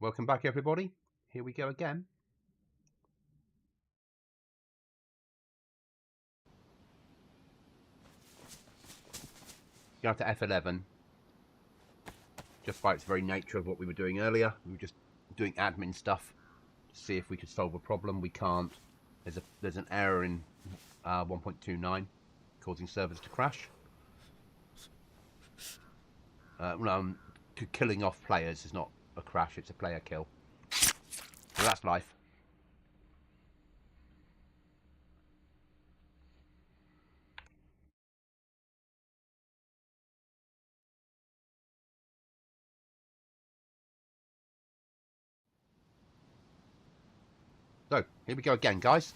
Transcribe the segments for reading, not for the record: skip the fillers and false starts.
Welcome back, everybody. Here we go again. Go to F11. Just by its very nature of what we were doing earlier, we were just doing admin stuff to see if we could solve a problem. We can't. There's an error in 1.29 causing servers to crash. Killing off players is not a crash; it's a player kill. So that's life. So here we go again, guys.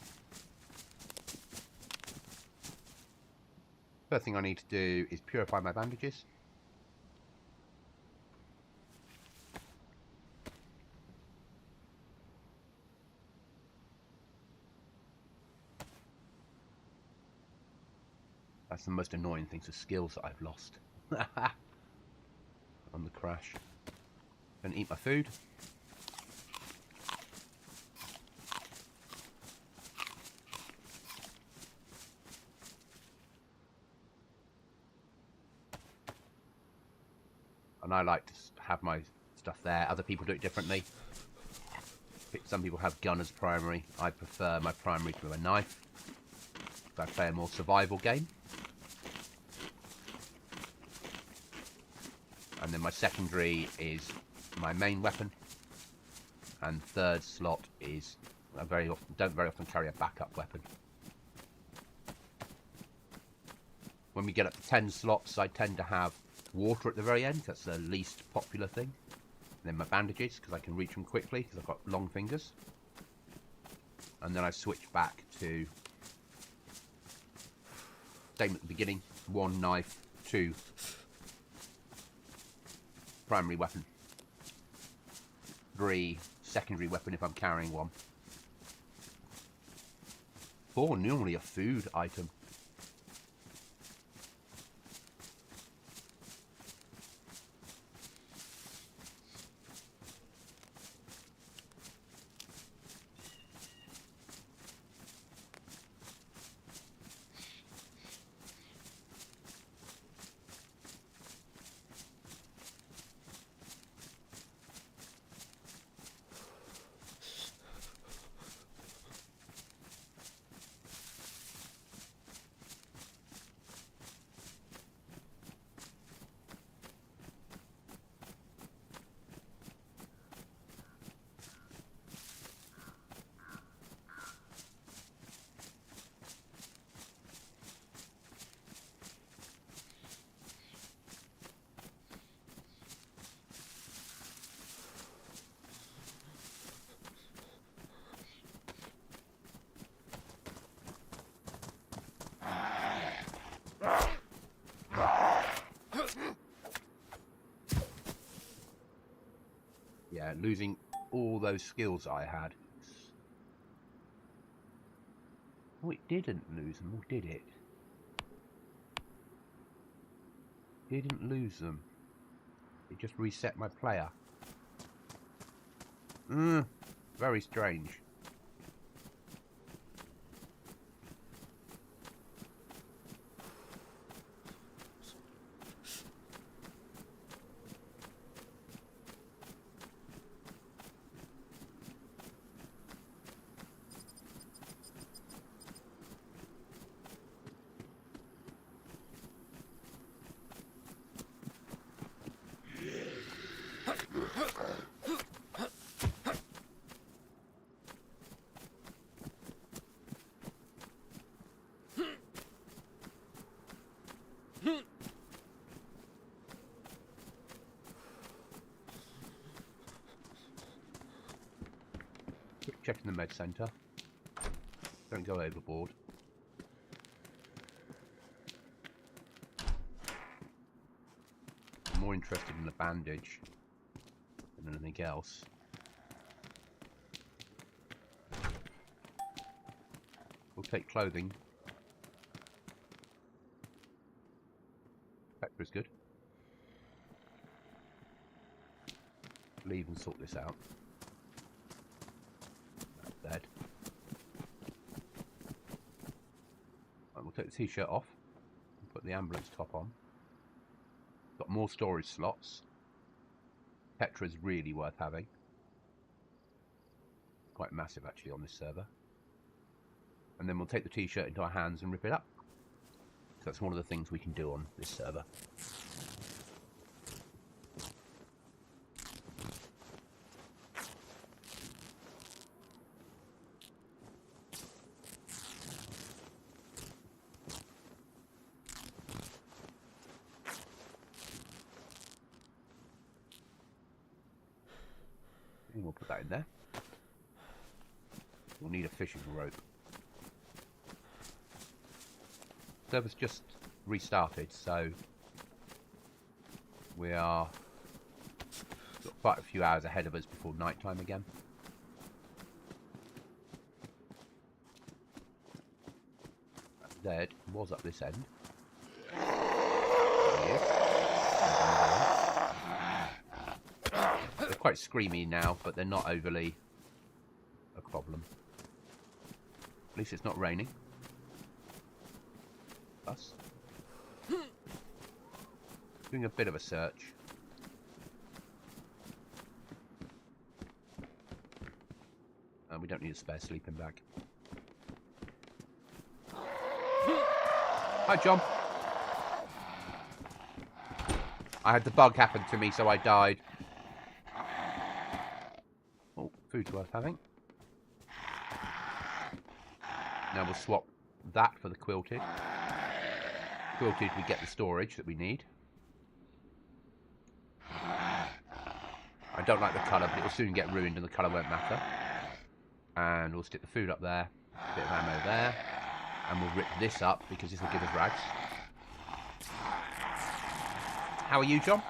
First thing I need to do is purify my bandages. That's the most annoying things, the skills that I've lost on the crash. Gonna eat my food. And I like to have my stuff there. Other people do it differently. Some people have gun as primary. I prefer my primary to a knife. I play a more survival game. And then my secondary is my main weapon. And third slot is I don't very often carry a backup weapon. When we get up to 10 slots, I tend to have water at the very end. That's the least popular thing. And then my bandages, because I can reach them quickly, because I've got long fingers. And then I switch back to, same at the beginning, 1 knife, 2 primary weapon, 3 secondary weapon if I'm carrying one, 4 normally a food item. Yeah, losing all those skills I had. Oh, it didn't lose them, or did it? Didn't lose them. It just reset my player. Very strange. Checking the med center. Don't go overboard. I'm more interested in the bandage than anything else. We'll take clothing. Pepper is good. leave and sort this out. That's dead. Right, we'll take the t-shirt off and put the ambulance top on. Got more storage slots. Petra's really worth having. Quite massive actually on this server. And then we'll take the t-shirt into our hands and rip it up. So that's one of the things we can do on this server. And we'll put that in there. We'll need a fishing rope. Server's just restarted, so we are got quite a few hours ahead of us before night time again. That Z was up this end. They're quite screamy now, but they're not overly a problem. At least it's not raining. Us. Doing a bit of a search. And we don't need a spare sleeping bag. Hi, John. I had the bug happen to me, so I died. Oh, food's worth having. Now we'll swap that for the quilted. Quilted, we get the storage that we need. I don't like the colour, but it'll soon get ruined and the colour won't matter. And we'll stick the food up there, a bit of ammo there, and we'll rip this up because this will give us rags. How are you, John?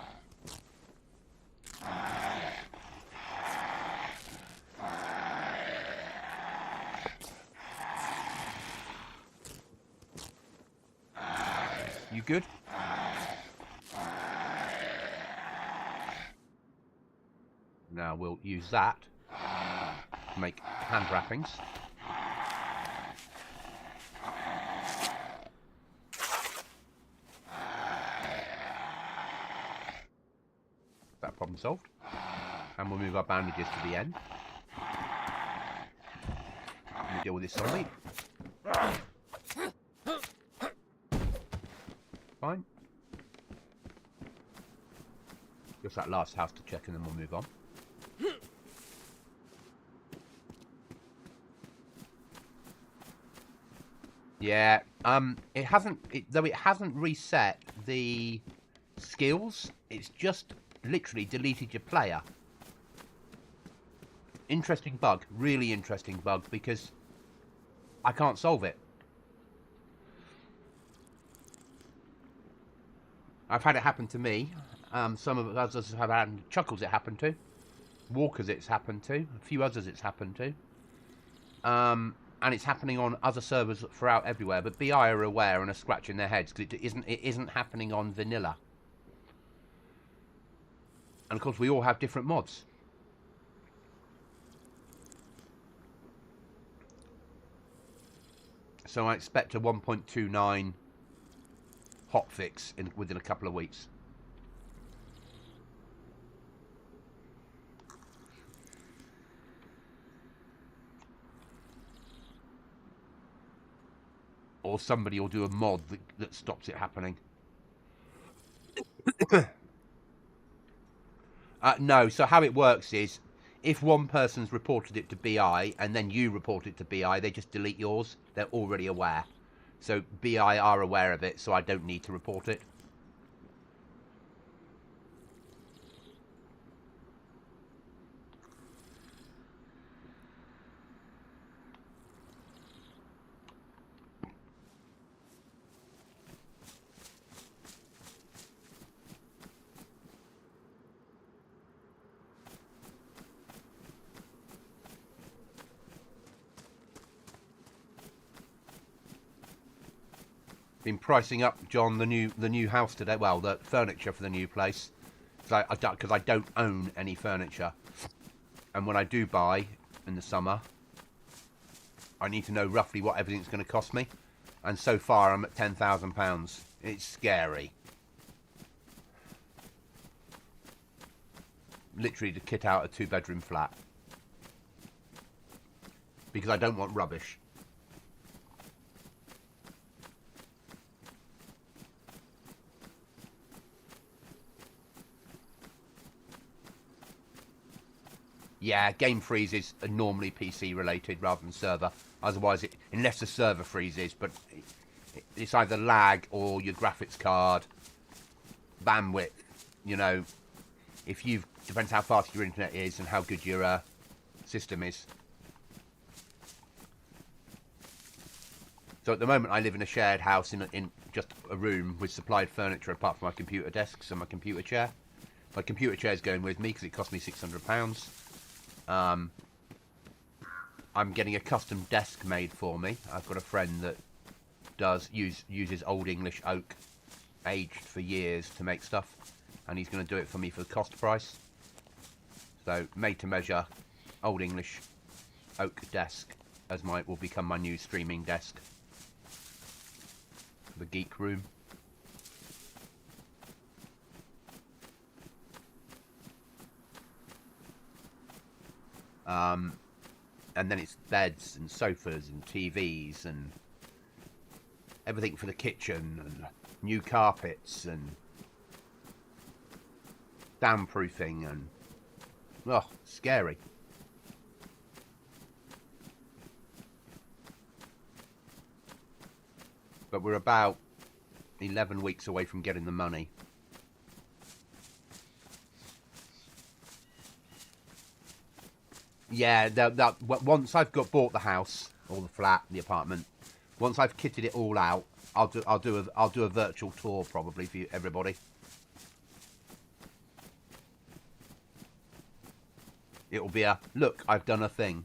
You good? Now we'll use that to make hand wrappings. That problem solved. And we'll move our bandages to the end. We'll deal with this zombie. Fine. Just that last house to check and then we'll move on. Yeah, though it hasn't reset the skills, it's just literally deleted your player. Interesting bug, really interesting bug, because I can't solve it. I've had it happen to me. Some of others have had Chuckles it happened to. Walkers it's happened to. A few others it's happened to. And it's happening on other servers throughout everywhere. But BI are aware and are scratching their heads because it isn't happening on vanilla. And of course we all have different mods. So I expect a 1.29 hotfix within a couple of weeks. Or somebody will do a mod that stops it happening. No, so how it works is, if one person's reported it to BI and then you report it to BI, they just delete yours. They're already aware. So BI are aware of it, so I don't need to report it. Been pricing up, John, the new house today. Well, the furniture for the new place. because I don't own any furniture, and when I do buy in the summer, I need to know roughly what everything's going to cost me. And so far, I'm at £10,000. It's scary. Literally to kit out a 2-bedroom flat. Because I don't want rubbish. Yeah, game freezes are normally PC related rather than server. Otherwise, unless the server freezes, but it's either lag or your graphics card, bandwidth. You know, depends how fast your internet is and how good your system is. So at the moment, I live in a shared house in just a room with supplied furniture apart from my computer desks and my computer chair. My computer chair is going with me because it cost me £600. I'm getting a custom desk made for me. I've got a friend that uses Old English oak, aged for years, to make stuff, and he's going to do it for me for the cost price. So made to measure, Old English oak desk will become my new streaming desk. The geek room. And then it's beds and sofas and TVs and everything for the kitchen and new carpets and soundproofing and scary. But we're about 11 weeks away from getting the money. Yeah, once I've bought the house or the flat, the apartment, once I've kitted it all out, I'll do a virtual tour probably for everybody. It'll be a look, I've done a thing.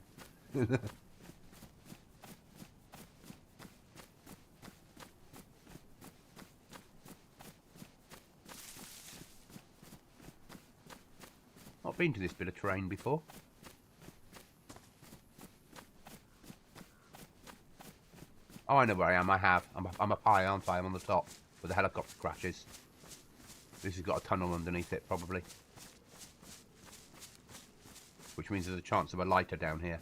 Not been to this bit of terrain before. Oh, I know where I am. I have. I'm up high, aren't I? I'm on the top where the helicopter crashes. This has got a tunnel underneath it, probably. Which means there's a chance of a lighter down here.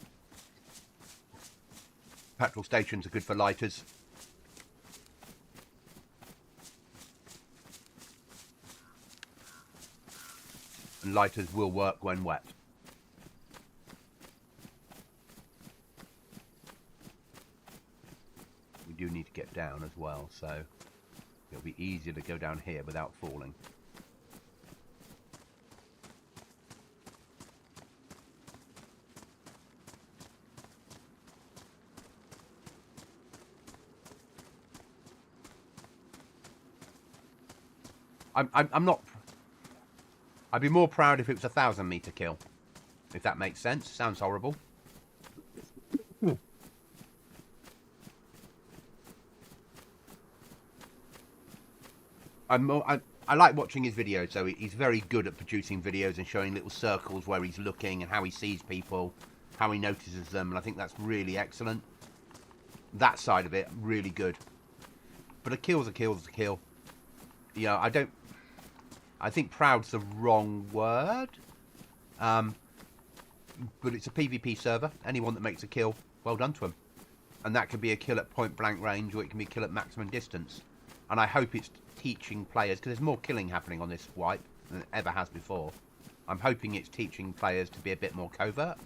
Petrol stations are good for lighters. And lighters will work when wet. We do need to get down as well, so it'll be easier to go down here without falling. I'm not. I'd be more proud if it was a 1,000-meter kill, if that makes sense. Sounds horrible. I like watching his videos, so he's very good at producing videos and showing little circles where he's looking and how he sees people, how he notices them, and I think that's really excellent. That side of it, really good. But a kill's a kill's a kill. You know, I think proud's the wrong word. But it's a PvP server. Anyone that makes a kill, well done to him. And that can be a kill at point blank range, or it can be a kill at maximum distance. And I hope it's teaching players, because there's more killing happening on this wipe than it ever has before. I'm hoping it's teaching players to be a bit more covert.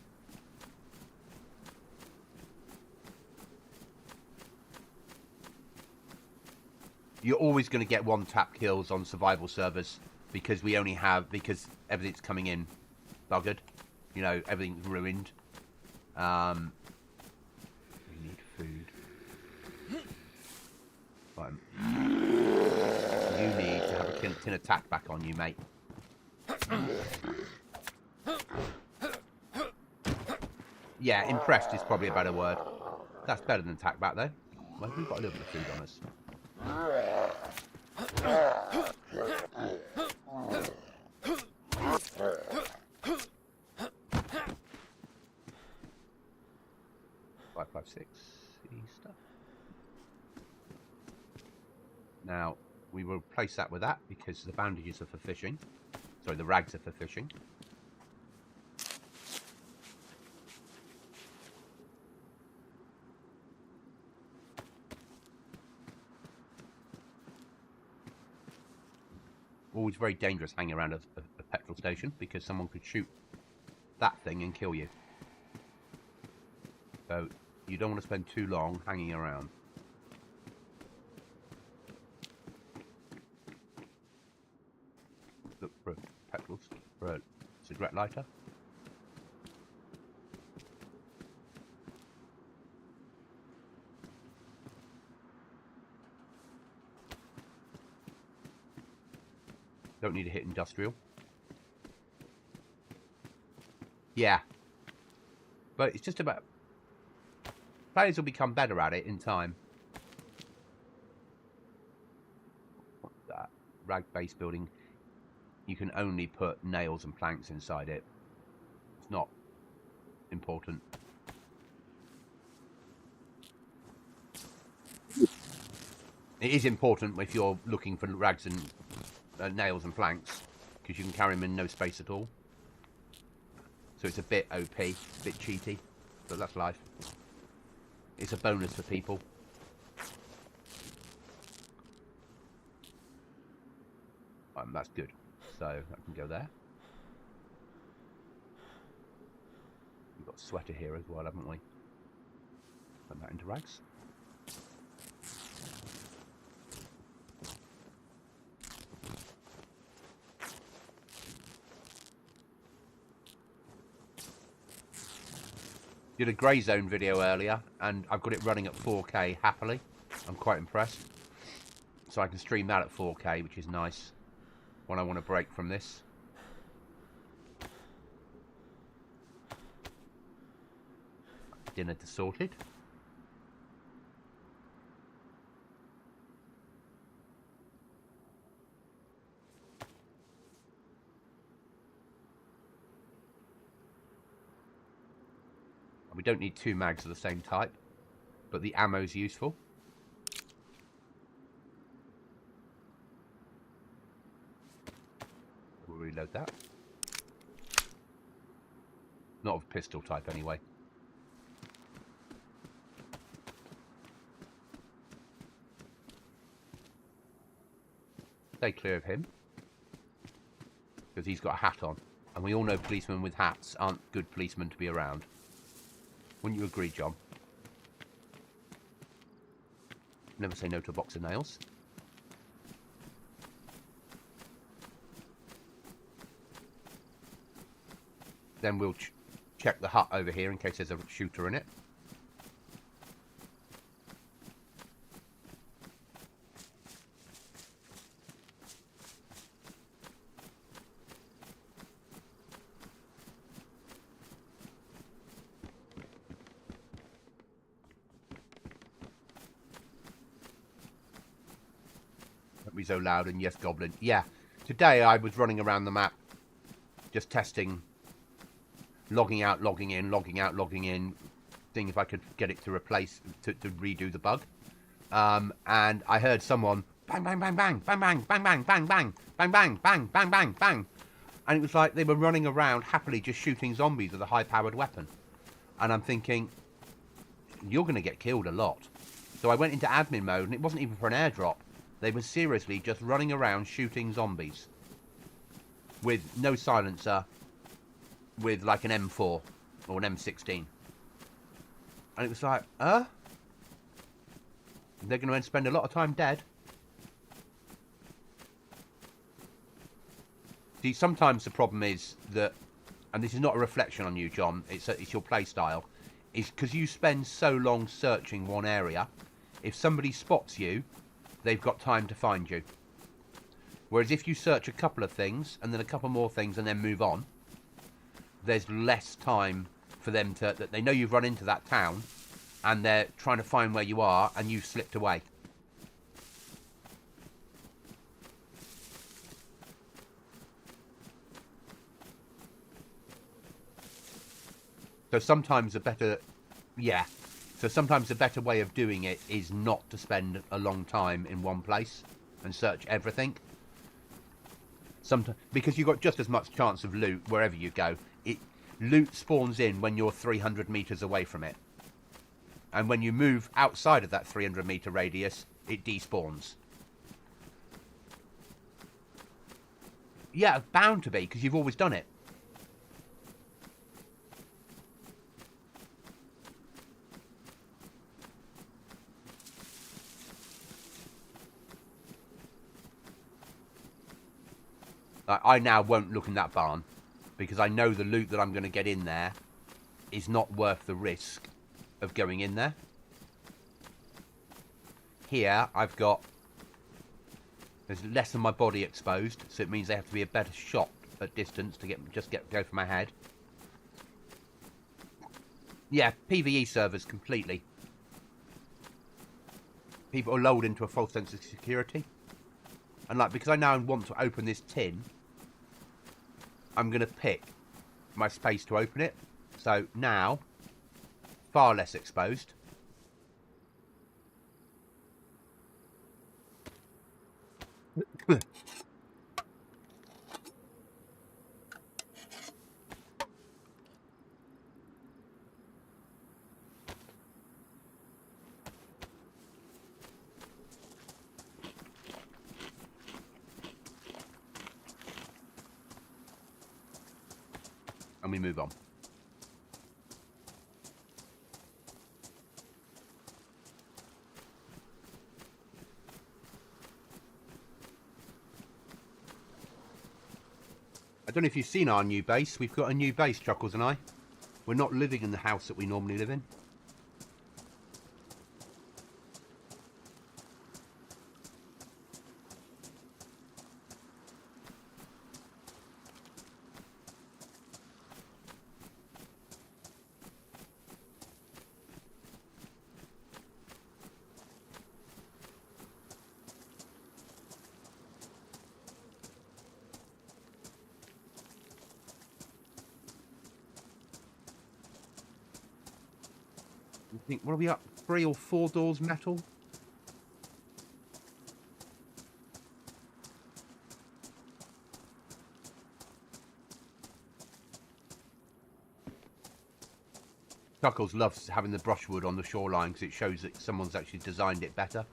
You're always going to get one-tap kills on survival servers because because everything's coming in buggered. You know, everything's ruined. We need food. Right. You need to have a tin of tack back on you, mate. Yeah, impressed is probably a better word. That's better than tack back, though. Well, we've got a little bit of food on us. 5.6 stuff. Now we will replace that with that because the bandages are for fishing. Sorry, the rags are for fishing. Always very dangerous hanging around a petrol station because someone could shoot that thing and kill you. So you don't want to spend too long hanging around. Look for a cigarette lighter. Don't need to hit industrial. Yeah. But it's just about... Players will become better at it in time. What's that? Rag base building. You can only put nails and planks inside it. It's not important. It is important if you're looking for rags and nails and planks, because you can carry them in no space at all. So it's a bit OP, a bit cheaty, but that's life. It's a bonus for people. That's good. So that can go there. We've got a sweater here as well, haven't we? Put that into rags. Did a grey zone video earlier and I've got it running at 4K happily. I'm quite impressed. So I can stream that at 4K, which is nice when I want to break from this. Dinner sorted. We don't need 2 mags of the same type, but the ammo's useful. We'll reload that. Not of pistol type anyway. Stay clear of him, because he's got a hat on, and we all know policemen with hats aren't good policemen to be around. Wouldn't you agree, John? Never say no to a box of nails. Then we'll check the hut over here in case there's a shooter in it. Don't be so loud, and yes, Goblin. Yeah, today I was running around the map just testing, logging out, logging in, logging out, logging in, seeing if I could get it to redo the bug. And I heard someone bang, bang, bang, bang, bang, bang, bang, bang, bang, bang, bang, bang, bang, bang, bang, bang. And it was like they were running around happily just shooting zombies with a high-powered weapon. And I'm thinking, you're going to get killed a lot. So I went into admin mode, and it wasn't even for an airdrop. They were seriously just running around shooting zombies with no silencer, with like an M4 or an M16. And it was like, they're going to spend a lot of time dead. See, sometimes the problem is that, and this is not a reflection on you, John, it's your play style, is because you spend so long searching one area, if somebody spots you, they've got time to find you. Whereas if you search a couple of things, and then a couple more things, and then move on, there's less time for them to... They know you've run into that town, and they're trying to find where you are, and you've slipped away. So sometimes a better... Yeah. So sometimes the better way of doing it is not to spend a long time in one place and search everything. Sometimes, because you've got just as much chance of loot wherever you go. Loot spawns in when you're 300 meters away from it. And when you move outside of that 300 meter radius, it despawns. Yeah, bound to be, because you've always done it. I now won't look in that barn, because I know the loot that I'm going to get in there is not worth the risk of going in there. Here, there's less of my body exposed, so it means they have to be a better shot at distance to go for my head. Yeah, PvE servers completely. People are lulled into a false sense of security. And because I now want to open this tin, I'm going to pick my space to open it. So now, far less exposed. And we move on. I don't know if you've seen our new base. We've got a new base, Chuckles and I. We're not living in the house that we normally live in. I think, what are we up? 3 or 4 doors metal? Chuckles loves having the brushwood on the shoreline because it shows that someone's actually designed it better.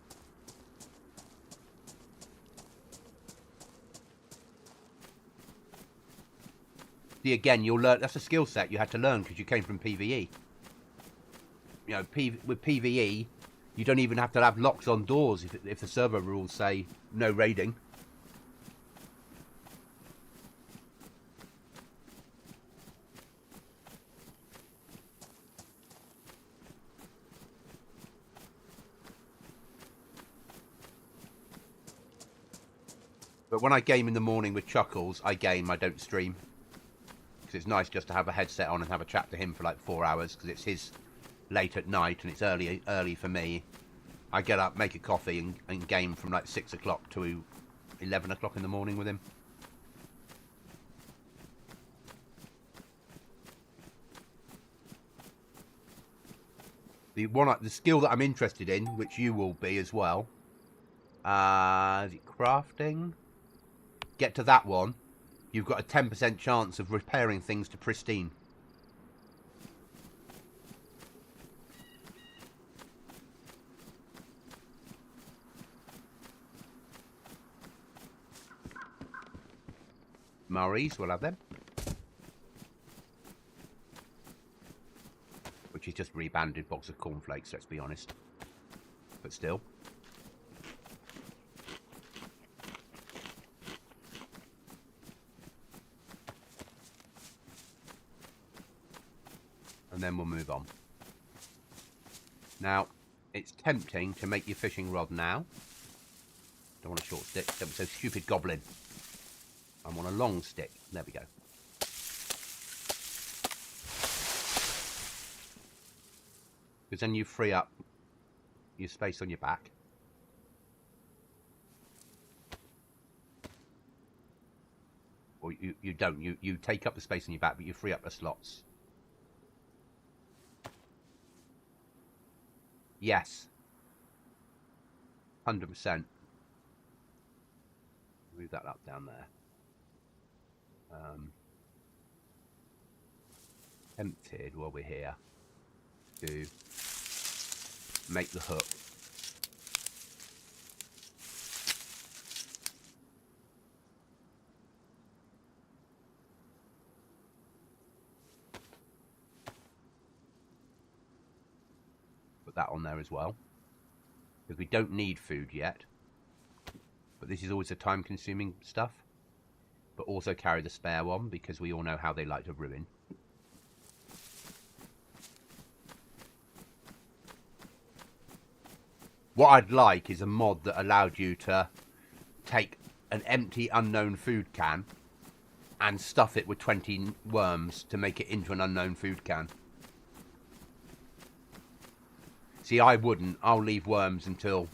See, again, you'll learn. That's a skill set you had to learn because you came from PvE. You know, with PvE, you don't even have to have locks on doors if the server rules say no raiding. But when I game in the morning with Chuckles, I game, I don't stream. Because it's nice just to have a headset on and have a chat to him for like 4 hours, because it's his late at night and it's early for me. I get up, make a coffee and game from like 6 o'clock to 11 o'clock in the morning with him. The skill that I'm interested in, which you will be as well, is it crafting? Get to that one, you've got a 10% chance of repairing things to pristine. Maurice, we'll have them. Which is just rebanded box of cornflakes, let's be honest. But still. And then we'll move on. Now, it's tempting to make your fishing rod now. Don't want a short stick. Don't be so stupid, Goblin. I'm on a long stick. There we go. Because then you free up your space on your back. Or you don't. You take up the space on your back, but you free up the slots. Yes. 100%. Move that up down there. Emptied while we're here to make the hook. Put that on there as well, because we don't need food yet, but this is always the time consuming stuff. But also carry the spare one, because we all know how they like to ruin. What I'd like is a mod that allowed you to take an empty unknown food can and stuff it with 20 worms to make it into an unknown food can. See, I wouldn't. I'll leave worms until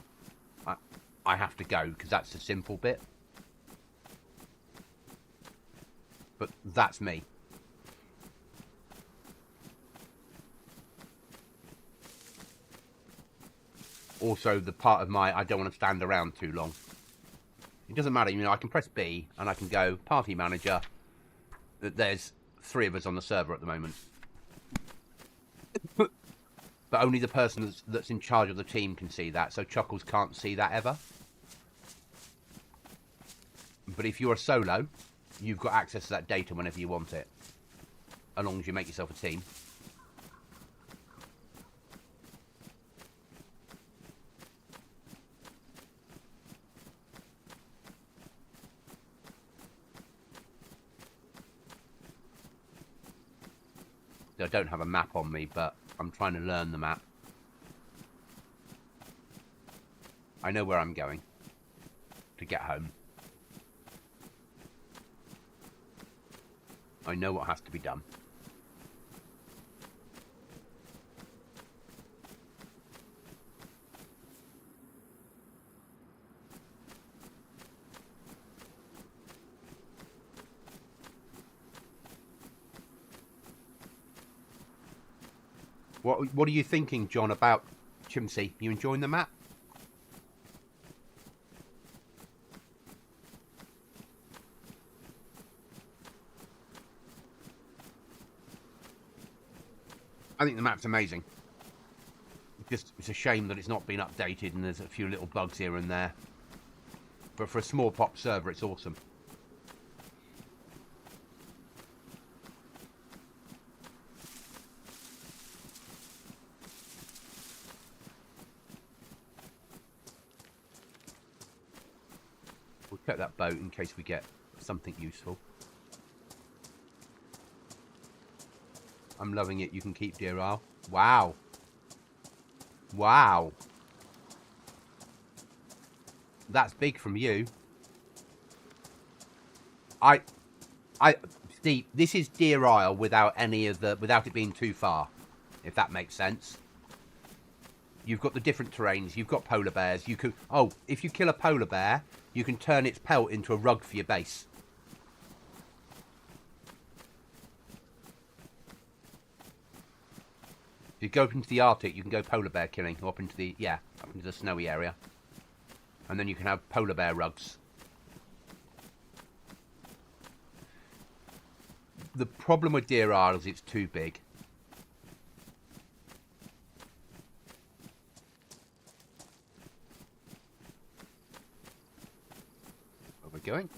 I have to go, because that's the simple bit. But that's me. Also, the part of my, I don't want to stand around too long. It doesn't matter, you know, I can press B and I can go party manager. There's 3 of us on the server at the moment. But only the person that's in charge of the team can see that, so Chuckles can't see that ever. But if you're a solo, you've got access to that data whenever you want it, as long as you make yourself a team. I don't have a map on me, but I'm trying to learn the map. I know where I'm going to get home. I know what has to be done. What are you thinking, John, about Chiemsee? You enjoying the map? I think the map's amazing. It's a shame that it's not been updated and there's a few little bugs here and there. But for a small pop server, it's awesome. We'll check that boat in case we get something useful. I'm loving it. You can keep dear Isle. Wow. Wow. That's big from you. Steve, this is Deer Isle without it being too far, if that makes sense. You've got the different terrains. You've got polar bears. If you kill a polar bear, you can turn its pelt into a rug for your base. If you go up into the Arctic, you can go polar bear killing, or up into the snowy area. And then you can have polar bear rugs. The problem with Deer Isle is it's too big. Where are we going?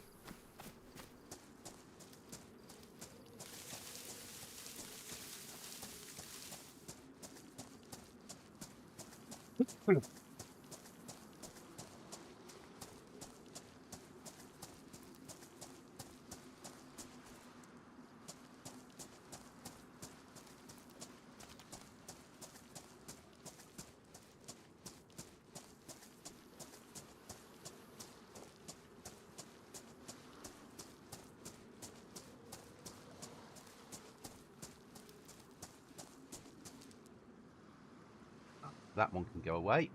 That one can go away.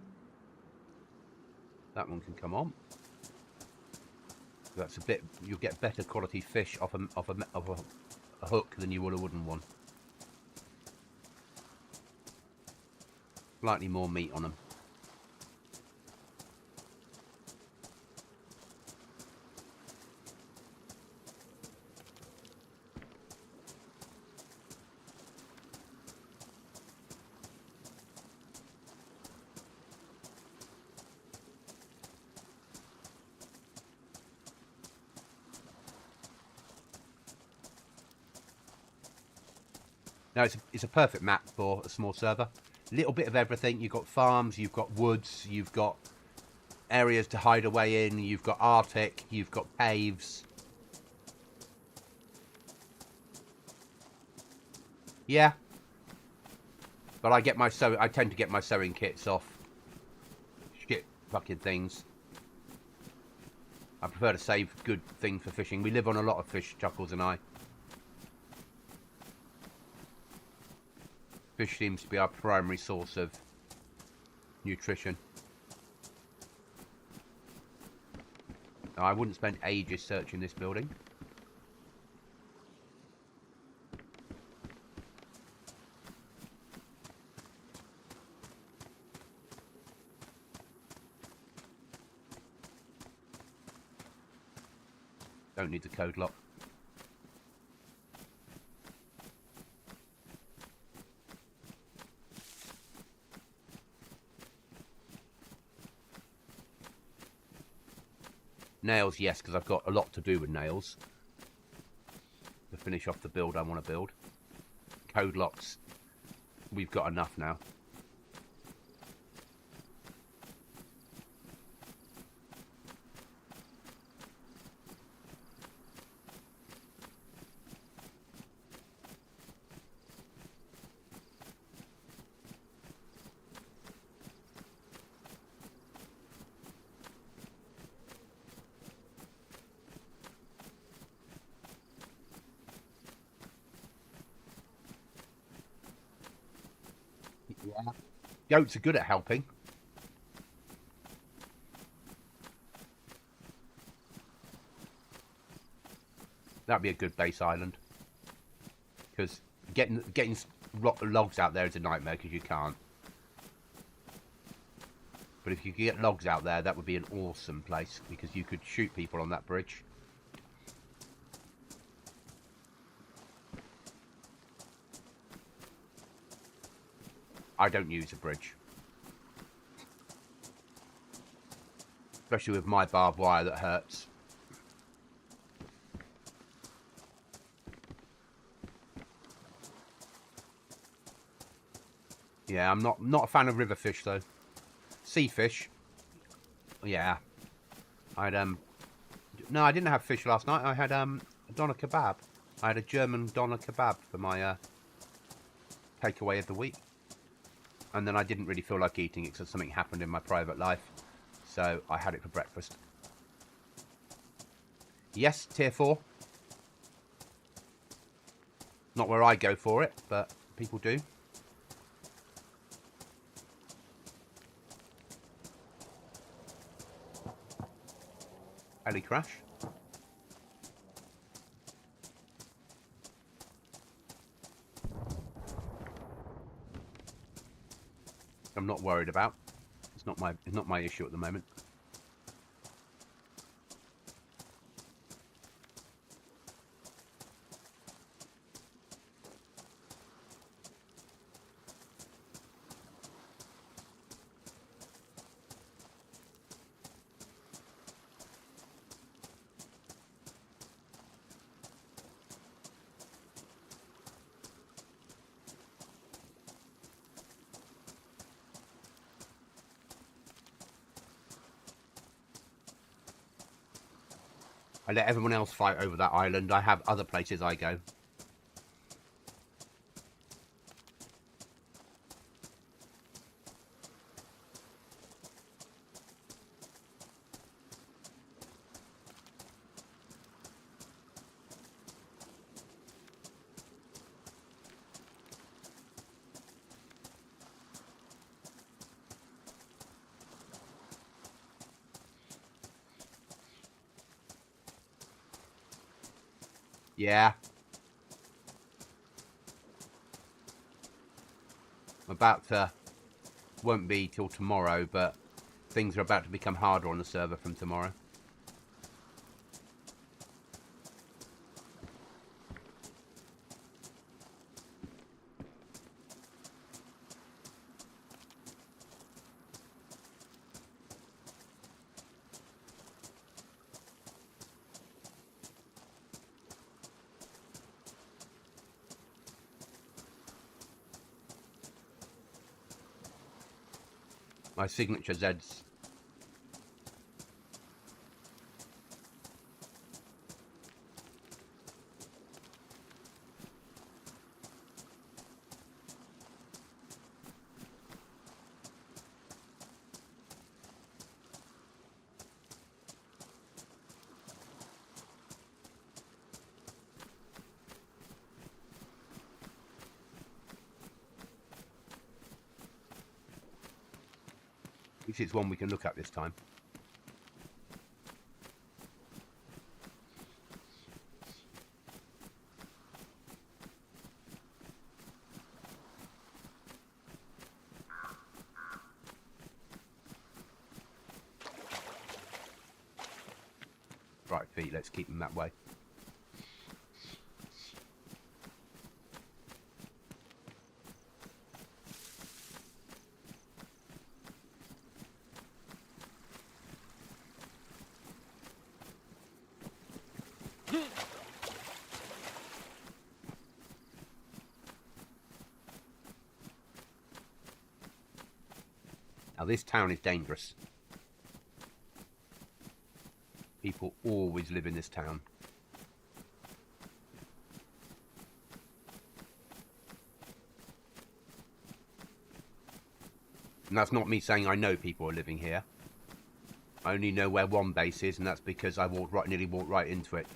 That one can come on. That's a bit. You'll get better quality fish off a hook than you would a wooden one. Slightly more meat on them. No, it's a perfect map for a small server. Little bit of everything. You've got farms, you've got woods, you've got areas to hide away in, you've got Arctic, you've got caves. Yeah. But I tend to get my sewing kits off shit fucking things. I prefer to save good things for fishing. We live on a lot of fish, Chuckles and I. Fish seems to be our primary source of nutrition. Now, I wouldn't spend ages searching this building. Don't need the code lock. Nails, yes, because I've got a lot to do with nails to finish off the build I want to build. Code locks, we've got enough now. Yeah. Goats are good at helping. That'd be a good base island. Because getting logs out there is a nightmare because you can't. But if you could get logs out there, that would be an awesome place because you could shoot people on that bridge. I don't use a bridge. Especially with my barbed wire that hurts. Yeah, I'm not a fan of river fish though. Sea fish. Yeah. No, I didn't have fish last night. I had a doner kebab. I had a German doner kebab for my takeaway of the week. And then I didn't really feel like eating it because something happened in my private life. So I had it for breakfast. Yes, tier 4. Not where I go for it, but people do. Heli crash. I'm not worried about. It's not my issue at the moment. I let everyone else fight over that island. I have other places I go. Yeah. I'm about to won't be till tomorrow, but things are about to become harder on the server from tomorrow. My signature Zs. At least it's one we can look at this time. Right feet, let's keep them that way. Now this town is dangerous. People always live in this town. And that's not me saying I know people are living here. I only know where one base is, and that's because I nearly walked right into it.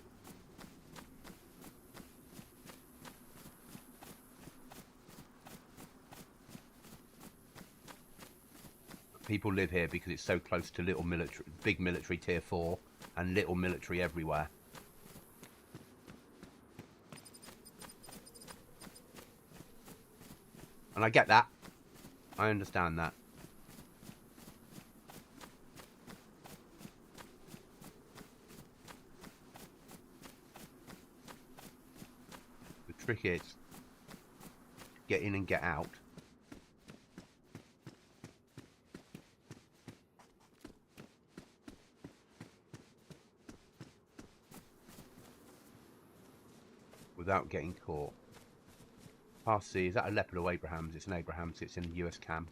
People live here because it's so close to big military tier 4 and little military everywhere. And I get that. I understand that. The trick is get in and get out. Without getting caught. Past C, is that a Leopard or Abrahams? It's an Abrahams, it's in the US cam.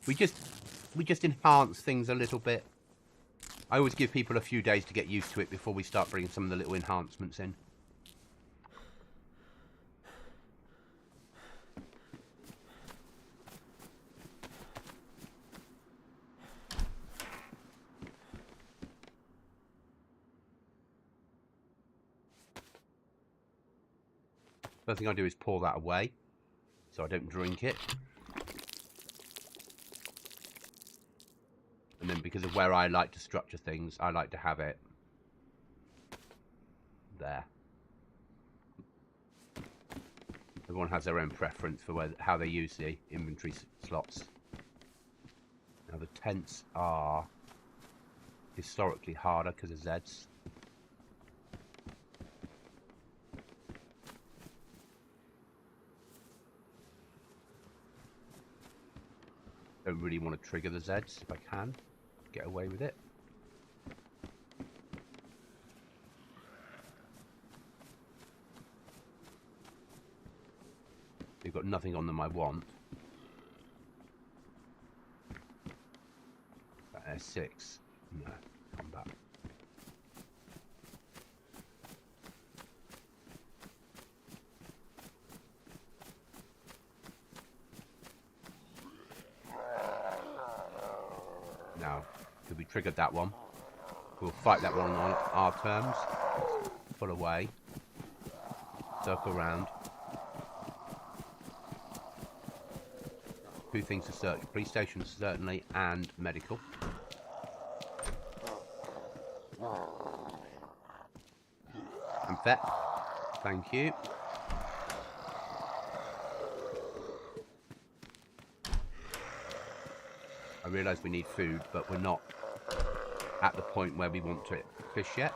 we just enhance things a little bit. I always give people a few days to get used to it before we start bringing some of the little enhancements in. First thing I do is pour that away so I don't drink it. And then because of where I like to structure things, I like to have it there. Everyone has their own preference for how they use the inventory slots. Now the tents are historically harder because of Zeds. Don't really want to trigger the Zeds if I can get away with it. They've got nothing on them I want. There's 6. No, come back. Now, because we triggered that one, we'll fight that one on our terms. Pull away. Circle round. 2 things to search. Police station, certainly, and medical. And vet. Thank you. I realise we need food, but we're not at the point where we want to fish yet.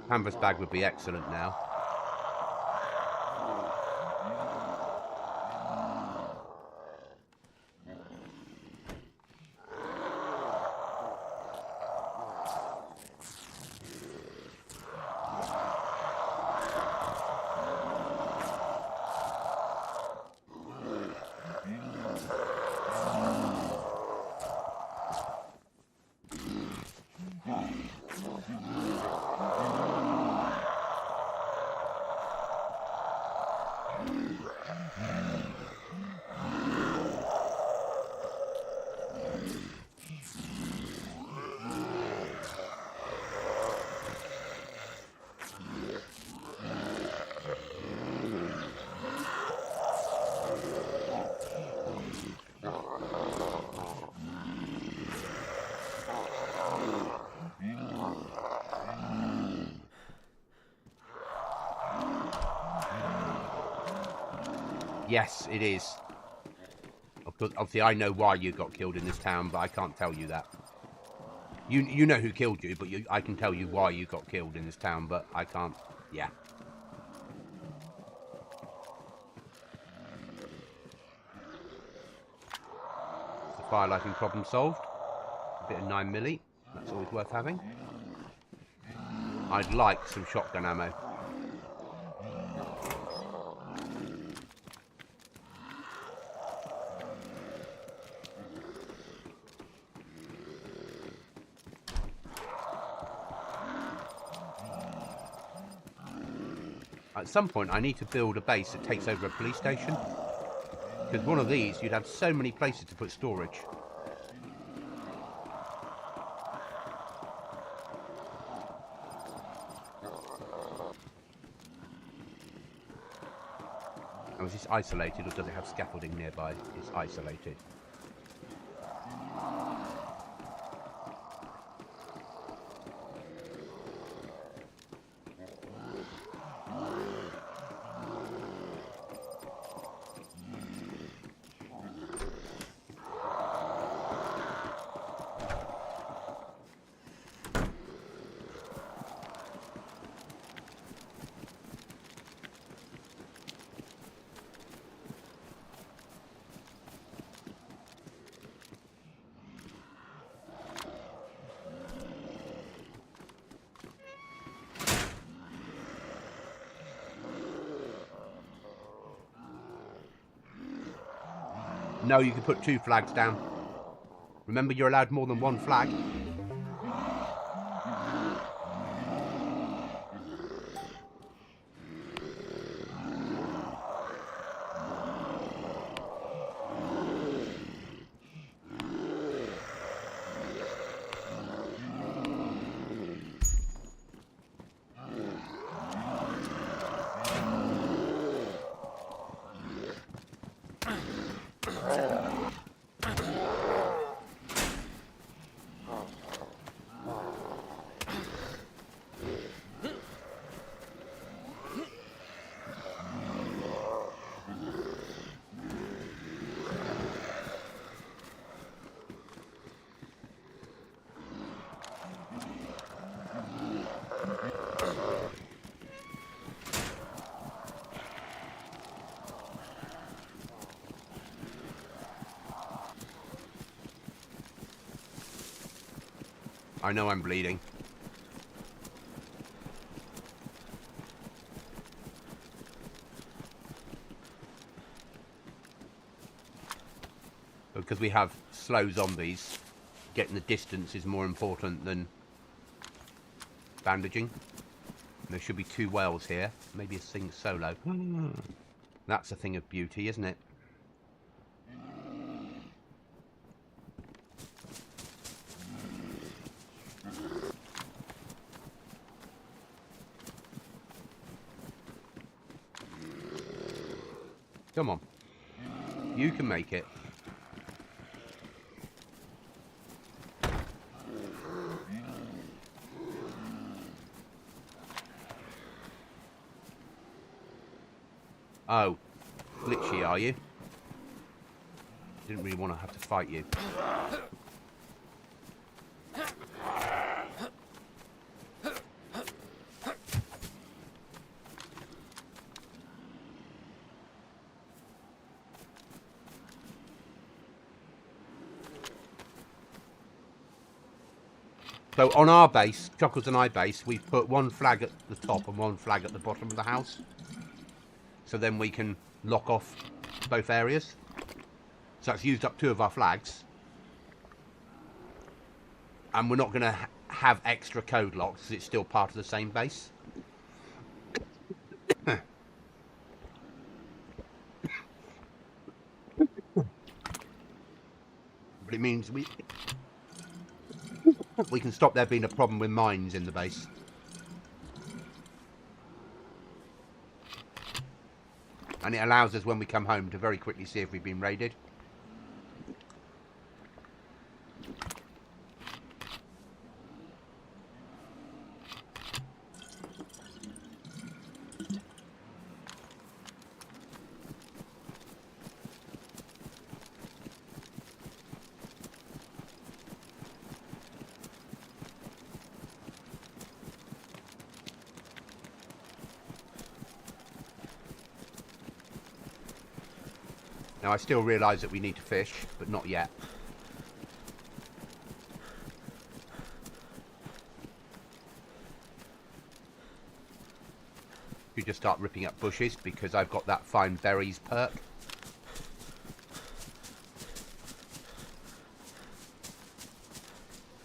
Canvas bag would be excellent now. Yes, it is. Obviously, I know why you got killed in this town, but I can't tell you that. You know who killed you, but I can tell you why you got killed in this town, but I can't. Yeah. The fire lighting problem solved. A bit of 9mm. That's always worth having. I'd like some shotgun ammo. At some point, I need to build a base that takes over a police station. Because one of these, you'd have so many places to put storage. Now, is this isolated or does it have scaffolding nearby? It's isolated. No, you can put 2 flags down. Remember, you're allowed more than 1 flag. I know I'm bleeding. Because we have slow zombies, getting the distance is more important than bandaging. There should be 2 whales here. Maybe a thing solo. That's a thing of beauty, isn't it? Come on. You can make it. Oh, glitchy, are you? Didn't really want to have to fight you. So on our base, Chuckles and I base, we've put 1 flag at the top and 1 flag at the bottom of the house. So then we can lock off both areas. So it's used up 2 of our flags. And we're not going to have extra code locks because it's still part of the same base. But it means we can stop there being a problem with mines in the base. And it allows us, when we come home, to very quickly see if we've been raided. Now, I still realise that we need to fish, but not yet. You just start ripping up bushes because I've got that find berries perk.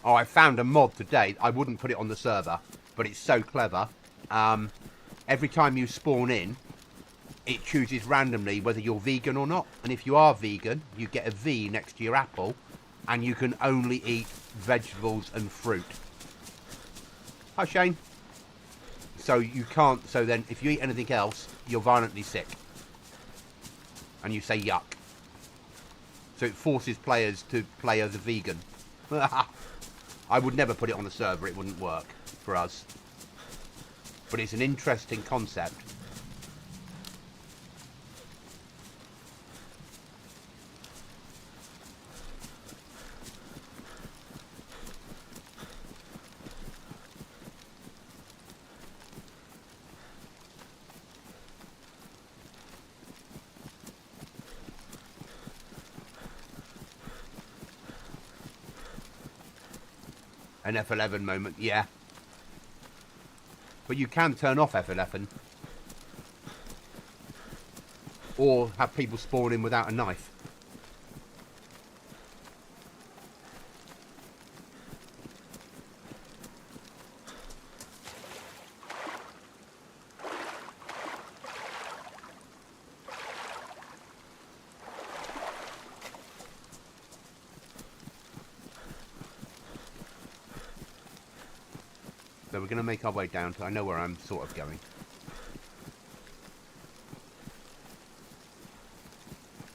Oh, I found a mod today. I wouldn't put it on the server, but it's so clever. Every time you spawn in, it chooses randomly whether you're vegan or not. And if you are vegan, you get a V next to your apple, and you can only eat vegetables and fruit. Hi, Shane. So you can't, so then if you eat anything else, you're violently sick. And you say yuck. So it forces players to play as a vegan. I would never put it on the server, it wouldn't work for us. But it's an interesting concept. An F11 moment, yeah. But you can turn off F11. Or have people spawn in without a knife. So we're going to make our way down to... I know where I'm sort of going.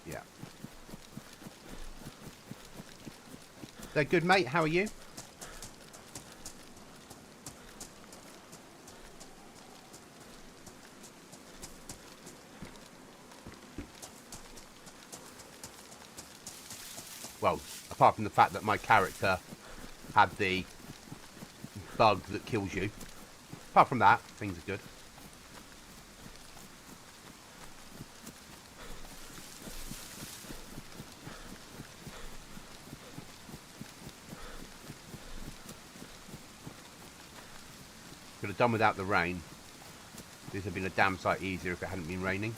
Yeah. So good, mate. How are you? Well, apart from the fact that my character had the bug that kills you. Apart from that, things are good. done without the rain. This would have been a damn sight easier if it hadn't been raining.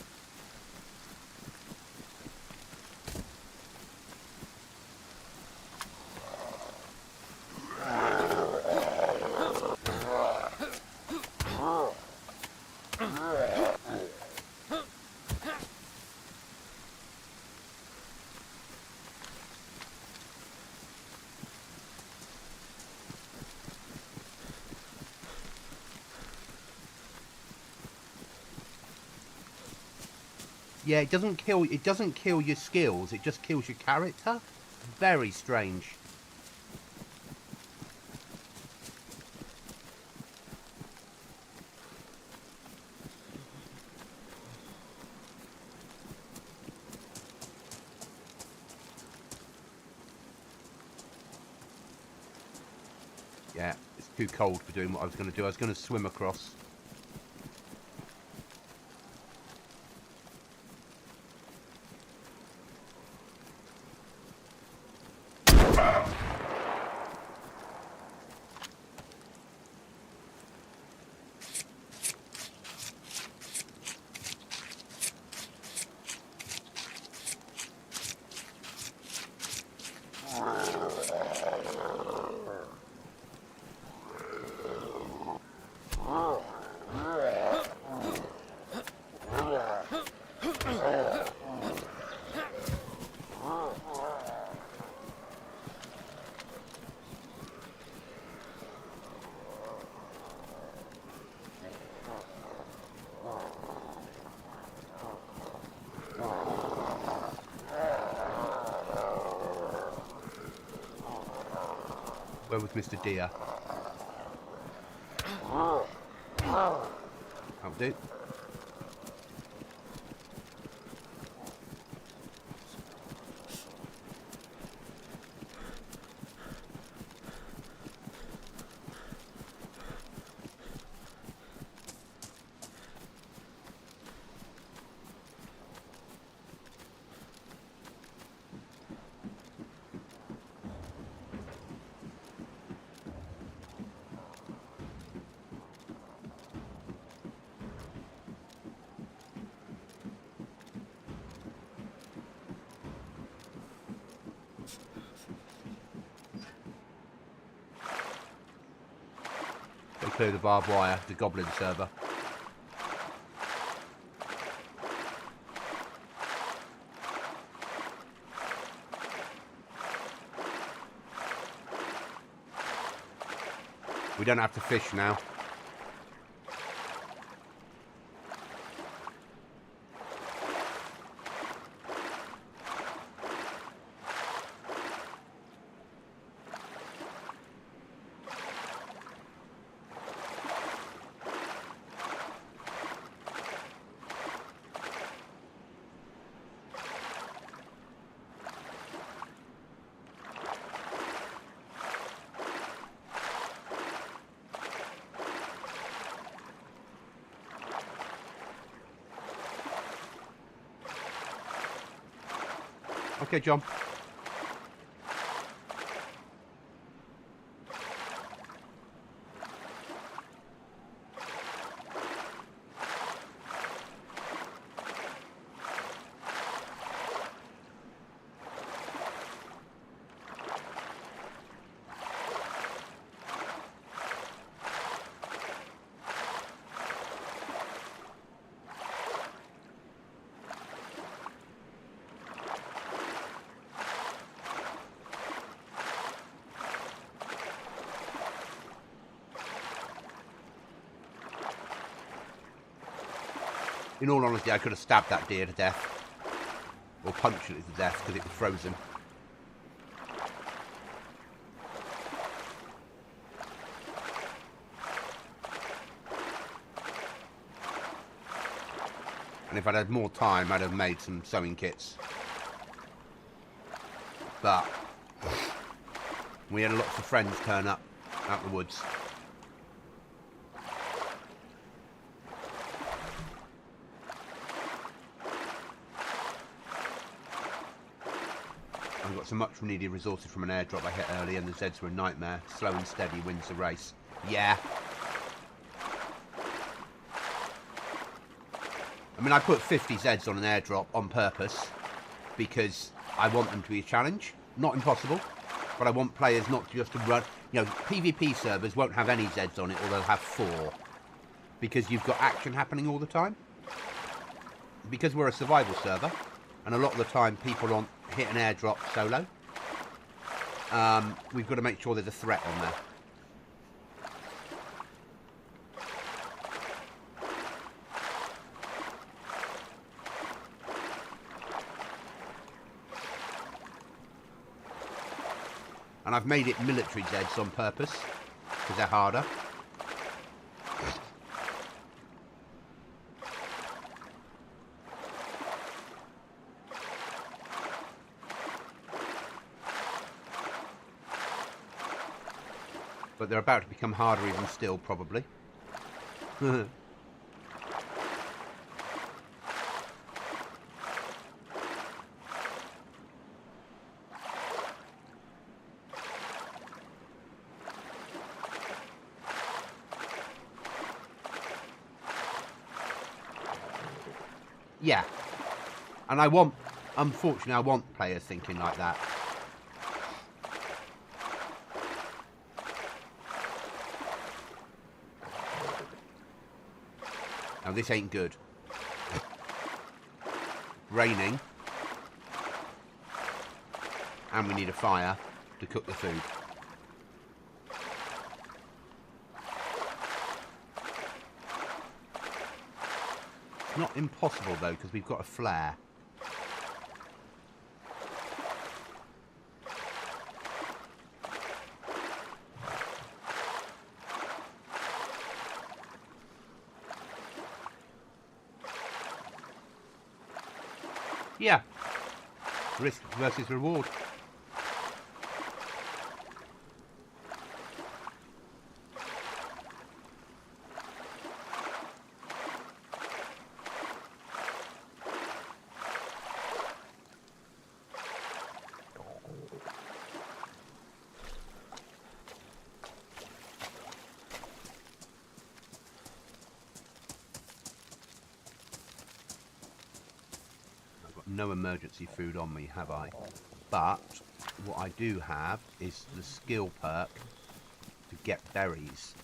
Yeah, it doesn't kill your skills, it just kills your character. Very strange. Yeah, it's too cold for doing what I was going to do. I was going to swim across. Where was Mr. Deer? That'll do. Go clear the barbed wire, the Goblin server. We don't have to fish now. Okay, John. In all honesty, I could have stabbed that deer to death. Or punched it to death because it was frozen. And if I'd had more time, I'd have made some sewing kits. But we had lots of friends turn up out the woods. I got some much needed resources from an airdrop I hit earlier, and the Zeds were a nightmare. Slow and steady wins the race. Yeah. I mean, I put 50 Zeds on an airdrop on purpose because I want them to be a challenge. Not impossible, but I want players not just to run. You know, PvP servers won't have any Zeds on it, or they'll have 4. Because you've got action happening all the time. Because we're a survival server, and a lot of the time people on hit an airdrop solo, we've got to make sure there's a threat on there. And I've made it military Zeds on purpose, because they're harder. But they're about to become harder even still, probably. Yeah. And I want, unfortunately, I want players thinking like that. Now this ain't good. Raining. And we need a fire to cook the food. It's not impossible though, because we've got a flare. Yeah. Risk versus reward. No emergency food on me, have I? But what I do have is the skill perk to get berries.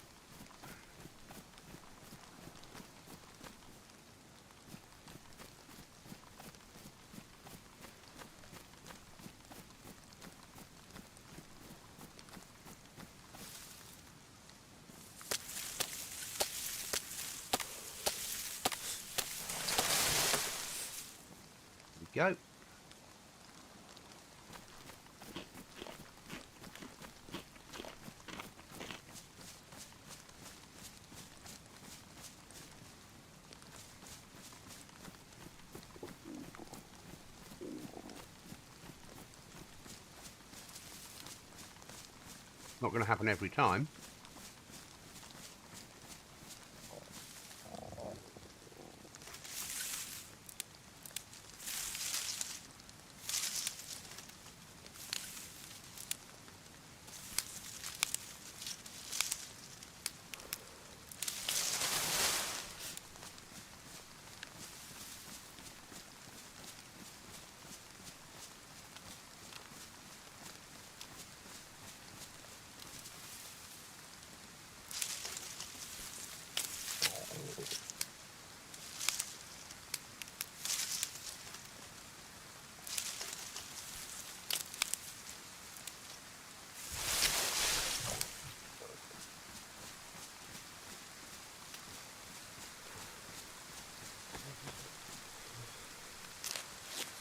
There we go. Not going to happen every time.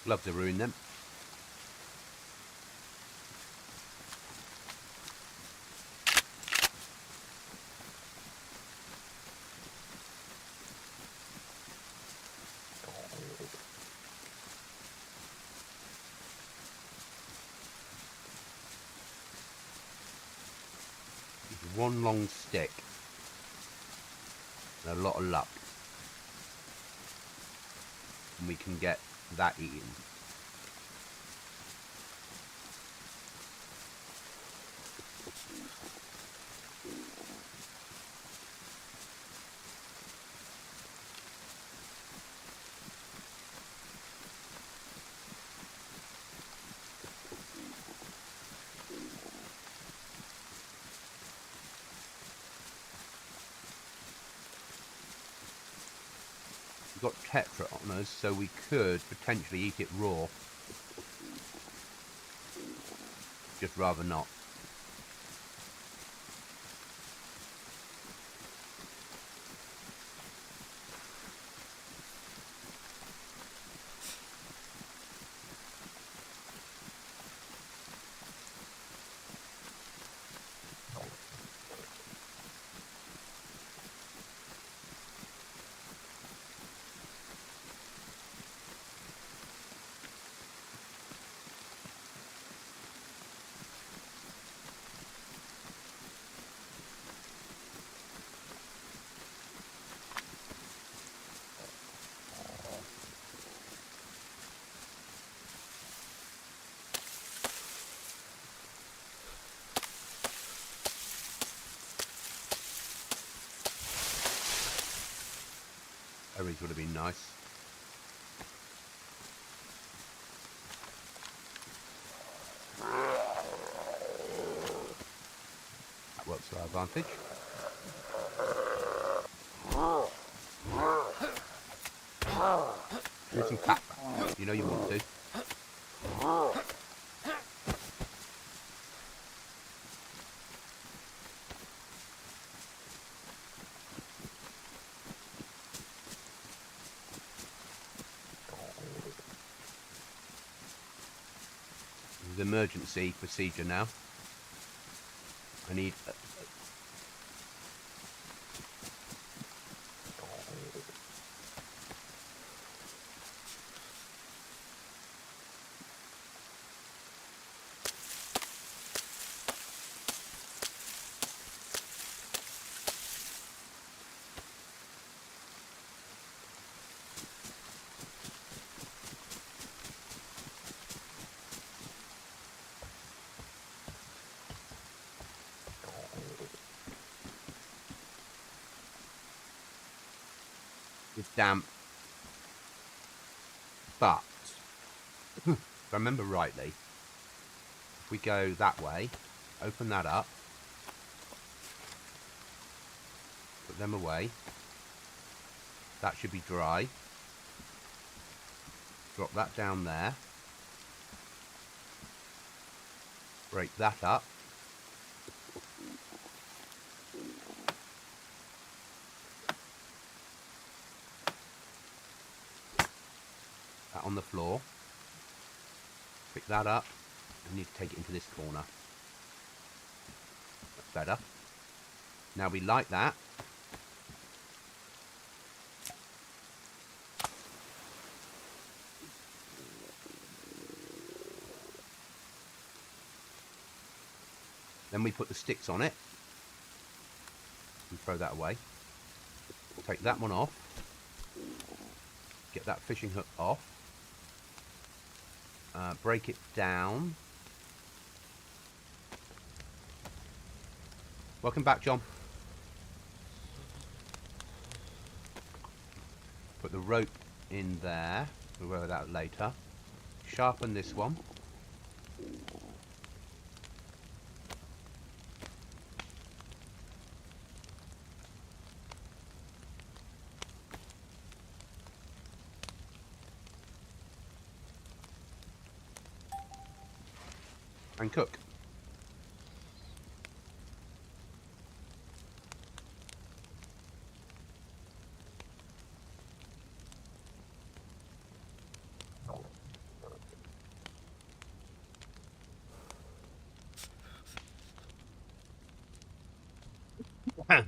Love to ruin them. One long stick and a lot of luck, and we can get that eaten. We've got tetra on us, so we could potentially eat it raw. Just rather not. Berries would have been nice. That works to our advantage. Do some tap. You know you want to. The emergency procedure now. I need it's damp, but if I remember rightly, if we go that way, open that up, put them away, that should be dry, drop that down there, break that up, that on the floor, pick that up, and need to take it into this corner. That's better. Now we light that. Then we put the sticks on it and throw that away. Take that one off. Get that fishing hook off. Break it down. Welcome back, John. Put the rope in there. We'll worry that later. Sharpen this one. And cook.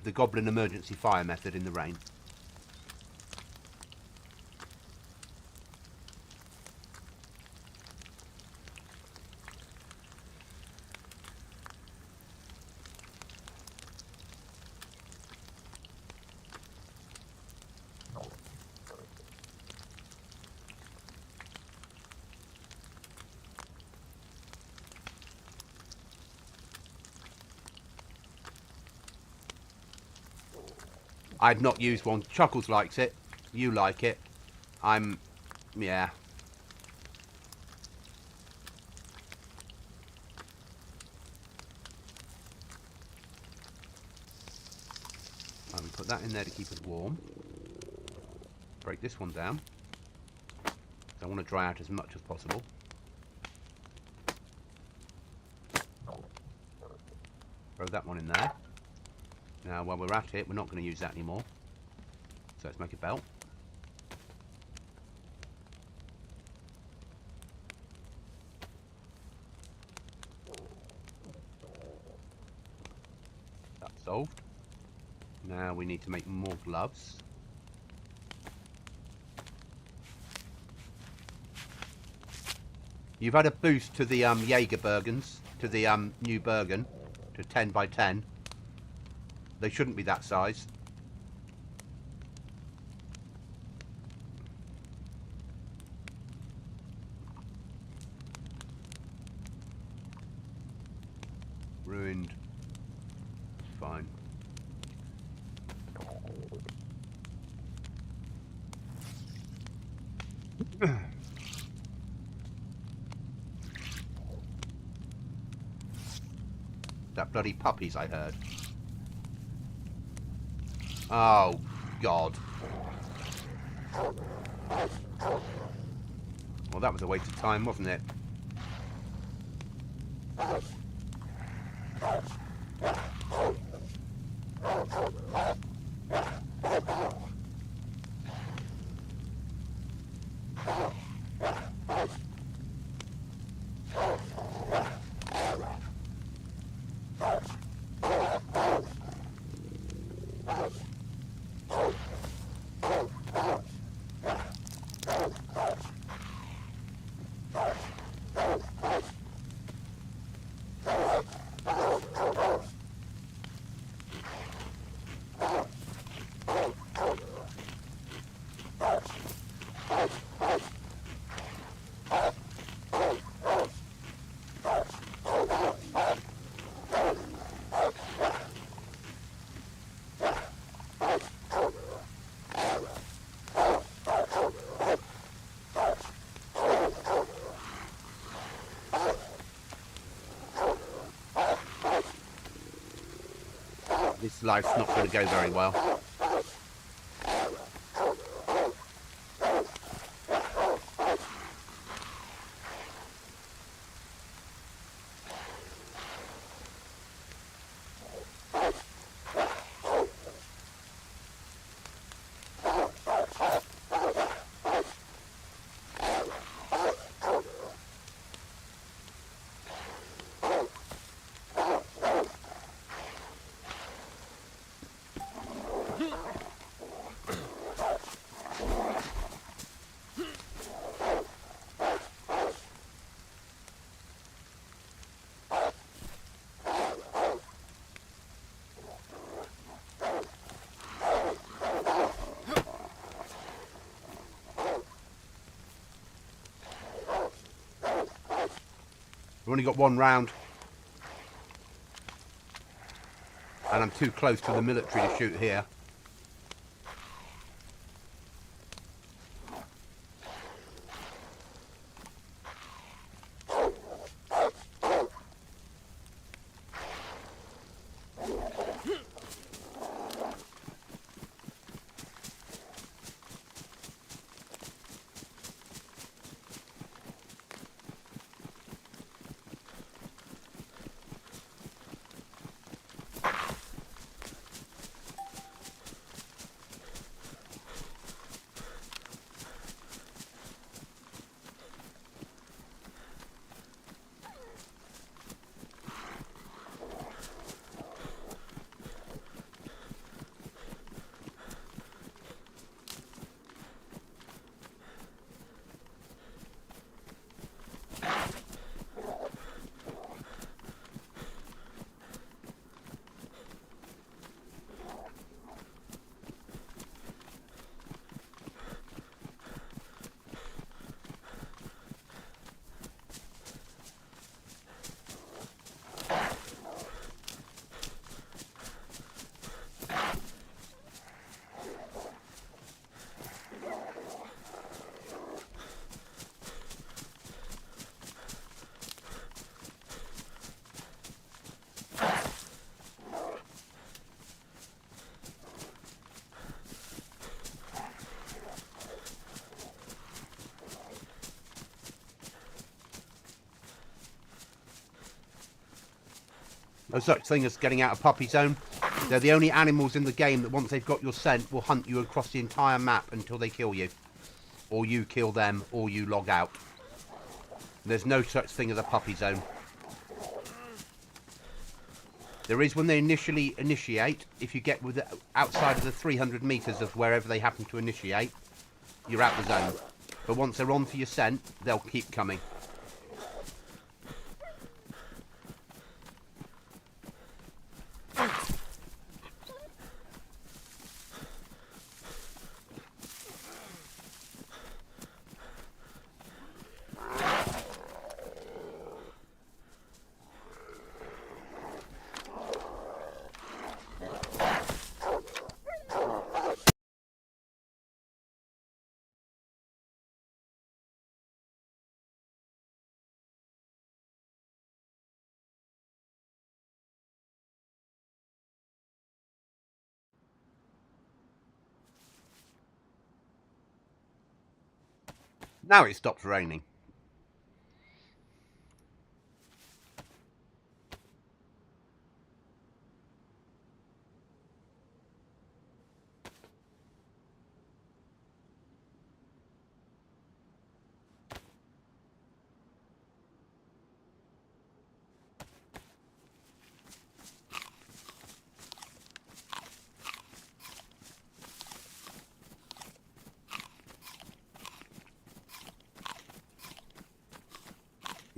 The Goblin emergency fire method in the rain. I've not used one. Chuckles likes it. You like it. Yeah. And we put that in there to keep it warm. break this one down. I want to dry out as much as possible. Throw that one in there. Now, while we're at it, we're not going to use that anymore. So let's make a belt. That's solved. Now we need to make more gloves. You've had a boost to the Jaeger Bergens, to the new Bergen, to 10 by 10. They shouldn't be that size. Ruined. Fine. That bloody puppies I heard. Oh, God. Well, that was a waste of time, wasn't it? This life's not going to go very well. We've only got one round. And I'm too close to the military to shoot here. No such thing as getting out of puppy zone. They're the only animals in the game that once they've got your scent will hunt you across the entire map until they kill you. Or you kill them, or you log out. There's no such thing as a puppy zone. There is when they initially initiate. If you get outside of the 300 metres of wherever they happen to initiate, you're out the zone. But once they're on for your scent, they'll keep coming. Now it stops raining.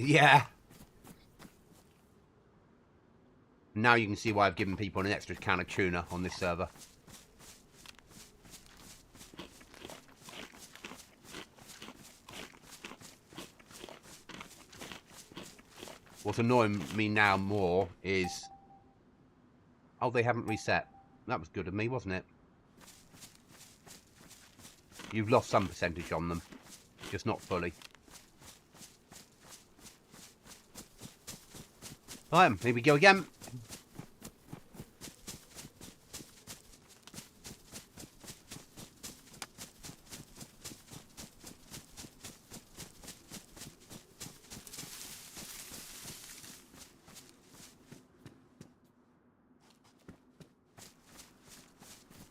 Yeah. Now you can see why I've given people an extra can of tuna on this server. What's annoying me now more is... Oh, they haven't reset. That was good of me, wasn't it? You've lost some percentage on them. Just not fully. Right, here we go again.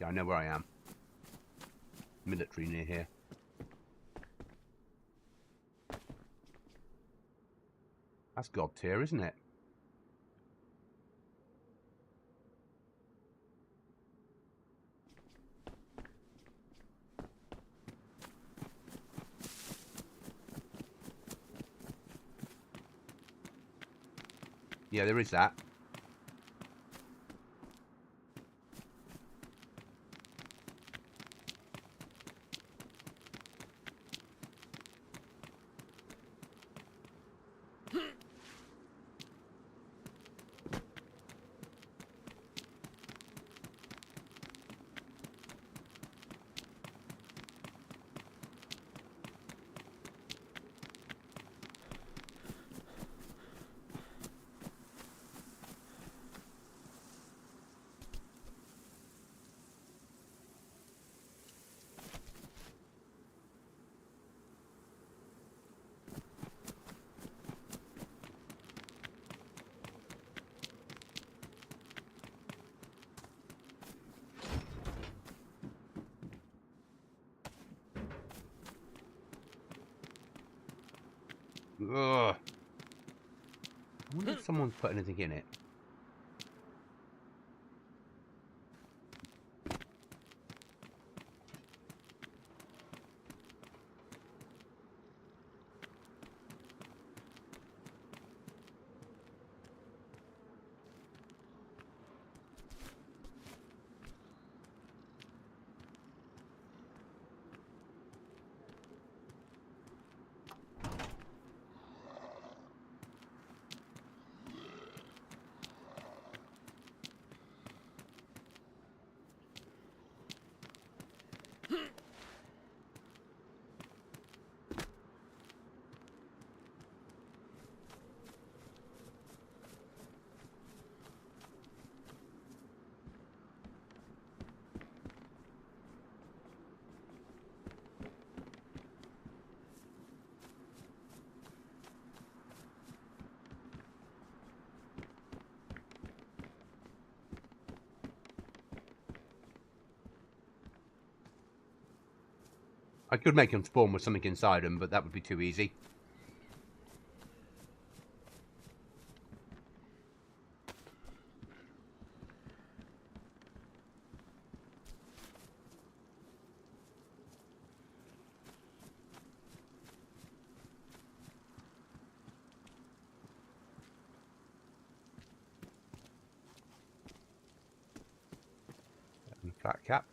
Yeah, I know where I am. Military near here. That's God tier, isn't it? Yeah, there is that. Ugh. I wonder if someone's put anything in it. I could make them spawn with something inside them, but that would be too easy. And flat cap.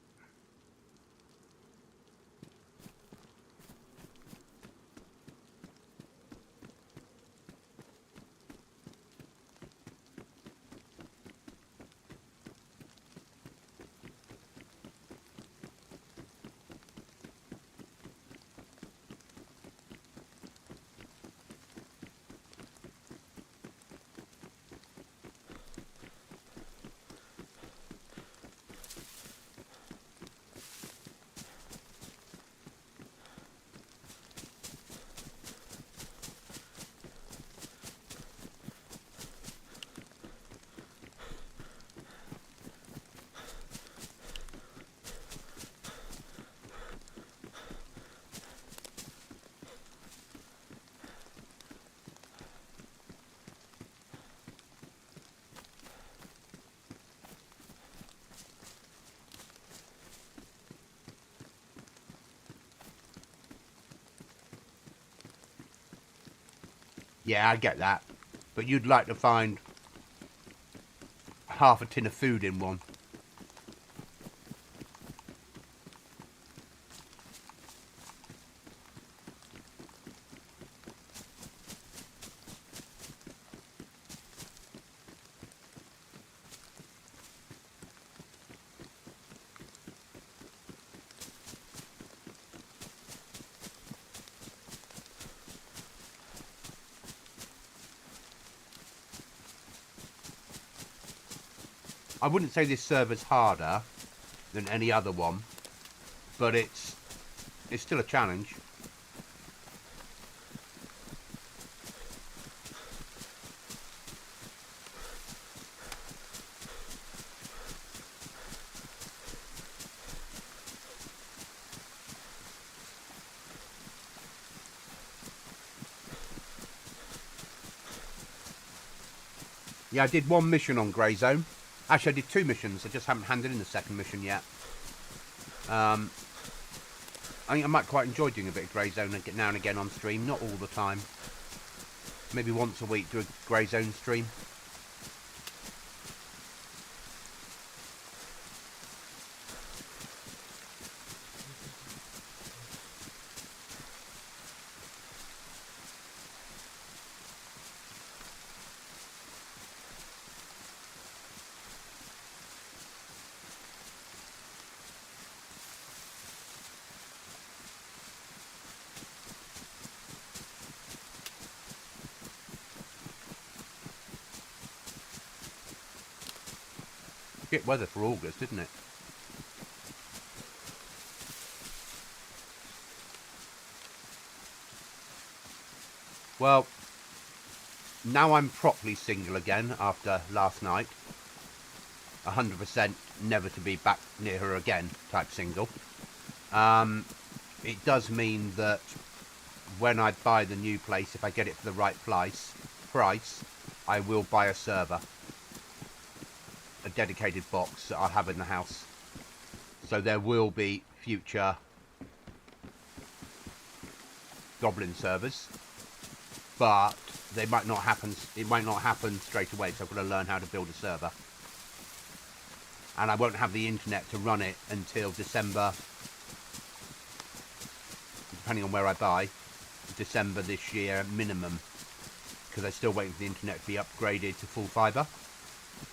Yeah, I get that. But you'd like to find half a tin of food in one. I wouldn't say this server's harder than any other one, but it's still a challenge. Yeah, I did one mission on Grey Zone. Actually, I did 2 missions. I just haven't handed in the second mission yet. I think I might quite enjoy doing a bit of Grey Zone now and again on stream. Not all the time. Maybe once a week do a Grey Zone stream. Shit weather for August, isn't it? Well, now I'm properly single again after last night. 100% never to be back near her again type single. It does mean that when I buy the new place, if I get it for the right price, I will buy a server. A dedicated box that I'll have in the house. So there will be future Goblin servers, but they might not happen. It might not happen straight away. So I've got to learn how to build a server, and I won't have the internet to run it until December, depending on where I buy. December this year minimum, because they're still waiting for the internet to be upgraded to full fibre,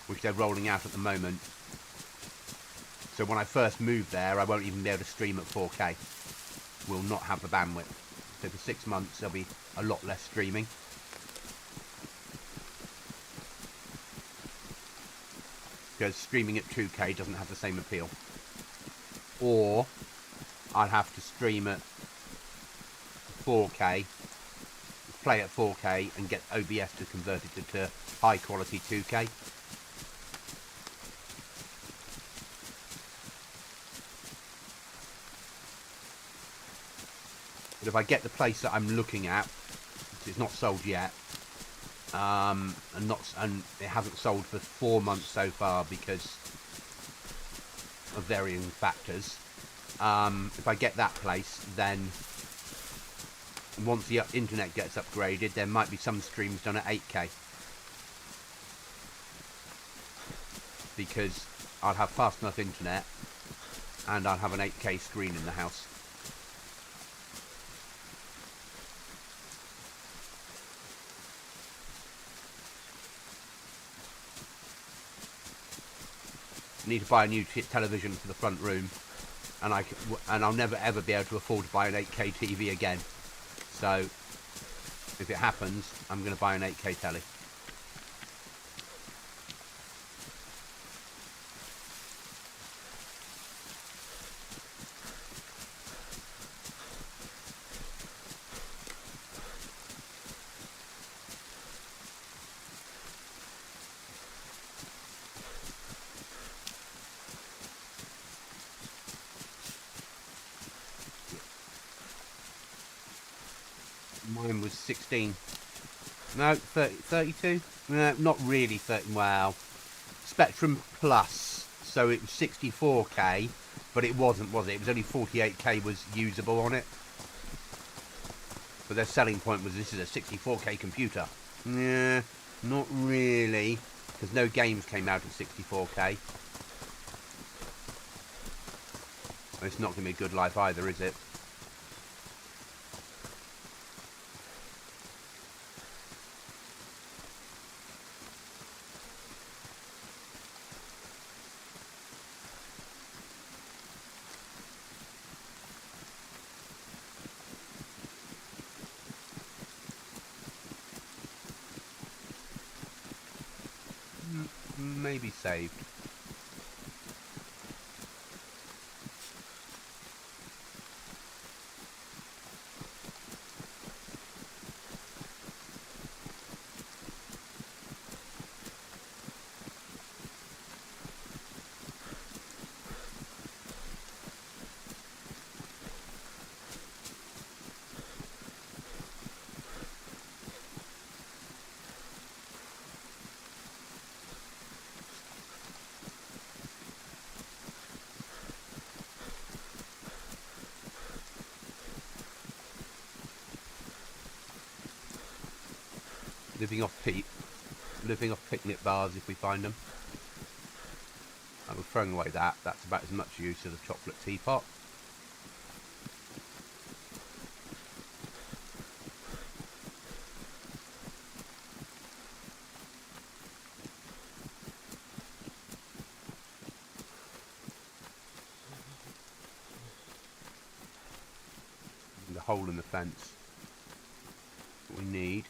which they're rolling out at the moment. So when I first move there, I won't even be able to stream at 4K. Will not have the bandwidth. So for 6 months, there'll be a lot less streaming. Because streaming at 2K doesn't have the same appeal. Or I'll have to stream at 4K, play at 4K, and get OBS to convert it to high quality 2K. But if I get the place that I'm looking at, it's not sold yet, and it hasn't sold for 4 months so far because of varying factors. If I get that place, then once the internet gets upgraded, there might be some streams done at 8K. Because I'll have fast enough internet and I'll have an 8K screen in the house. I need to buy a new television for the front room, and I'll never ever be able to afford to buy an 8K TV again. So if it happens, I'm going to buy an 8K telly. Mine was 16. No, 30, 32? No, not really 30. Well, Spectrum Plus. So it was 64K, but it wasn't, was it? It was only 48K was usable on it. But their selling point was this is a 64K computer. Yeah, not really, because no games came out at 64K. It's not going to be a good life either, is it? Maybe saved. Living off picnic bars if we find them. And we're throwing away that. That's about as much use as a chocolate teapot. And the hole in the fence. What we need.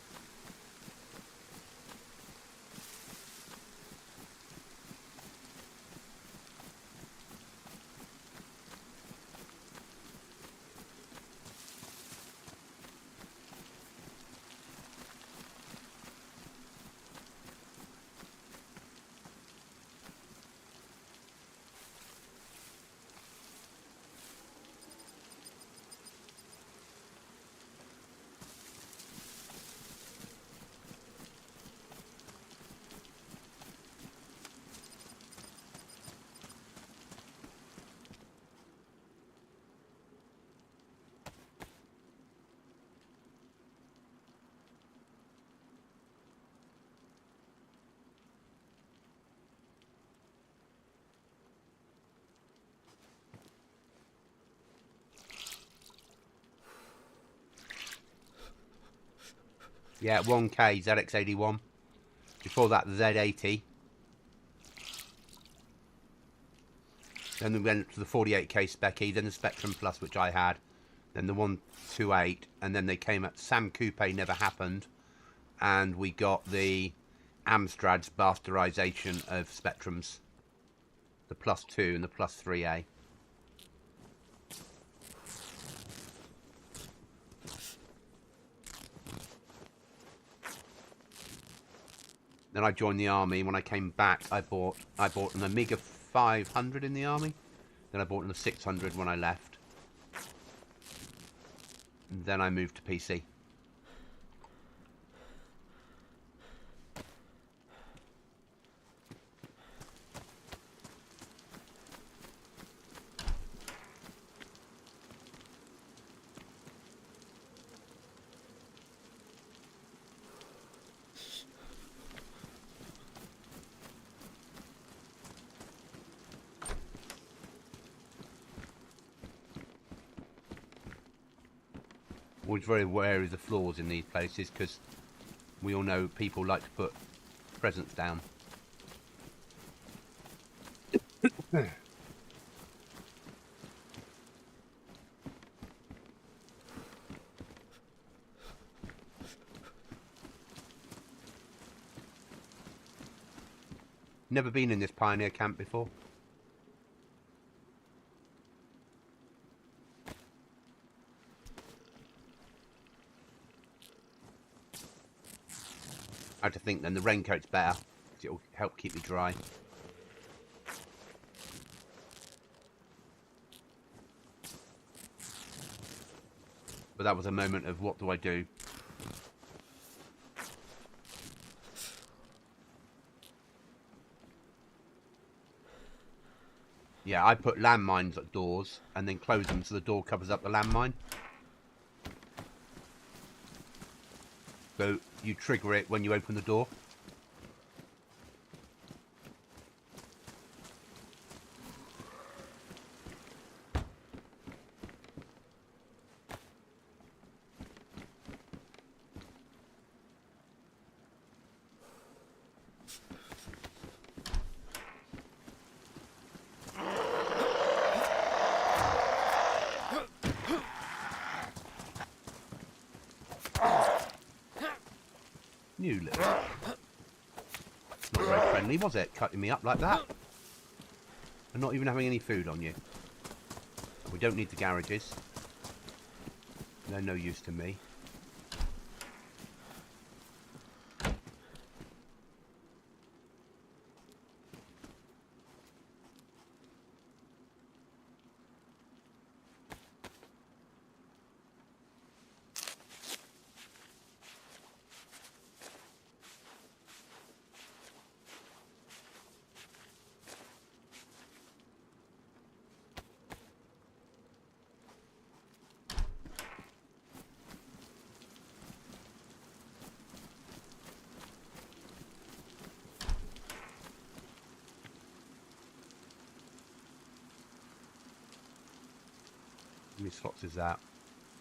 Yeah, 1K ZX81. Before that, the Z80. Then we went to the 48K Specky, then the Spectrum Plus, which I had. Then the 128, and then they came at Sam Coupe, never happened. And we got the Amstrad's bastardization of Spectrums. The Plus 2 and the Plus 3A. Then I joined the army. When I came back, I bought an Amiga 500 in the army. Then I bought a 600 when I left. Then I moved to PC. Always very wary of the floors in these places because we all know people like to put presents down. Never been in this pioneer camp before. I had to think then the raincoat's better because it'll help keep me dry. But that was a moment of what do I do? Yeah, I put landmines at doors and then close them so the door covers up the landmine. So you trigger it when you open the door. New little... Not very friendly, was it? Cutting me up like that. And not even having any food on you. We don't need the garages. They're no use to me. How many slots is that?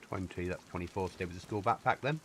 20, that's 24. Stay with the school backpack then.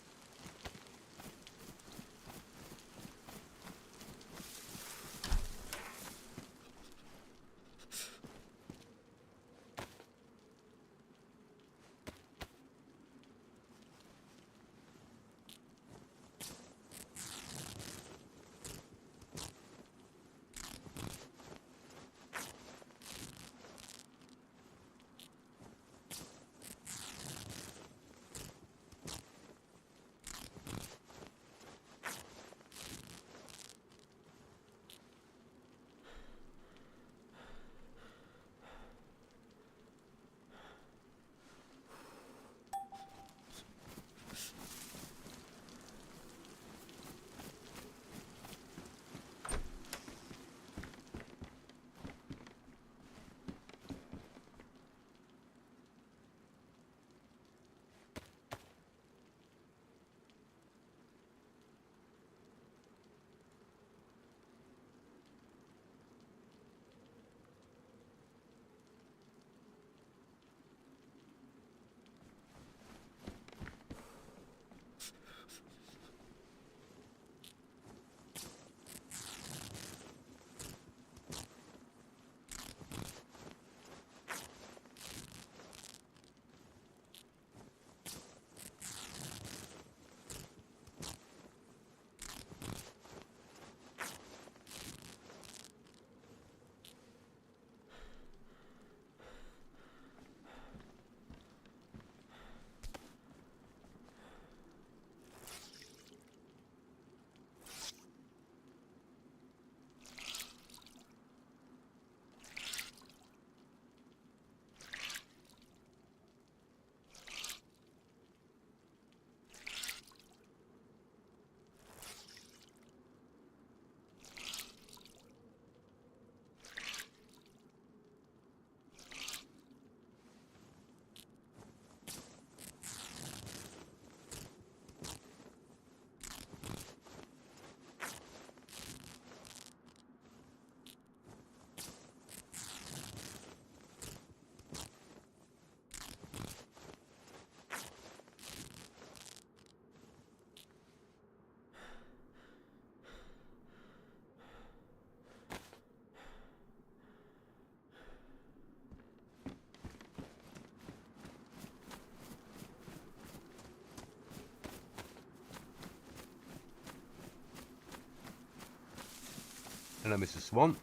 Hello, Mr. Swan.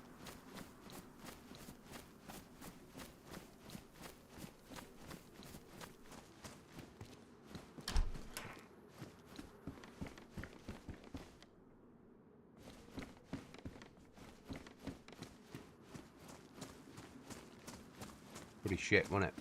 Pretty shit, wasn't it?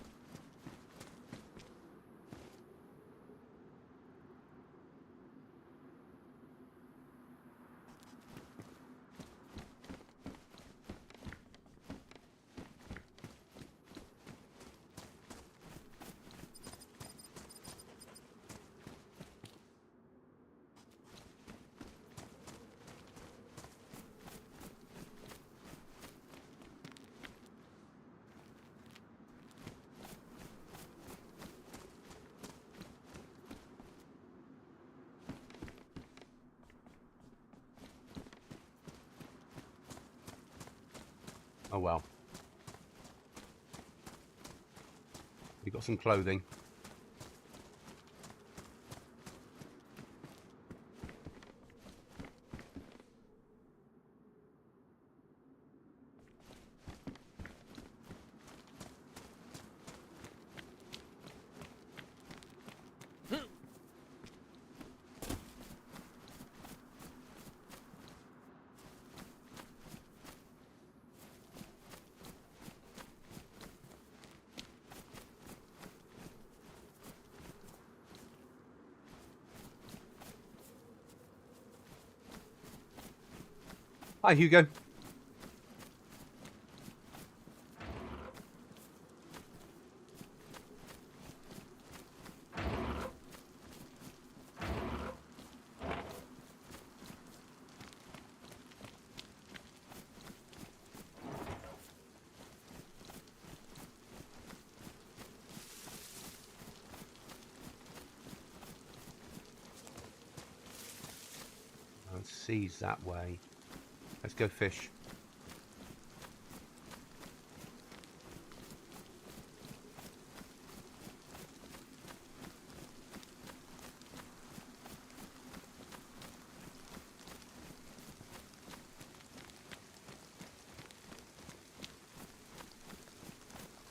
Oh well. We got some clothing. Hi, Hugo. Seas that way. Let's go fish.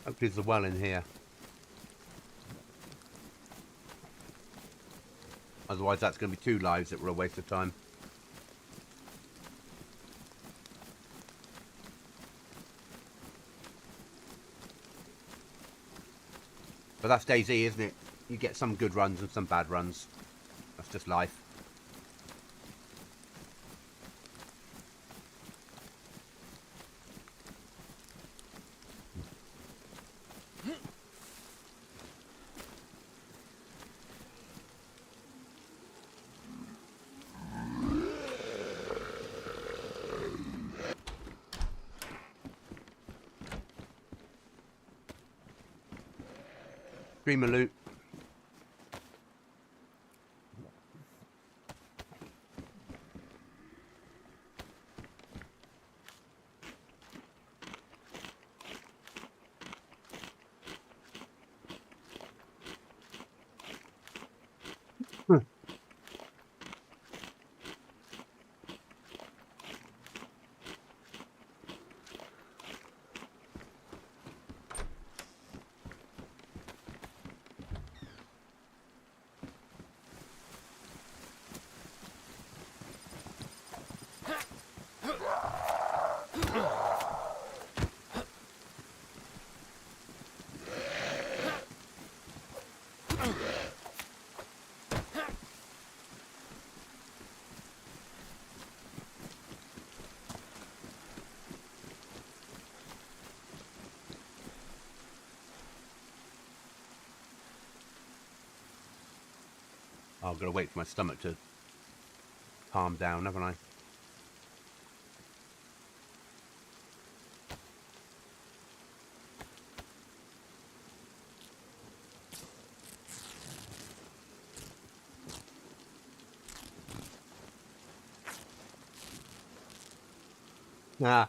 Hopefully there's a well in here. Otherwise that's going to be 2 lives that were a waste of time. But that's DayZ, isn't it? You get some good runs and some bad runs. That's just life. Dreamer loot. Oh, I've got to wait for my stomach to calm down, haven't I? Nah.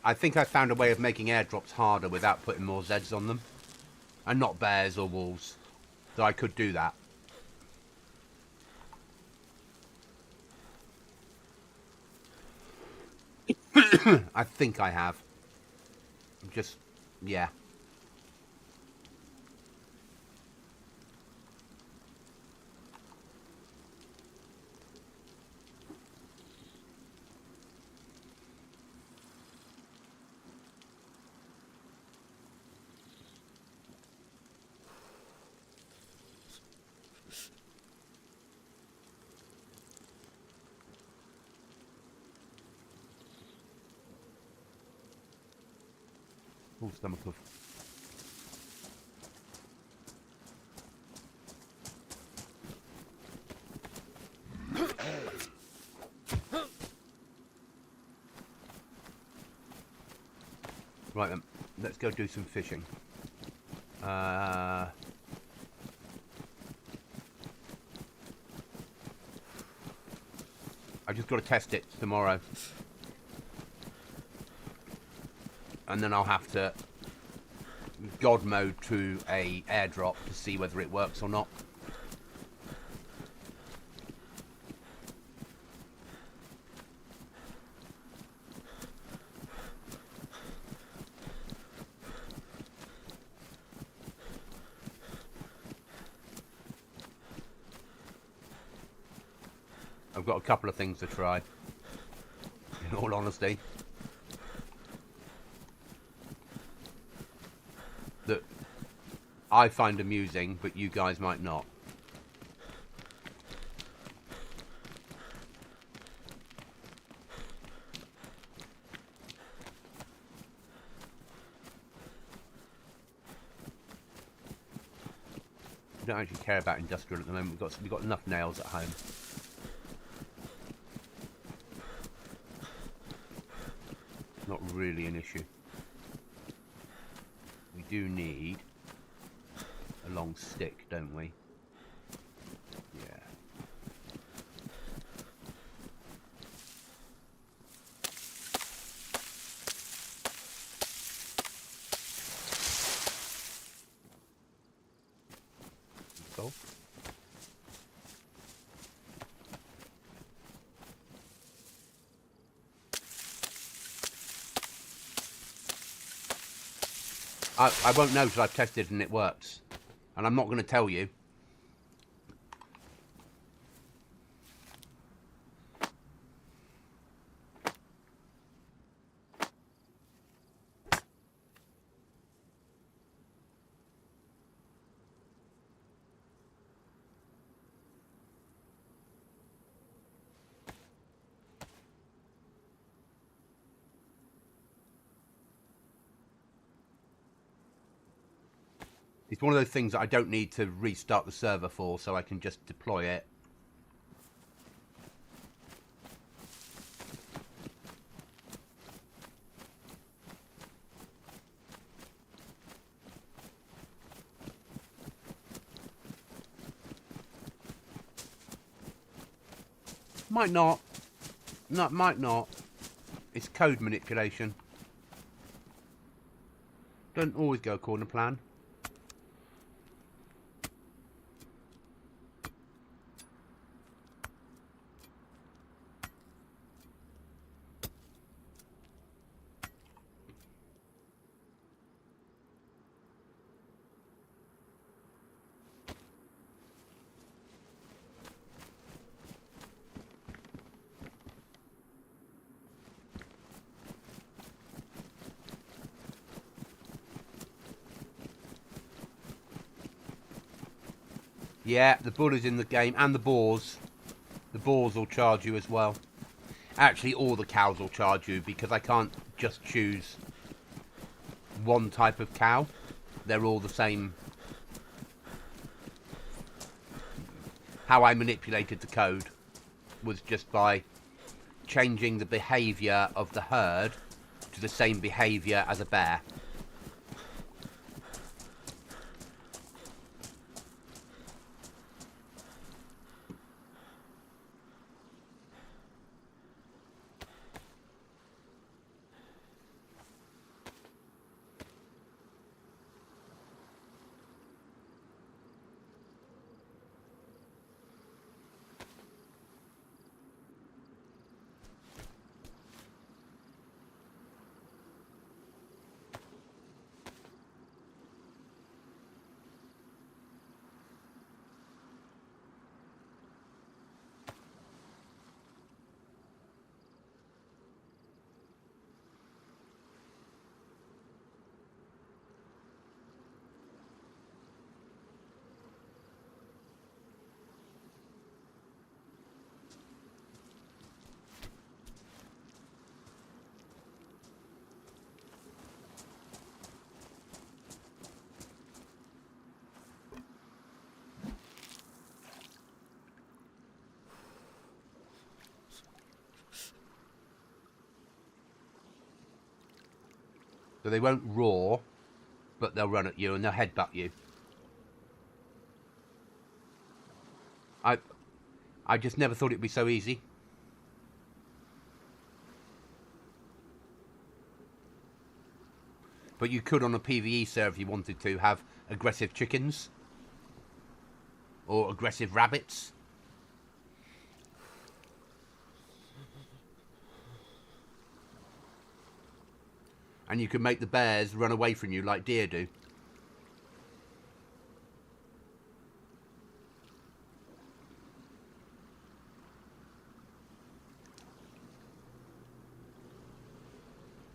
I think I found a way of making airdrops harder without putting more Zeds on them. And not bears or wolves. So I could do that. I think I have. Just, yeah. Oh, stomach of. Right then, let's go do some fishing. I've just got to test it tomorrow. And then I'll have to God mode to a airdrop to see whether it works or not. I've got a couple of things to try, in all honesty, that I find amusing, but you guys might not. I don't actually care about industrial at the moment. We've got enough nails at home. Not really an issue. We do need a long stick, don't we? Yeah. Cool. I won't know till I've tested and it works. And I'm not going to tell you. It's one of those things that I don't need to restart the server for, so I can just deploy it. Might not. No, might not. It's code manipulation. Don't always go according to plan. Yeah, the bull is in the game, and the boars. The boars will charge you as well. Actually, all the cows will charge you, because I can't just choose one type of cow. They're all the same. How I manipulated the code was just by changing the behaviour of the herd to the same behaviour as a bear. So they won't roar, but they'll run at you and they'll headbutt you. I just never thought it'd be so easy. But you could on a PvE server if you wanted to have aggressive chickens. Or aggressive rabbits. And you could make the bears run away from you like deer do.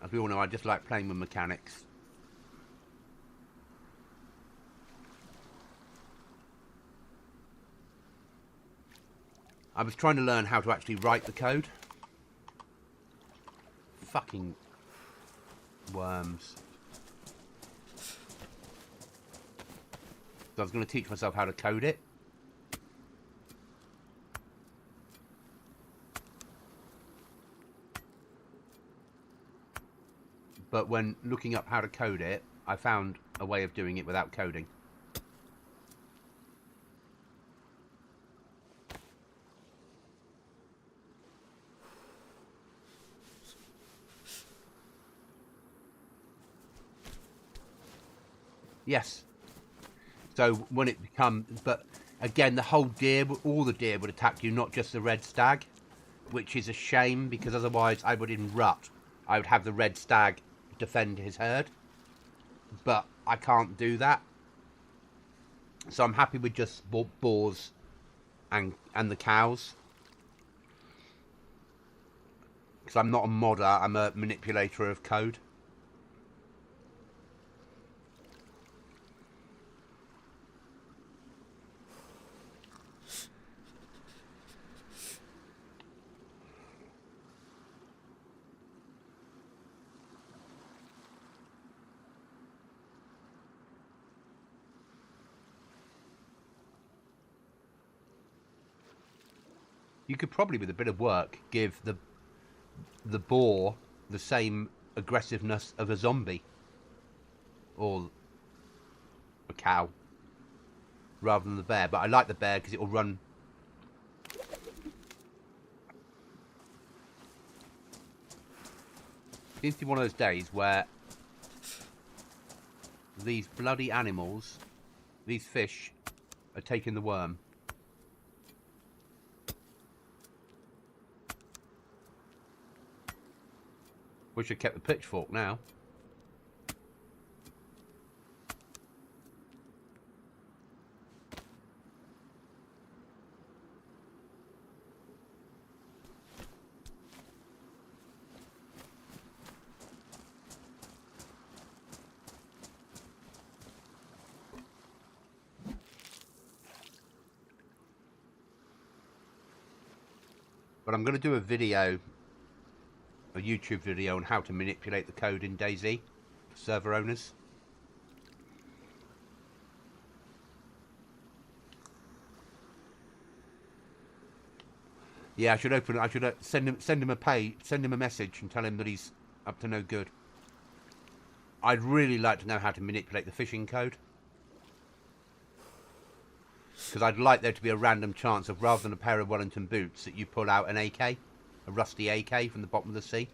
As we all know, I just like playing with mechanics. I was trying to learn how to actually write the code. Fucking worms. So I was going to teach myself how to code it. But when looking up how to code it, I found a way of doing it without coding. Yes. So when it becomes, but again, the whole deer, all the deer would attack you, not just the red stag, which is a shame because otherwise I would in rut. I would have the red stag defend his herd, but I can't do that. So I'm happy with just boars and the cows. Because I'm not a modder, I'm a manipulator of code. You could probably, with a bit of work, give the boar the same aggressiveness of a zombie. Or a cow. Rather than the bear. But I like the bear because it will run. It seems to be one of those days where these bloody animals, these fish, are taking the worm. Wish I kept the pitchfork now. But I'm going to do a video, a YouTube video on how to manipulate the code in DayZ for server owners. Yeah, I should open. I should send him a message and tell him that he's up to no good. I'd really like to know how to manipulate the fishing code. Because I'd like there to be a random chance of, rather than a pair of Wellington boots, that you pull out an AK, a rusty AK from the bottom of the sea.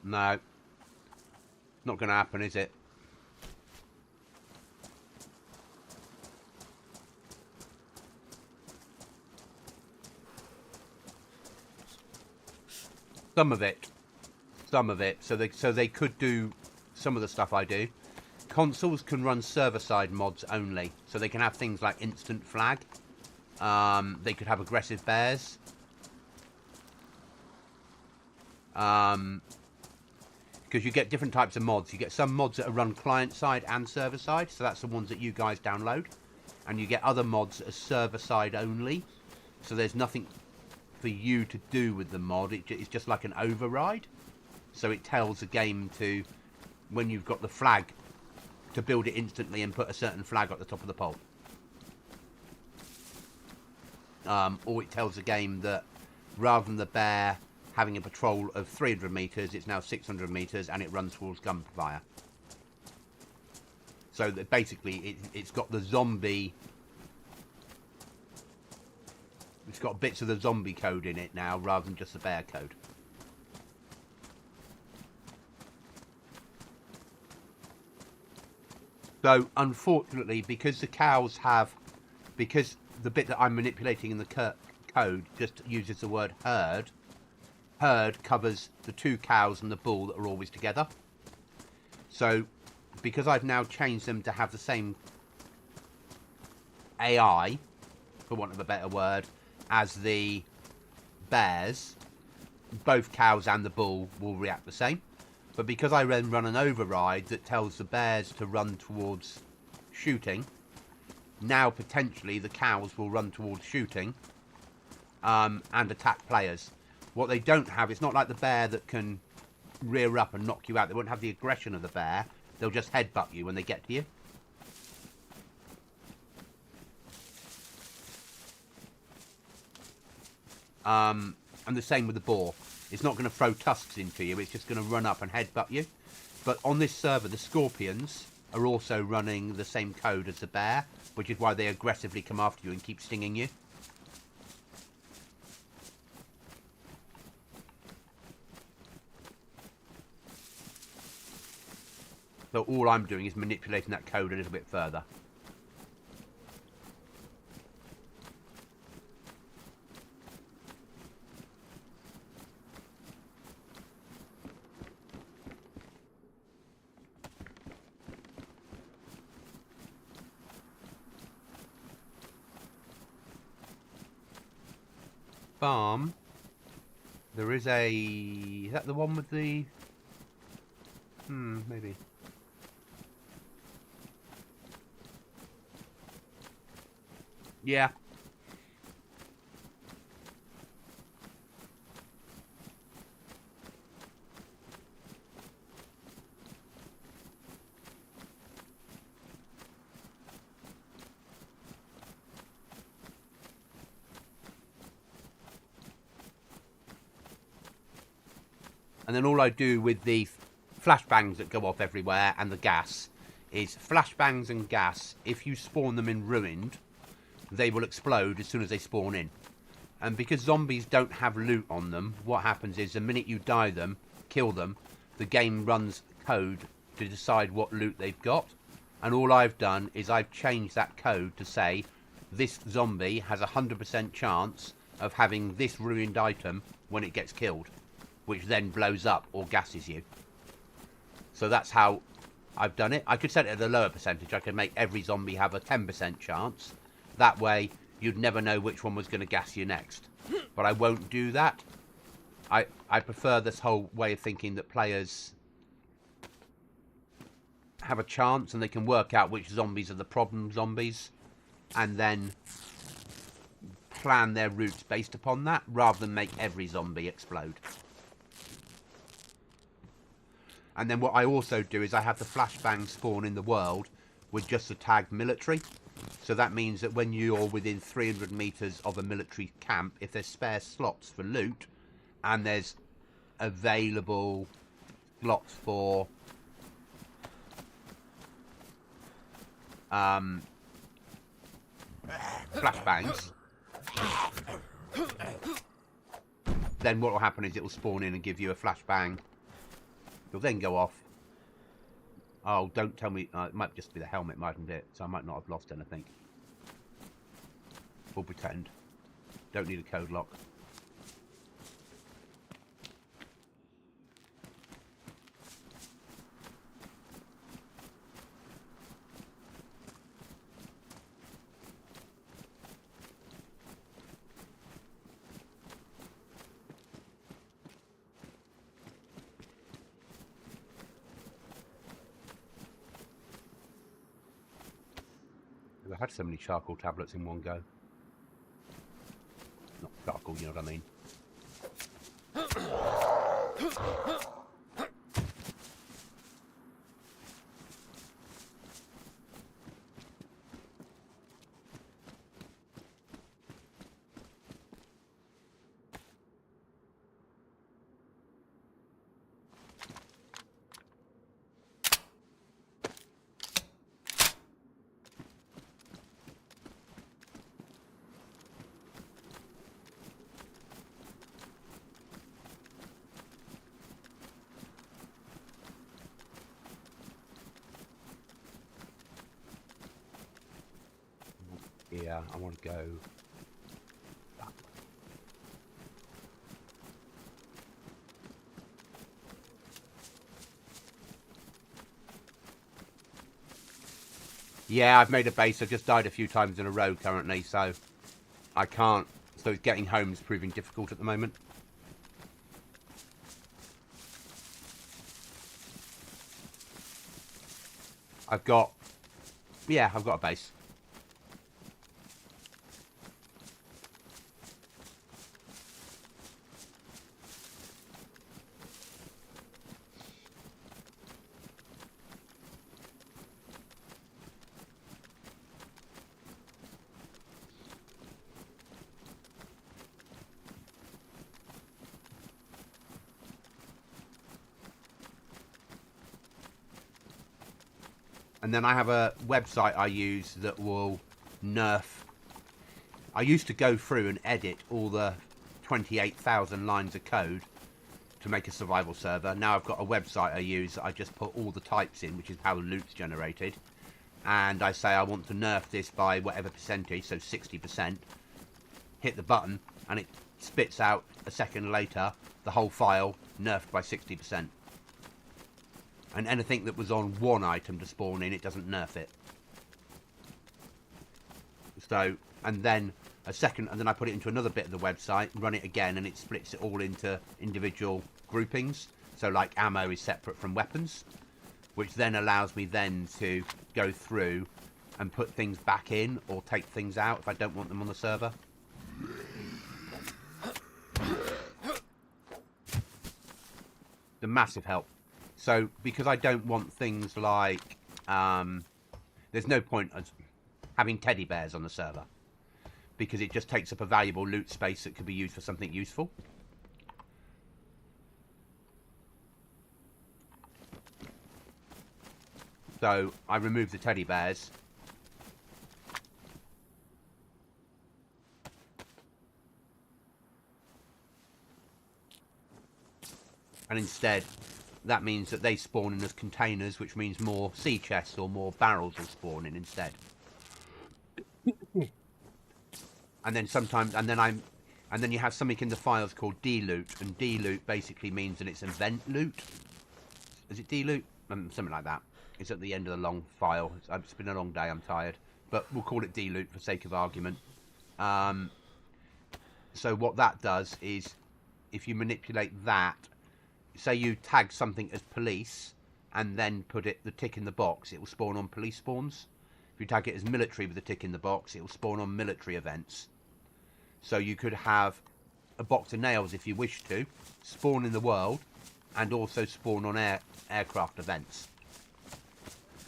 No. Not going to happen, is it? Some of it. So they could do some of the stuff I do. Consoles can run server-side mods only, so they can have things like instant flag. They could have aggressive bears. Because you get different types of mods. You get some mods that are run client-side and server-side, so that's the ones that you guys download. And you get other mods that are server-side only, so there's nothing for you to do with the mod. It's just like an override. so it tells the game to, when you've got the flag, to build it instantly and put a certain flag at the top of the pole. Or it tells the game that rather than the bear having a patrol of 300 metres, it's now 600 metres and it runs towards gunfire. So that basically it's got the zombie... It's got bits of the zombie code in it now rather than just the bear code. So unfortunately, because the cows have... Because the bit that I'm manipulating in the code just uses the word herd. Herd covers the 2 cows and the bull that are always together. So, because I've now changed them to have the same AI, for want of a better word, as the bears, both cows and the bull will react the same. But because I then run an override that tells the bears to run towards shooting, now potentially the cows will run towards shooting and attack players. What they don't have, it's not like the bear that can rear up and knock you out. They won't have the aggression of the bear. They'll just headbutt you when they get to you. And the same with the boar. It's not going to throw tusks into you. It's just going to run up and headbutt you. But on this server, the scorpions are also running the same code as the bear, which is why they aggressively come after you and keep stinging you. So all I'm doing is manipulating that code a little bit further. Farm. There is a... Is that the one with the... maybe. Yeah. And then all I do with the flashbangs that go off everywhere and the gas is flashbangs and gas. If you spawn them in ruined, they will explode as soon as they spawn in. And because zombies don't have loot on them, what happens is the minute you kill them, the game runs code to decide what loot they've got. And all I've done is I've changed that code to say this zombie has a 100% chance of having this ruined item when it gets killed, which then blows up or gasses you. So that's how I've done it. I could set it at a lower percentage. I could make every zombie have a 10% chance. That way, you'd never know which one was going to gas you next. But I won't do that. I prefer this whole way of thinking that players have a chance and they can work out which zombies are the problem zombies and then plan their routes based upon that rather than make every zombie explode. And then what I also do is I have the flashbang spawn in the world with just the tag military. So that means that when you're within 300 meters of a military camp, if there's spare slots for loot and there's available slots for flashbangs, then what will happen is it will spawn in and give you a flashbang. It'll then go off. Oh, don't tell me. It might just be the helmet, mightn't it? So I might not have lost anything. We'll pretend. Don't need a code lock. I had so many charcoal tablets in one go. Not charcoal, you know what I mean. here. I want to go that way. Yeah, I've made a base. I've just died a few times in a row currently, so I can't. So getting home is proving difficult at the moment. I've got a base. And then I have a website I use that will nerf. I used to go through and edit all the 28,000 lines of code to make a survival server. Now I've got a website I use that I just put all the types in, which is how the loot's generated. And I say I want to nerf this by whatever percentage, so 60%. Hit the button and it spits out a second later the whole file nerfed by 60%. And anything that was on one item to spawn in, it doesn't nerf it. So, and then I put it into another bit of the website, run it again, and it splits it all into individual groupings. So like ammo is separate from weapons, which then allows me then to go through and put things back in or take things out if I don't want them on the server. The massive help. So, because I don't want things like, there's no point having teddy bears on the server, because it just takes up a valuable loot space that could be used for something useful. So, I removed the teddy bears. And instead, that means that they spawn in as containers, which means more sea chests or more barrels will spawn in instead. And then sometimes, and then you have something in the files called D-loot, and D-loot basically means that it's event loot. Is it D-loot? Something like that. It's at the end of the long file. It's been a long day, I'm tired. But we'll call it D-loot for sake of argument. So what that does is, if you manipulate that, say you tag something as police, and then put the tick in the box, it will spawn on police spawns. If you tag it as military with a tick in the box, it will spawn on military events. So you could have a box of nails, if you wish to, spawn in the world, and also spawn on aircraft events.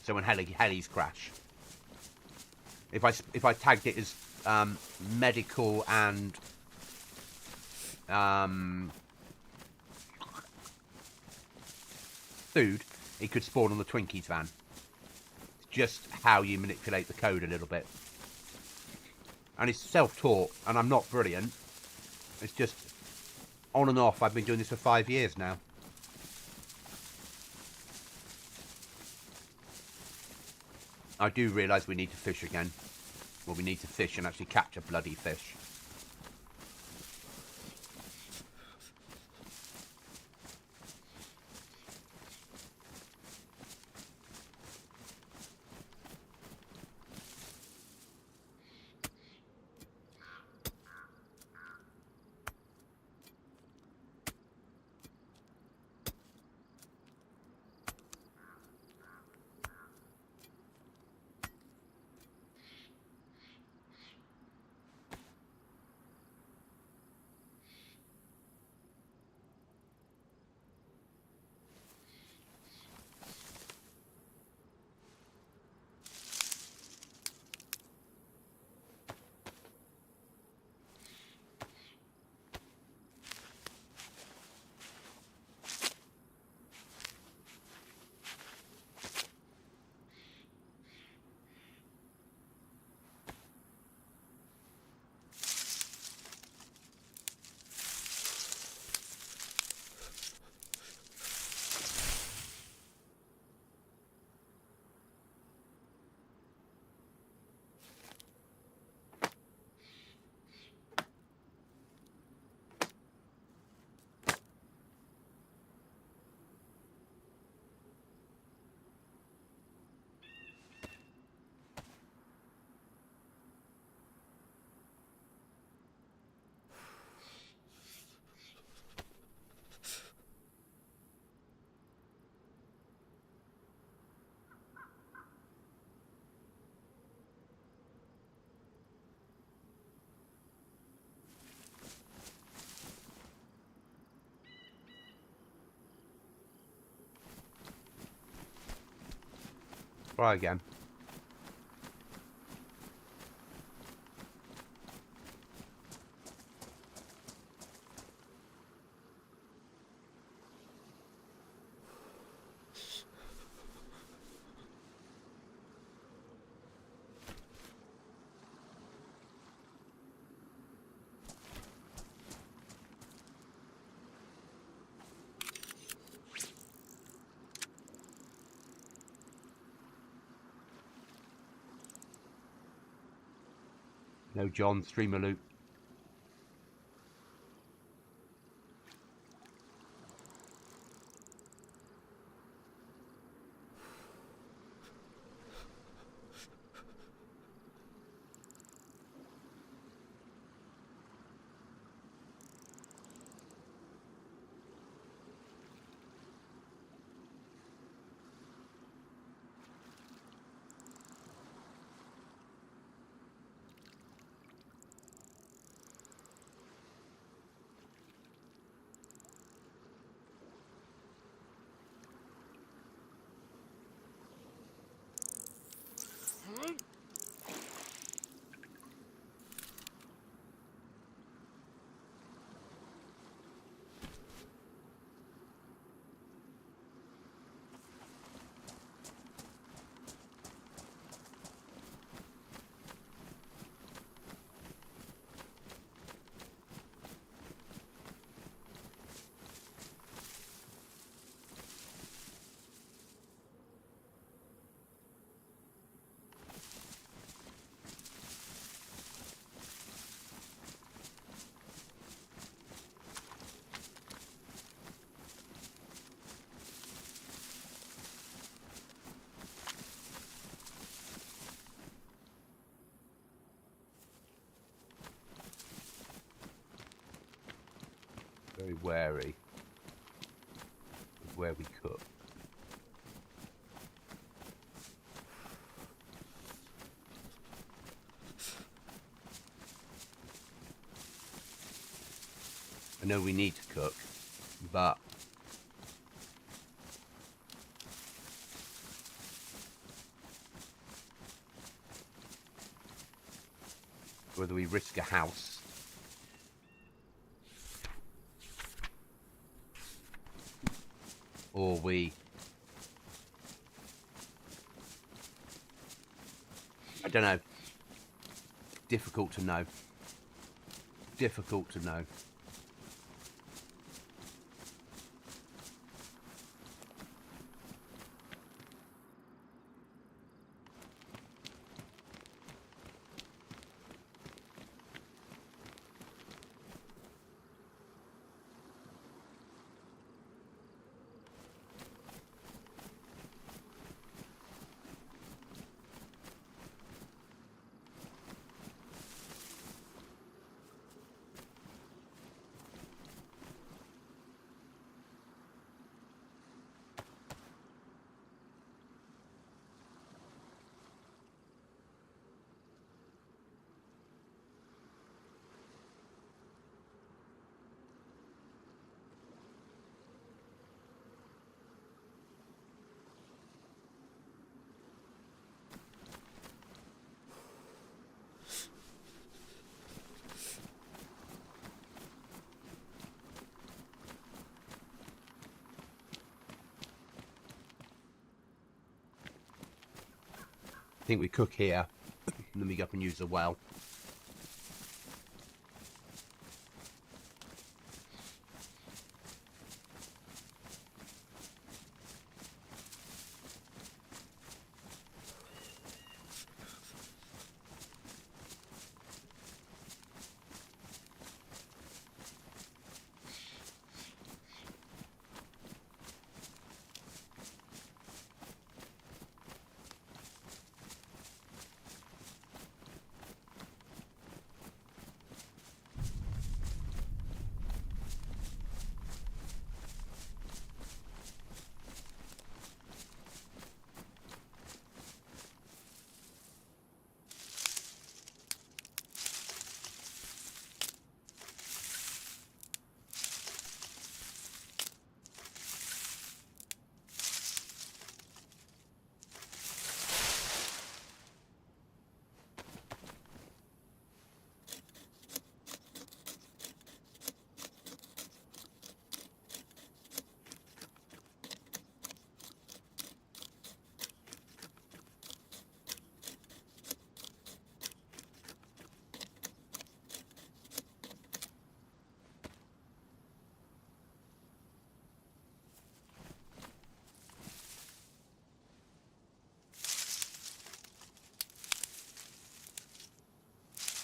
So when helis crash. If I tagged it as medical and food, it could spawn on the Twinkies van. It's just how you manipulate the code a little bit. And it's self-taught, and I'm not brilliant. It's just on and off. I've been doing this for 5 years now. I do realise we need to fish again. Well, we need to fish and actually catch a bloody fish. Try again. No John, streamer loot. Very wary of where we cook. I know we need to cook, but whether we risk a house or I don't know. Difficult to know. Difficult to know. I think we cook here, and then we go up and use the well.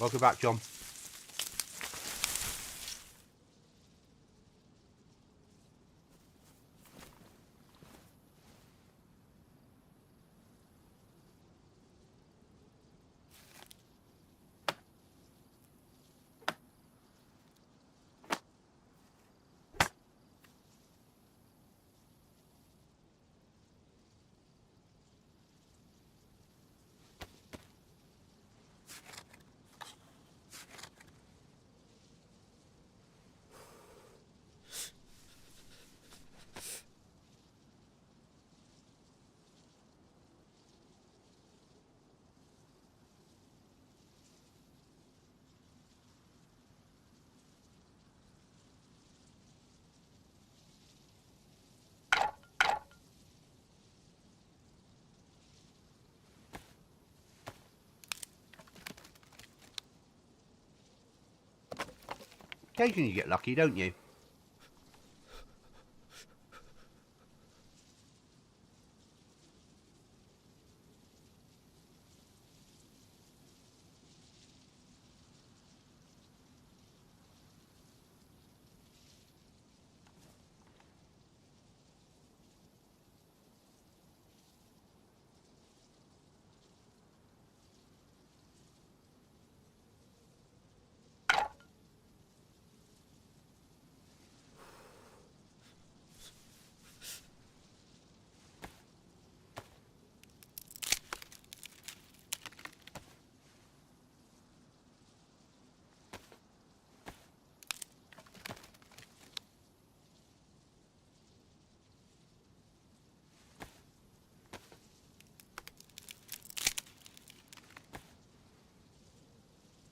Welcome back, John. Occasionally you get lucky, don't you?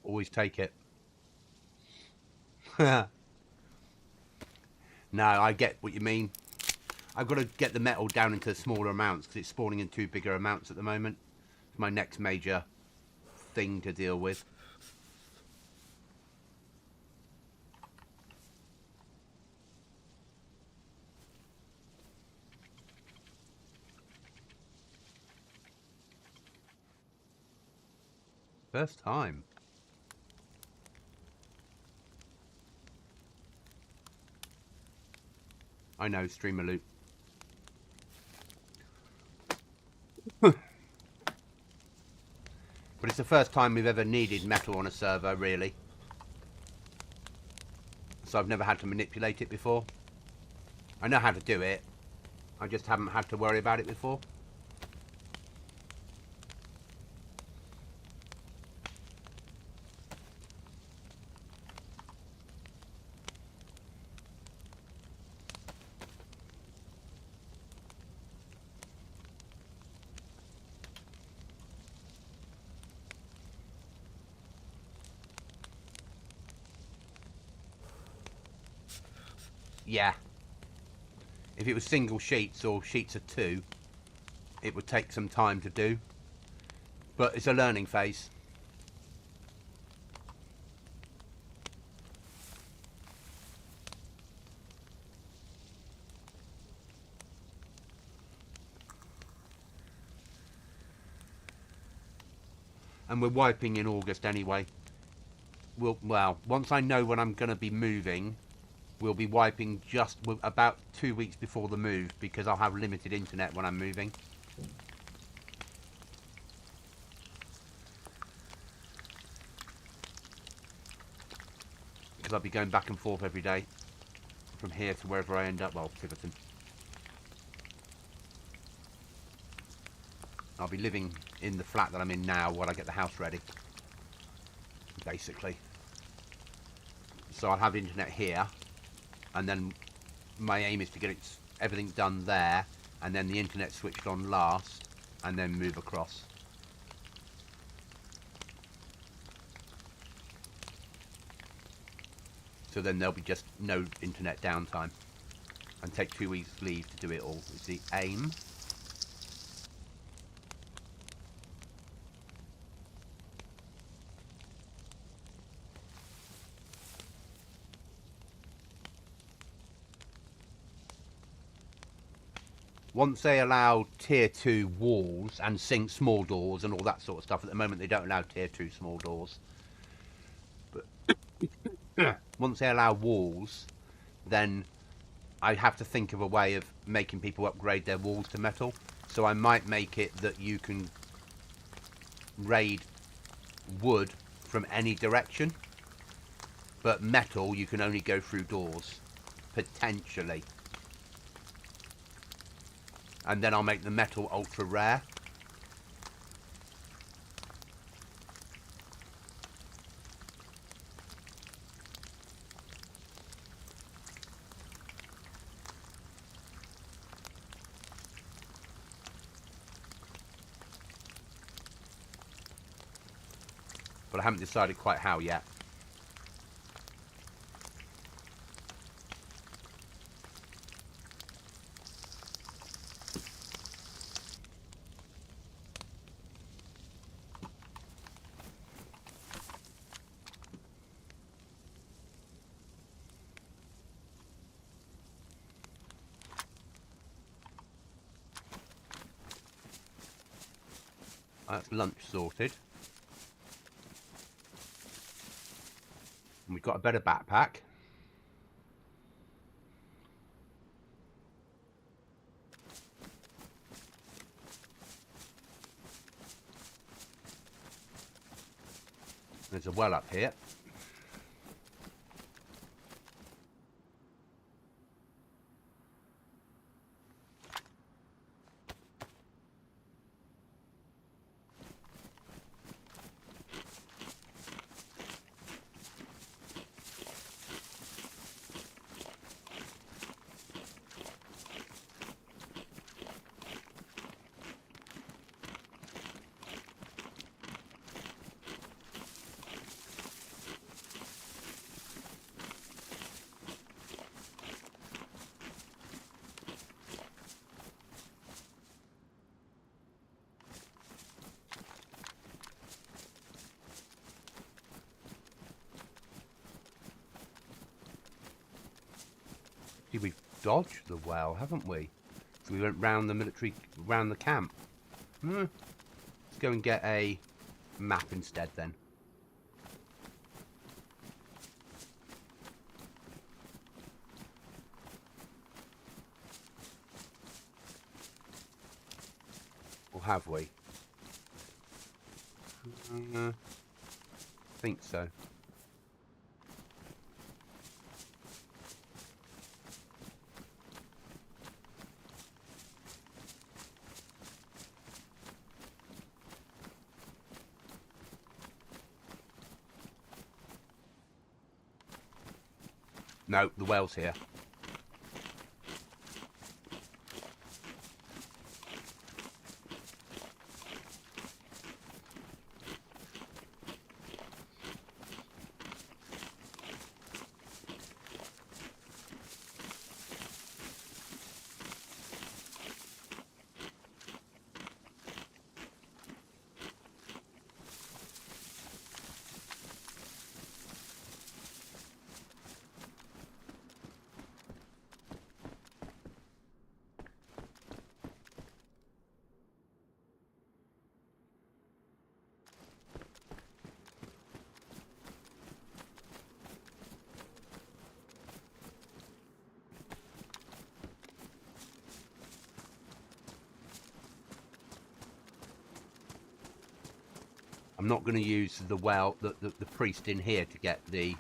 Always take it. No, I get what you mean. I've got to get the metal down into smaller amounts because it's spawning in too bigger amounts at the moment. It's my next major thing to deal with. First time. I know, streamer loot. But it's the first time we've ever needed metal on a server, really. So I've never had to manipulate it before. I know how to do it. I just haven't had to worry about it before. Yeah. If it was single sheets or sheets of 2, it would take some time to do. But it's a learning phase. And we're wiping in August anyway. Well, once I know when I'm going to be moving, we'll be wiping just about 2 weeks before the move because I'll have limited internet when I'm moving. Because I'll be going back and forth every day from here to wherever I end up. Well, Tiverton. I'll be living in the flat that I'm in now while I get the house ready, basically. So I'll have internet here, and then my aim is to get everything done there, and then the internet switched on last, and then move across. So then there'll be just no internet downtime, and take 2 weeks leave to do it all, is the aim. Once they allow tier 2 walls and small doors and all that sort of stuff, at the moment they don't allow tier 2 small doors. Once they allow walls, then I have to think of a way of making people upgrade their walls to metal. So I might make it that you can raid wood from any direction, but metal you can only go through doors, potentially. And then I'll make the metal ultra rare. But I haven't decided quite how yet. That's lunch sorted. And we've got a better backpack. There's a well up here. See, we've dodged the well, haven't we? So we went round the camp. Let's go and get a map instead then. Or have we? I think so. No, the well's here. I'm not going to use the well, the priest in here to get the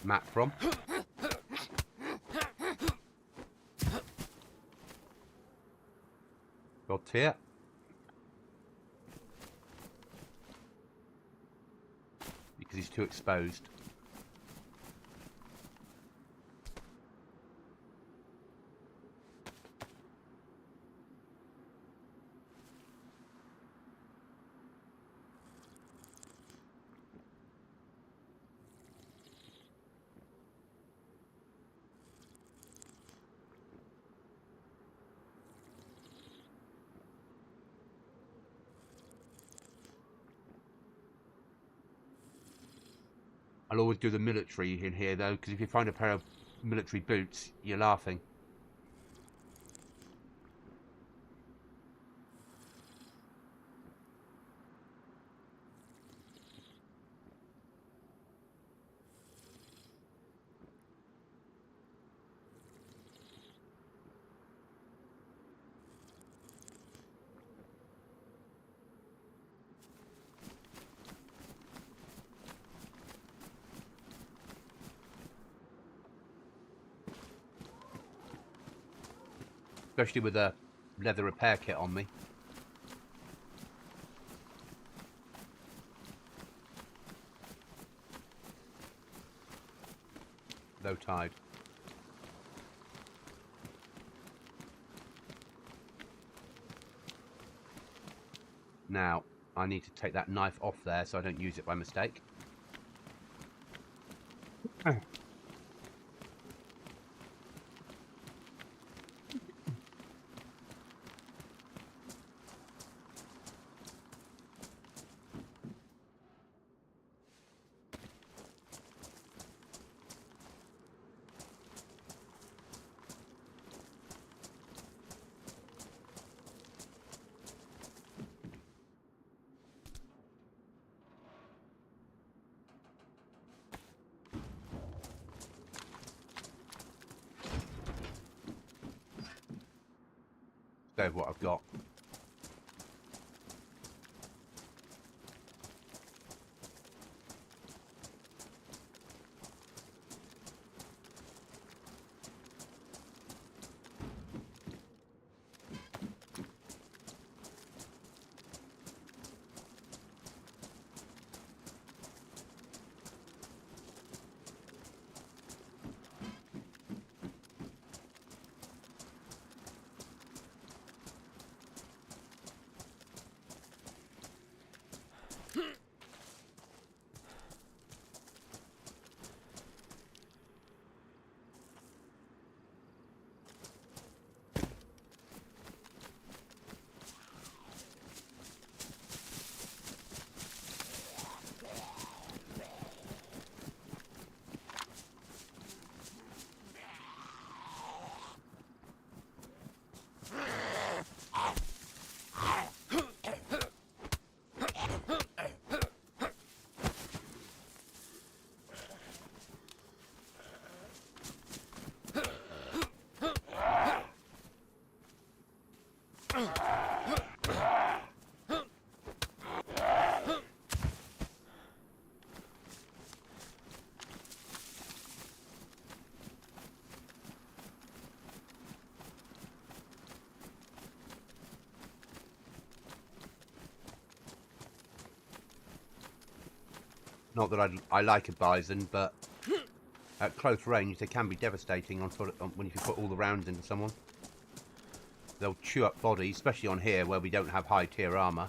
map from. Got here. Because he's too exposed. I'll always do the military in here though, because if you find a pair of military boots, you're laughing. especially with a leather repair kit on me. Low tide. Now, I need to take that knife off there so I don't use it by mistake. Save what I've got. Not that I like a bison, but at close range they can be devastating when you put all the rounds into someone. They'll chew up bodies, especially on here where we don't have high tier armour.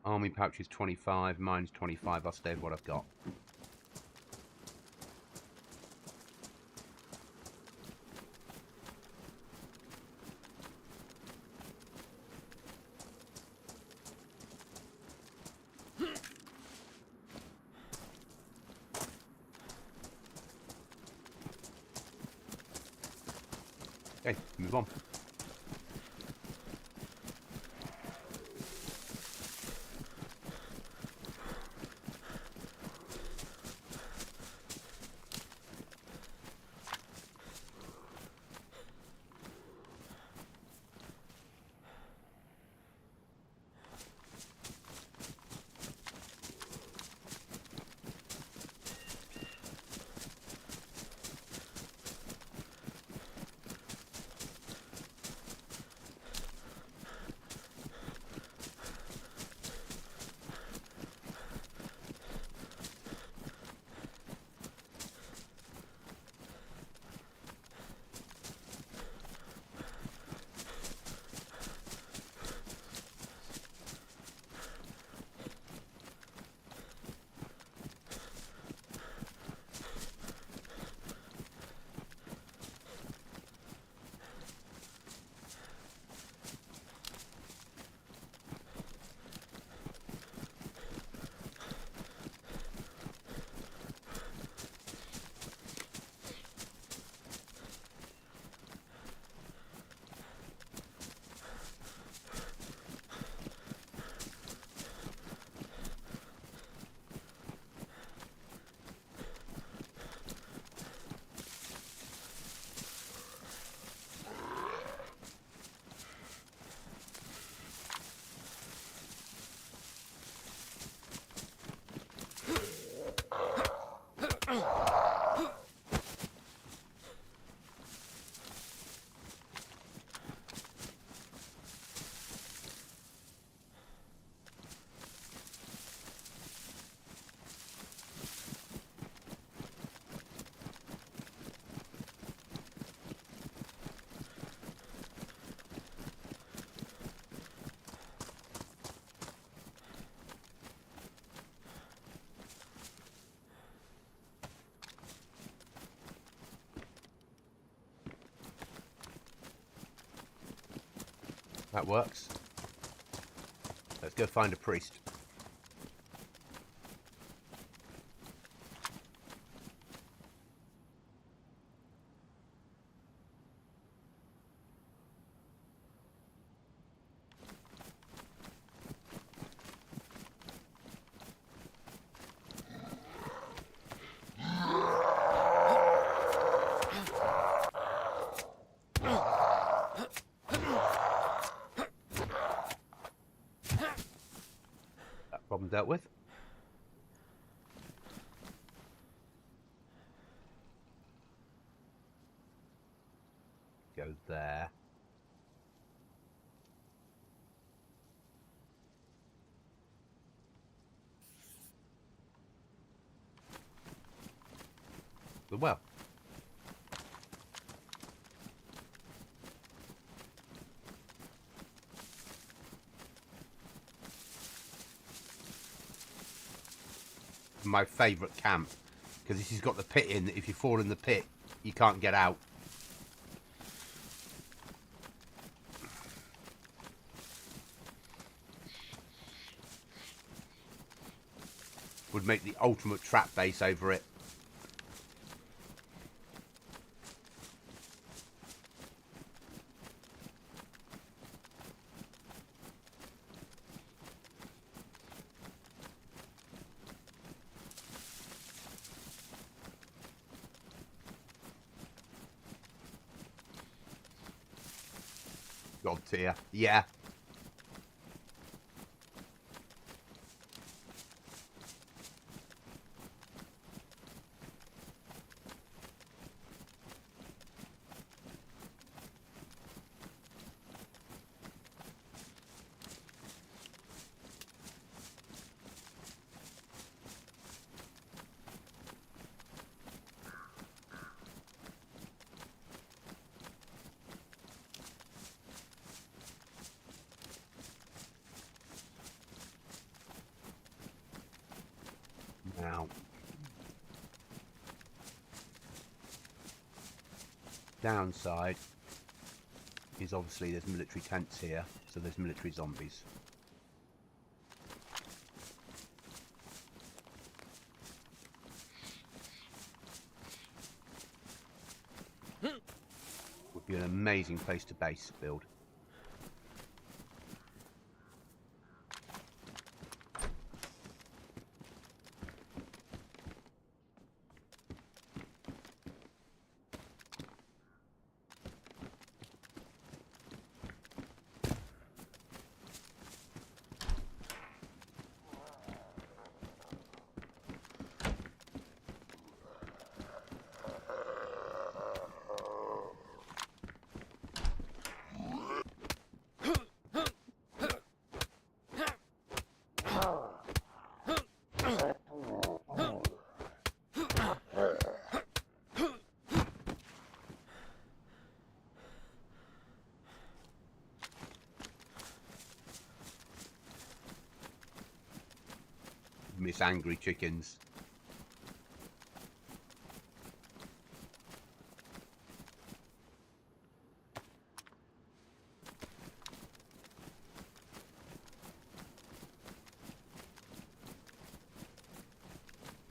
Army pouch is 25, mine's 25, I'll stay with what I've got. Okay, move on. That works. Let's go find a priest. That problem dealt with. Go there. The well. My favourite camp, because this has got the pit in that if you fall in the pit you can't get out. Would make the ultimate trap base over it. God tier, yeah. Now, downside is obviously there's military tents here, so there's military zombies. Would be an amazing place to base build. Miss angry chickens.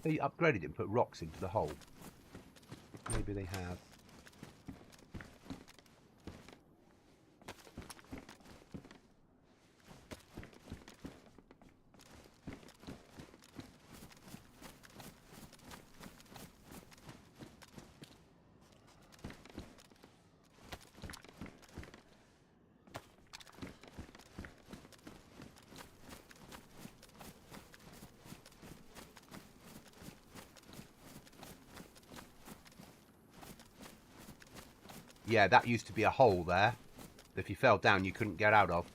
They upgraded it and put rocks into the hole. Maybe they have. Yeah, that used to be a hole there. If you fell down, you couldn't get out of.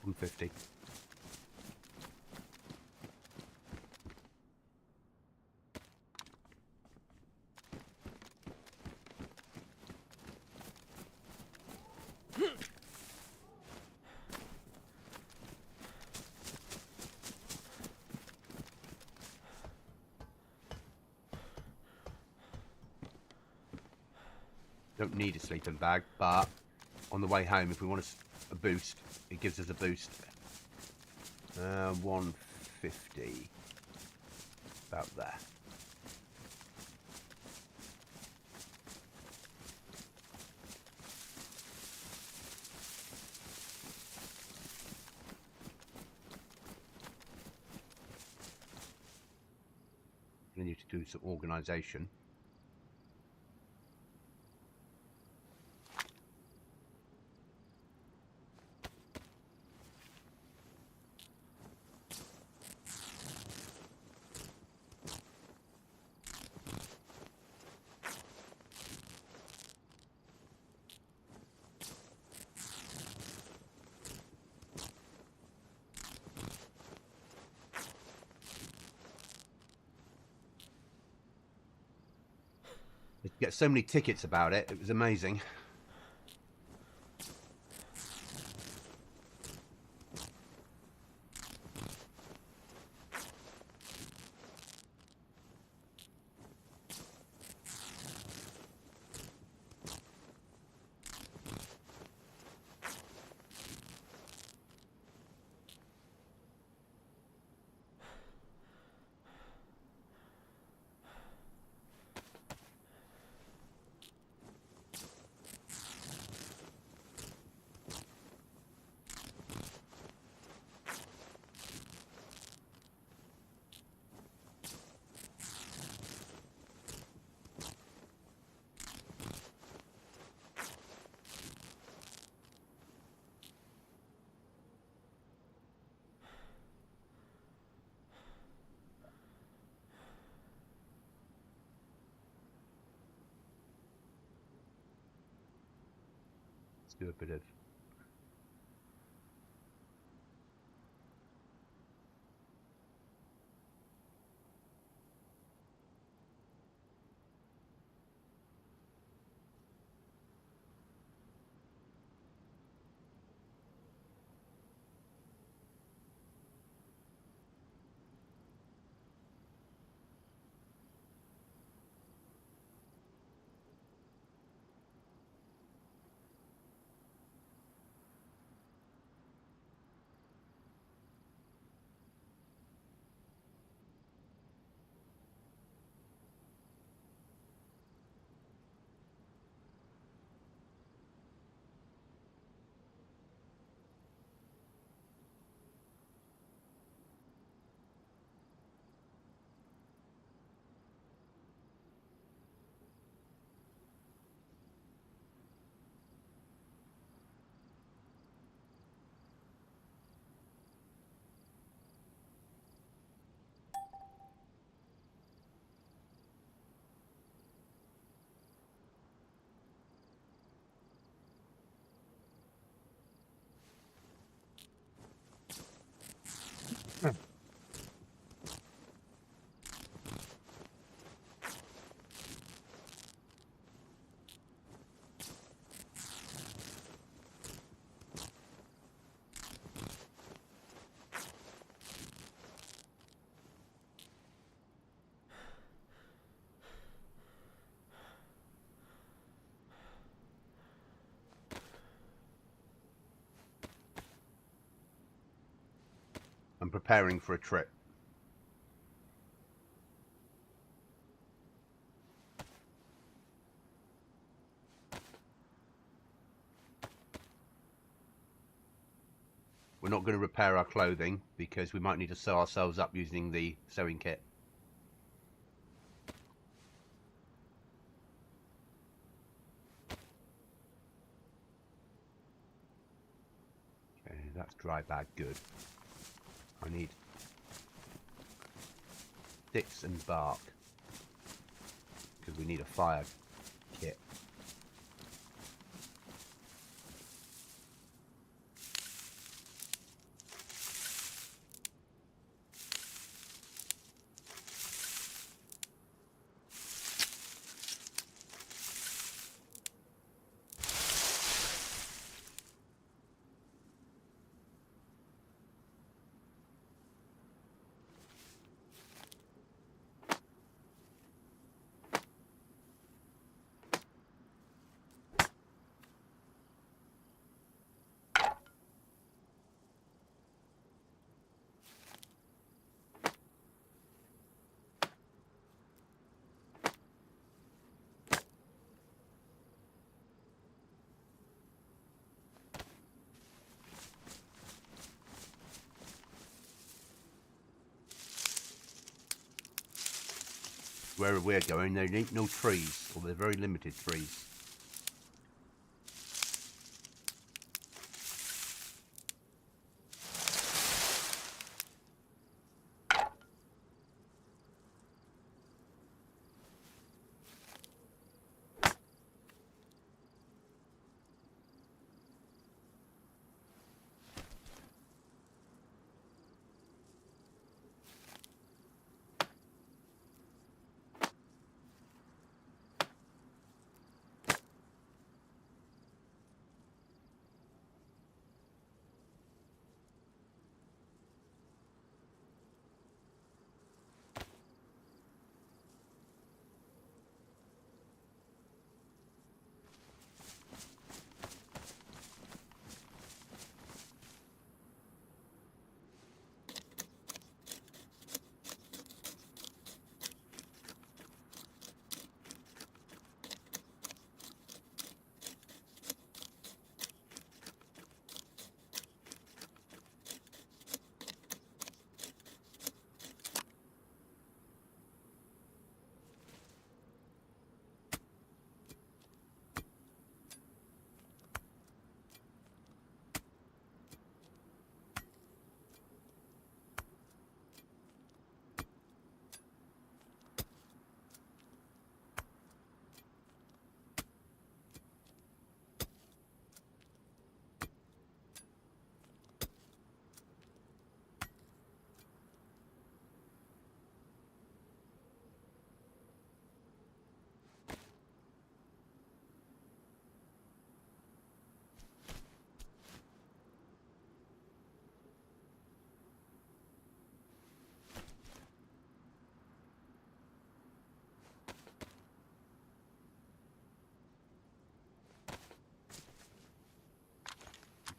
150. Don't need a sleeping bag, but on the way home, if we want a boost, it gives us a boost. 150. About there. I need to do some organisation. You get so many tickets about it. It was amazing. Let's do a bit of I'm preparing for a trip. We're not going to repair our clothing because we might need to sew ourselves up using the sewing kit. Okay, that's dry bag good. I need sticks and bark because we need a fire kit. Where we're going, there ain't no trees, or they're very limited trees.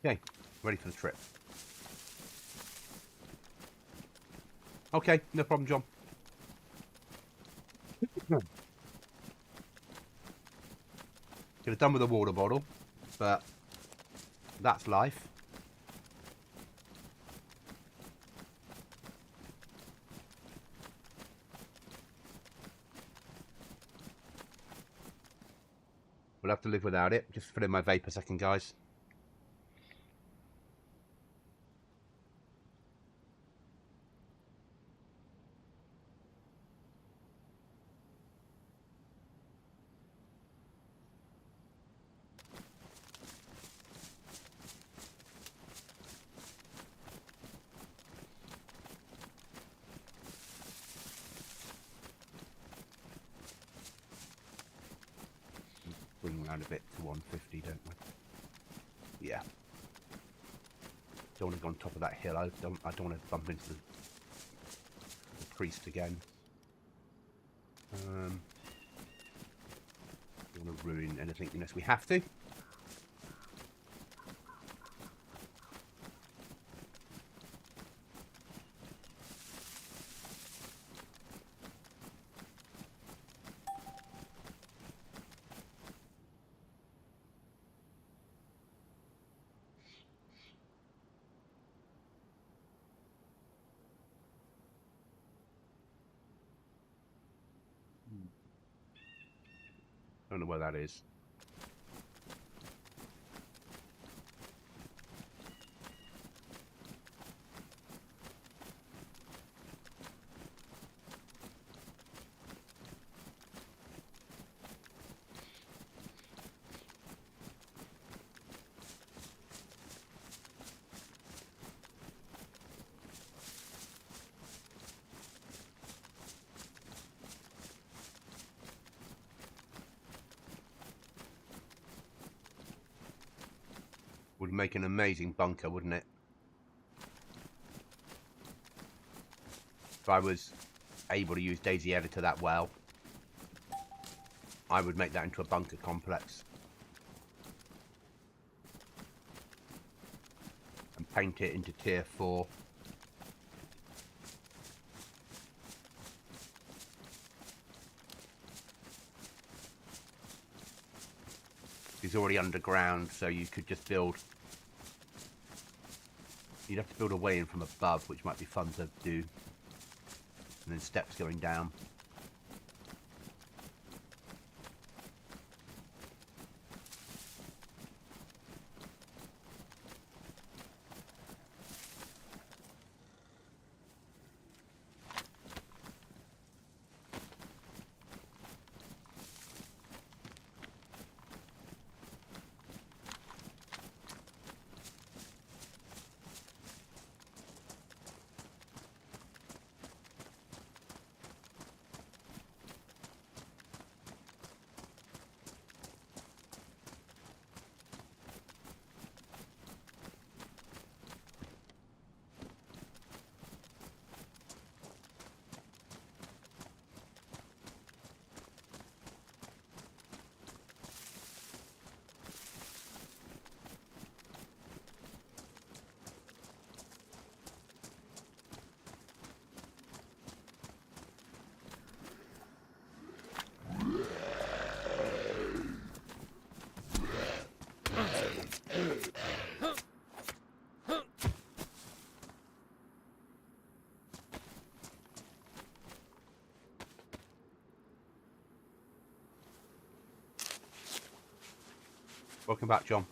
Okay, ready for the trip. Okay, no problem, John. Could have done with a water bottle, but that's life. We'll have to live without it. Just fill in my vape a second, guys. Bring around a bit to 150, don't we? Yeah. Don't want to go on top of that hill. I don't want to bump into the priest again. Don't want to ruin anything unless we have to. Don't know where that is. Would make an amazing bunker, wouldn't it? If I was able to use DayZ editor that well, I would make that into a bunker complex and paint it into tier 4. It's already underground, so you could just build. You'd have to build a way in from above, which might be fun to do, and then steps going down. Welcome back, John.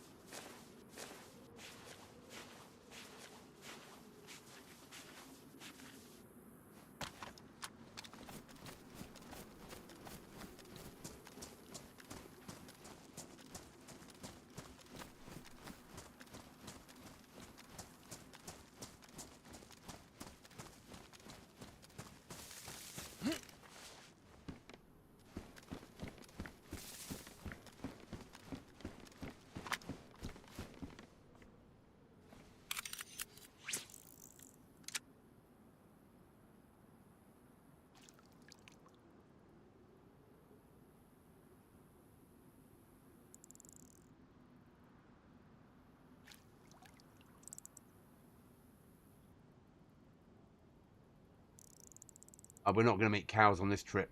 We're not going to meet cows on this trip.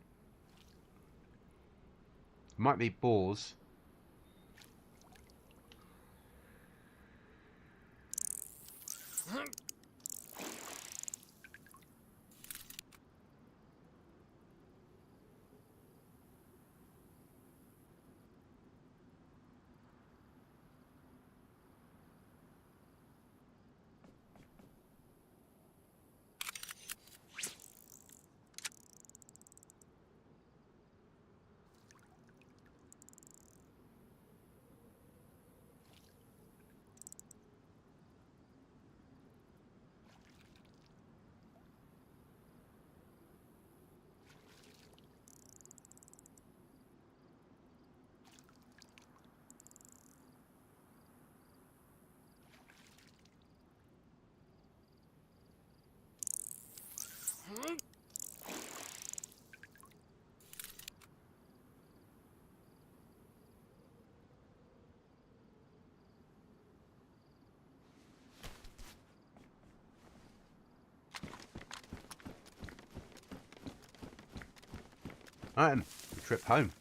Might be boars. Alright, trip home.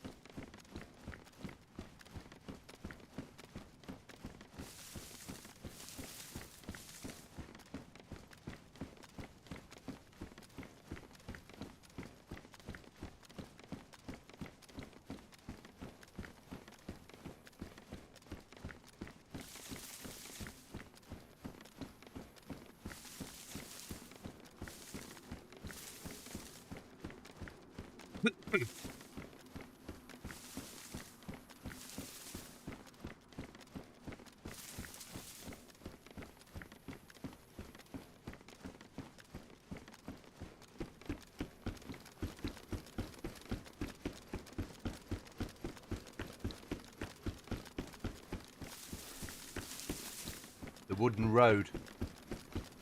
The wooden road.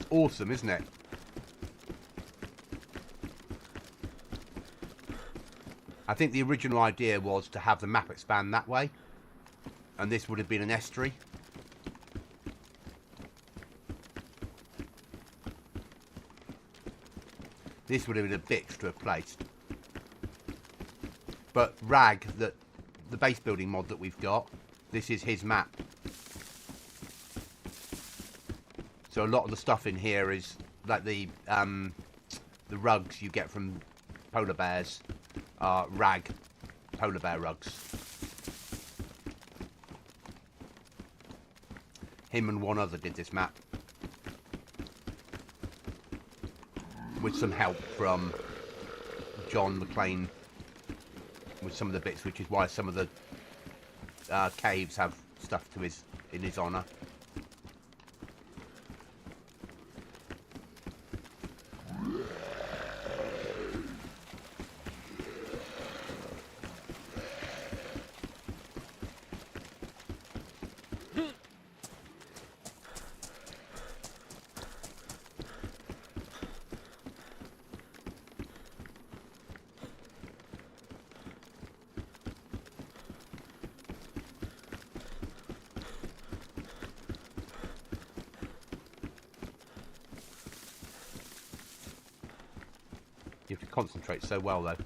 Awesome, isn't it? I think the original idea was to have the map expand that way, and this would have been an estuary. This would have been a bitch to have placed. But Rag, the base building mod that we've got, this is his map. So a lot of the stuff in here is like the rugs you get from polar bears are Rag polar bear rugs. Him and one other did this map with some help from John McLean with some of the bits, which is why some of the caves have stuff to in his honour. You have to concentrate so well, though,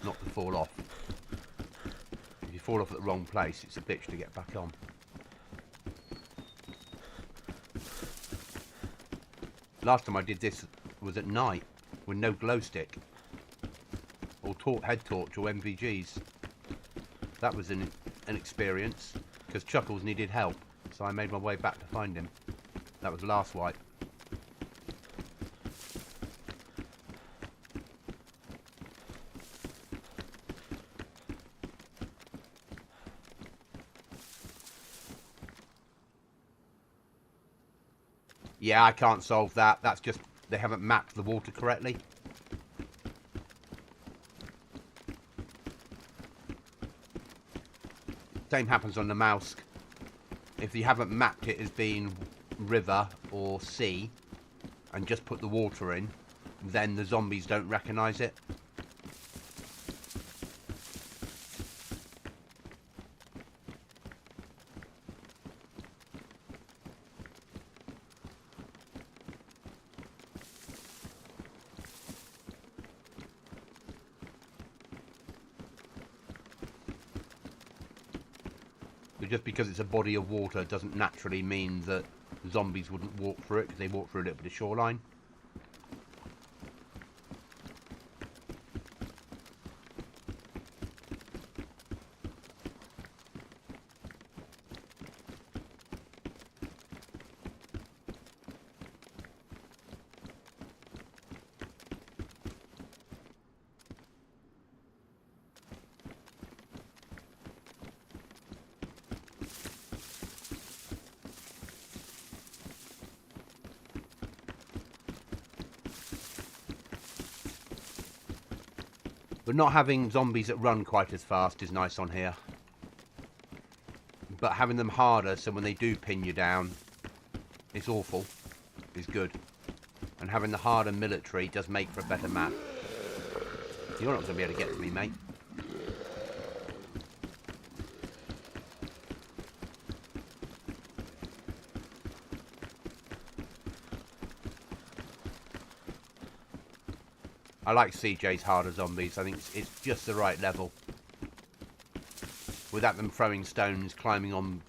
not to fall off. If you fall off at the wrong place, it's a bitch to get back on. Last time I did this was at night with no glow stick or head torch or MVGs. That was an experience. because Chuckles needed help, so I made my way back to find him. That was the last wipe. Yeah, I can't solve that. That's just, they haven't mapped the water correctly. Same happens on the mouse. If you haven't mapped it as being river or sea and just put the water in, then the zombies don't recognise it. But just because it's a body of water doesn't naturally mean that zombies wouldn't walk through it, because they walk through a little bit of shoreline. But not having zombies that run quite as fast is nice on here. But having them harder, so when they do pin you down, it's awful, is good. And having the harder military does make for a better map. You're not going to be able to get to me, mate. I like CJ's harder zombies. I think it's just the right level. Without them throwing stones, climbing on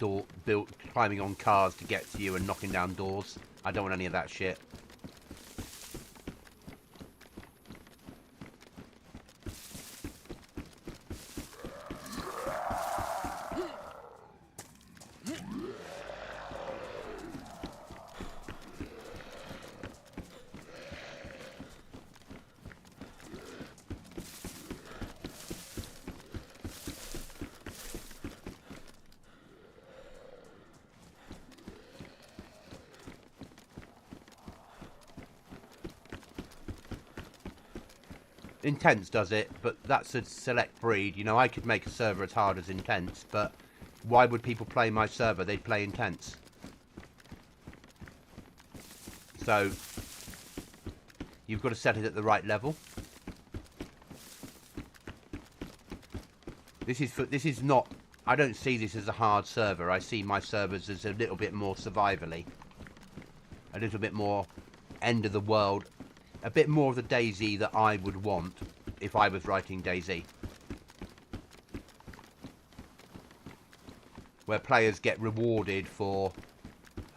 climbing on cars to get to you and knocking down doors. I don't want any of that shit. Intense does it, but that's a select breed. You know, I could make a server as hard as Intense, but why would people play my server? They'd play Intense. So, you've got to set it at the right level. This is not... I don't see this as a hard server. I see my servers as a little bit more survivally. A little bit more end of the world. A bit more of the DayZ that I would want if I was writing DayZ. Where players get rewarded for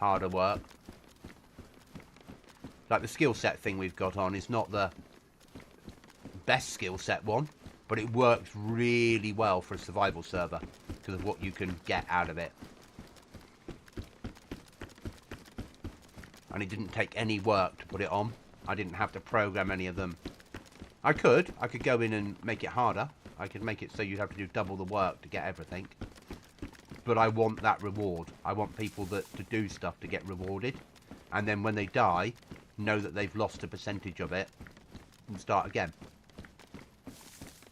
harder work. Like the skill set thing we've got on is not the best skill set one, but it works really well for a survival server because of what you can get out of it. And it didn't take any work to put it on. I didn't have to program any of them. I could go in and make it harder. I could make it so you'd have to do double the work to get everything. But I want that reward. I want people to do stuff to get rewarded. And then when they die, know that they've lost a percentage of it and start again.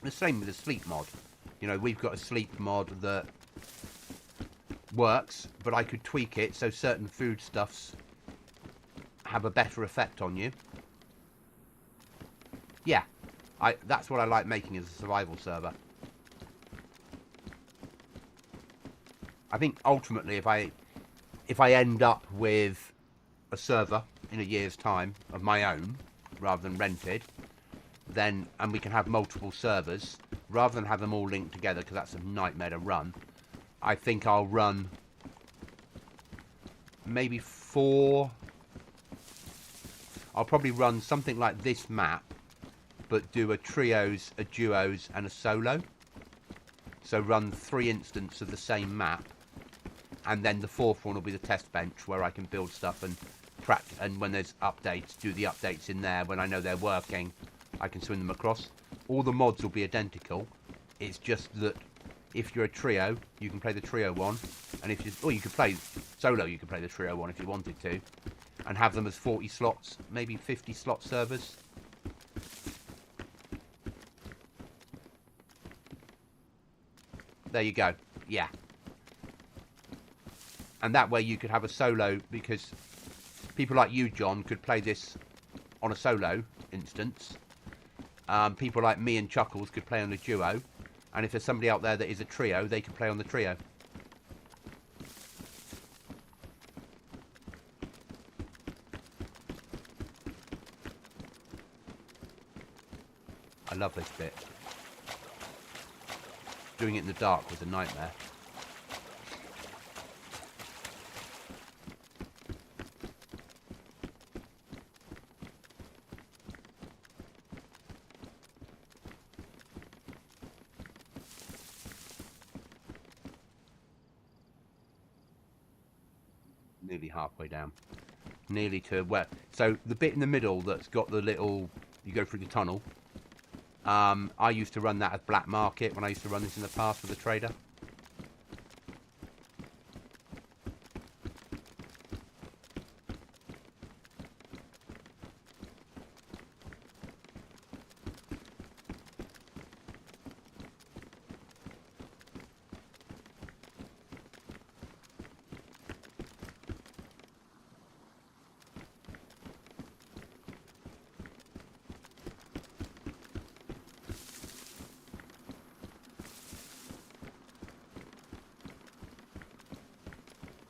The same with the sleep mod. You know, we've got a sleep mod that works, but I could tweak it so certain foodstuffs have a better effect on you. Yeah, that's what I like making as a survival server. I think ultimately if I end up with a server in a year's time of my own rather than rented, then and we can have multiple servers rather than have them all linked together because that's a nightmare to run. I think I'll run maybe 4. I'll probably run something like this map, but do a trios, a duos, and a solo. So run 3 instances of the same map, and then the fourth one will be the test bench where I can build stuff and and when there's updates, do the updates in there. When I know they're working, I can swing them across. All the mods will be identical. It's just that if you're a trio, you can play the trio one, and if you could play solo, you could play the trio one if you wanted to, and have them as 40 slots, maybe 50 slot servers. There you go. Yeah. And that way you could have a solo, because people like you, John, could play this on a solo instance. People like me and Chuckles could play on a duo. And if there's somebody out there that is a trio, they can play on the trio. I love this bit. Doing it in the dark was a nightmare. Nearly halfway down. Nearly to where... So the bit in the middle that's got the little... You go through the tunnel. I used to run that as black market when I used to run this in the past with a trader.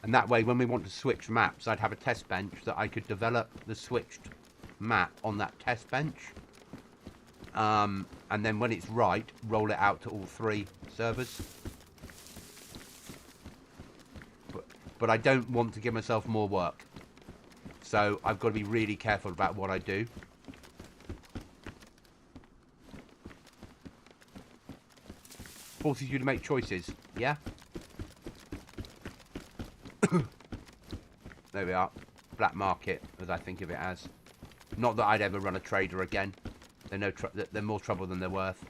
And that way, when we want to switch maps, I'd have a test bench that I could develop the switched map on that test bench. And then when it's right, roll it out to all 3 servers. But I don't want to give myself more work. So I've got to be really careful about what I do. Forces you to make choices, yeah? There we are. Black market, as I think of it as. Not that I'd ever run a trader again. They're more trouble than they're worth.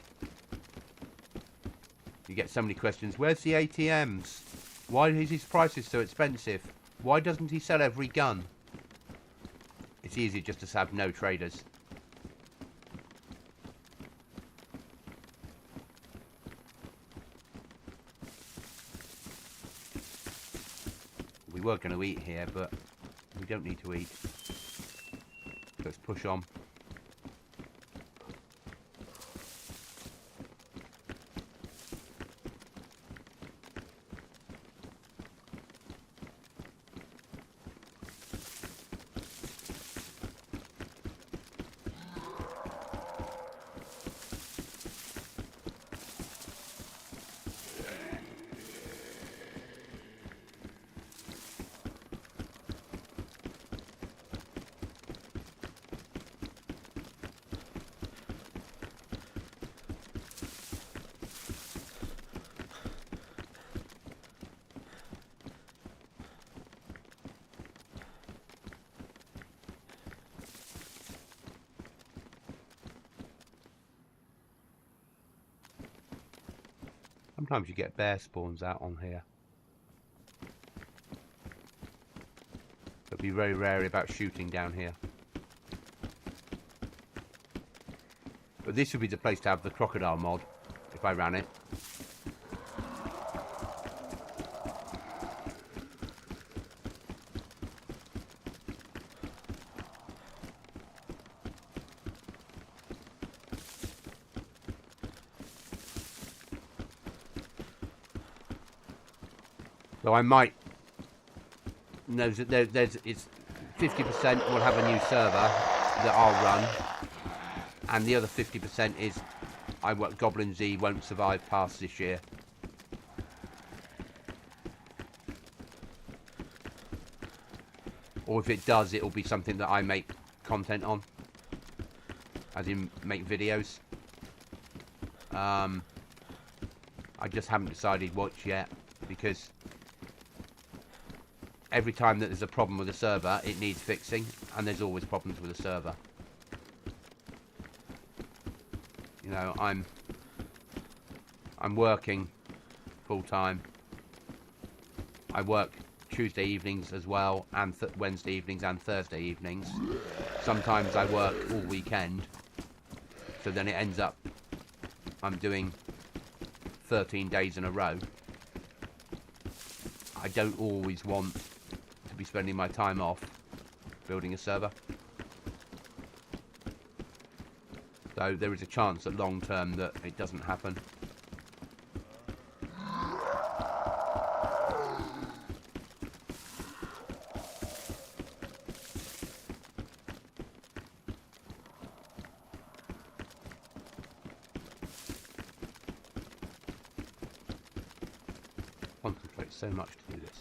You get so many questions. Where's the ATMs? Why is his prices so expensive? Why doesn't he sell every gun? It's easy just to have no traders. We were going to eat here, but we don't need to eat. Let's push on. Sometimes you get bear spawns out on here. But be very wary about shooting down here. But this would be the place to have the crocodile mod, if I ran it. So I might know that it's 50% will have a new server that I'll run, and the other 50% is GoblinZ won't survive past this year. Or if it does, it'll be something that I make content on, as in make videos. I just haven't decided what yet, because every time that there's a problem with a server, it needs fixing, and there's always problems with a server. You know, I'm working full time. I work Tuesday evenings as well, and Wednesday evenings and Thursday evenings. Sometimes I work all weekend, so then it ends up I'm doing 13 days in a row. I don't always want to be spending my time off building a server. So there is a chance that long term that it doesn't happen. Concentrate so much to do this.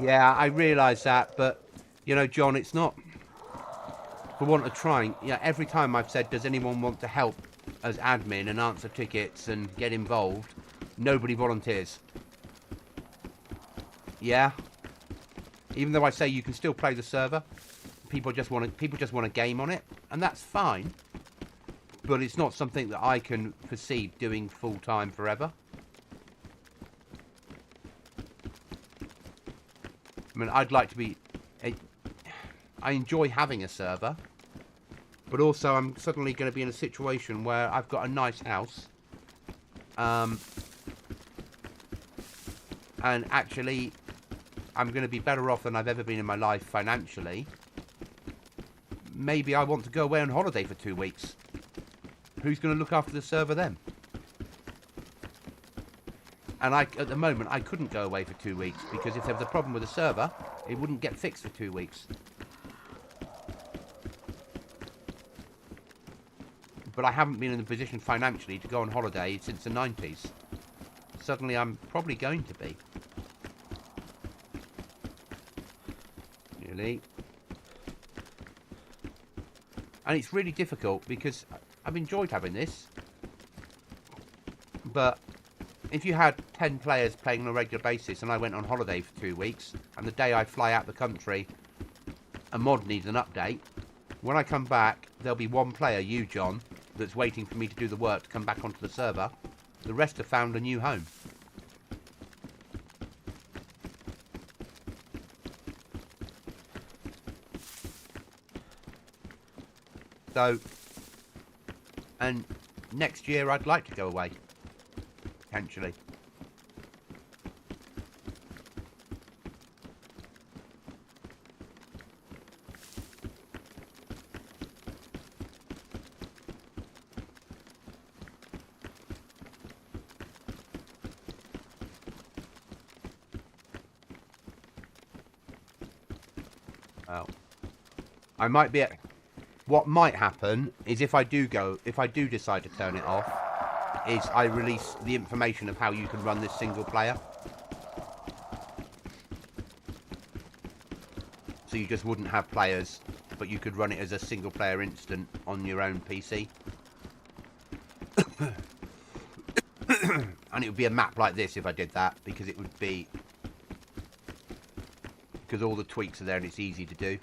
Yeah, I realise that, but, you know, John, it's not for want of trying. Yeah, every time I've said, does anyone want to help as admin and answer tickets and get involved, nobody volunteers. Yeah? Even though I say you can still play the server, people just want a game on it, and that's fine. But it's not something that I can foresee doing full time forever. I mean, I'd like to be... I enjoy having a server, but also I'm suddenly going to be in a situation where I've got a nice house. And actually, I'm going to be better off than I've ever been in my life financially. Maybe I want to go away on holiday for 2 weeks. Who's going to look after the server then? And at the moment, I couldn't go away for 2 weeks because if there was a problem with the server, it wouldn't get fixed for 2 weeks. But I haven't been in a position financially to go on holiday since the 90s. Suddenly, I'm probably going to be. Really. And it's really difficult because I've enjoyed having this. But if you had 10 players playing on a regular basis and I went on holiday for 2 weeks, and the day I fly out the country, a mod needs an update, when I come back, there'll be one player, you, John, that's waiting for me to do the work to come back onto the server. The rest have found a new home. So, and next year I'd like to go away, potentially. Well, I might be at... What might happen is if I do decide to turn it off, is I release the information of how you can run this single player. So you just wouldn't have players, but you could run it as a single player instant on your own PC. And it would be a map like this if I did that, because it would be... Because all the tweaks are there and it's easy to do.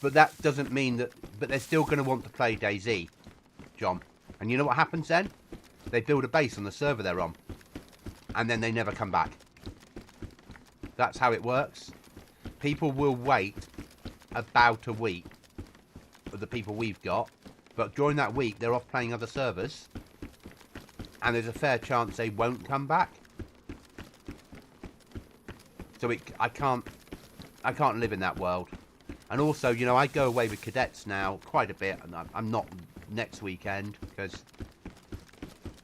But that doesn't mean that... But they're still going to want to play DayZ, John. And you know what happens then? They build a base on the server they're on. And then they never come back. That's how it works. People will wait about a week for the people we've got. But during that week, they're off playing other servers. And there's a fair chance they won't come back. So I can't live in that world. And also, you know, I go away with cadets now quite a bit. And I'm not next weekend because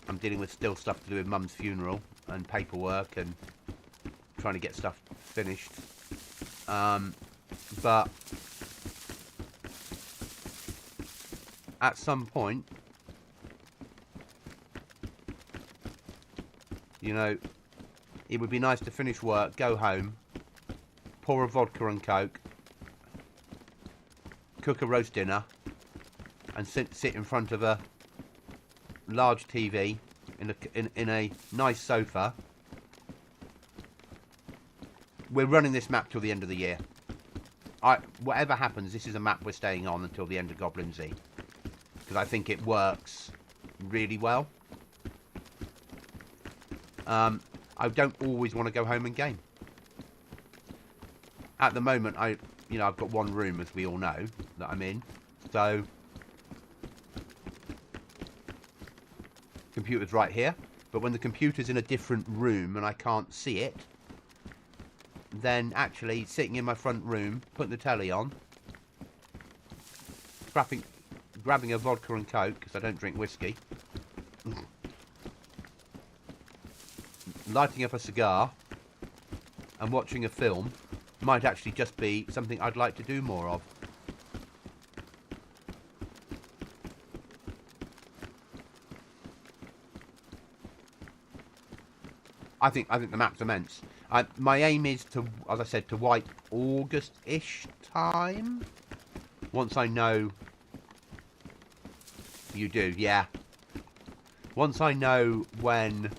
I'm dealing with still stuff to do with Mum's funeral and paperwork and trying to get stuff finished. But at some point, you know, it would be nice to finish work, go home, pour a vodka and coke, cook a roast dinner, and sit in front of a large TV in a nice sofa. We're running this map till the end of the year. Whatever happens, this is a map we're staying on until the end of GoblinZ, because I think it works really well. I don't always want to go home and game. At the moment, I've got one room, as we all know, that I'm in. So, computer's right here. But when the computer's in a different room and I can't see it, then actually sitting in my front room, putting the telly on, grabbing a vodka and coke, because I don't drink whiskey, lighting up a cigar and watching a film might actually just be something I'd like to do more of. I think the map's immense. My aim is to, as I said, to wipe August-ish time. Once I know... You do, yeah. Once I know when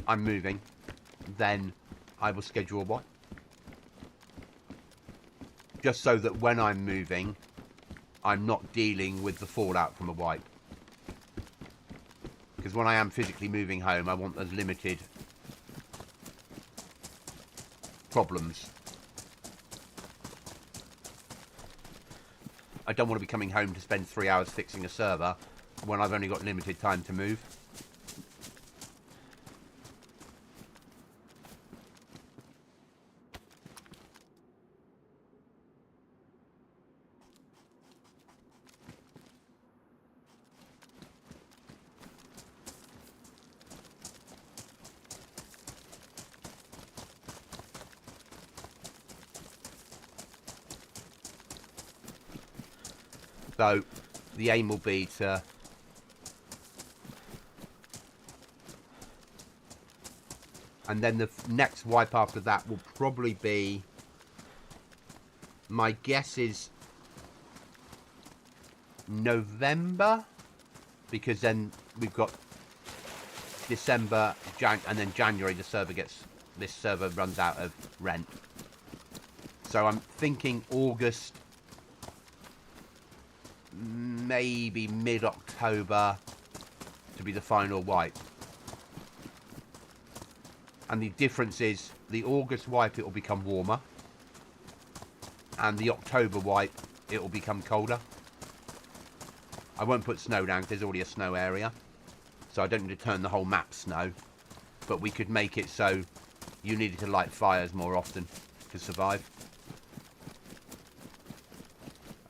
I'm moving, then I will schedule one. Just so that when I'm moving, I'm not dealing with the fallout from a wipe. Because when I am physically moving home, I want as limited problems. I don't want to be coming home to spend 3 hours fixing a server when I've only got limited time to move. So, the aim will be to... And then the next wipe after that will probably be... My guess is... November? Because then we've got December, and then January this server runs out of rent. So I'm thinking August... Maybe mid-October to be the final wipe. And the difference is the August wipe, it will become warmer, and the October wipe, it will become colder. I won't put snow down because there's already a snow area, so I don't need to turn the whole map snow, but we could make it so you needed to light fires more often to survive.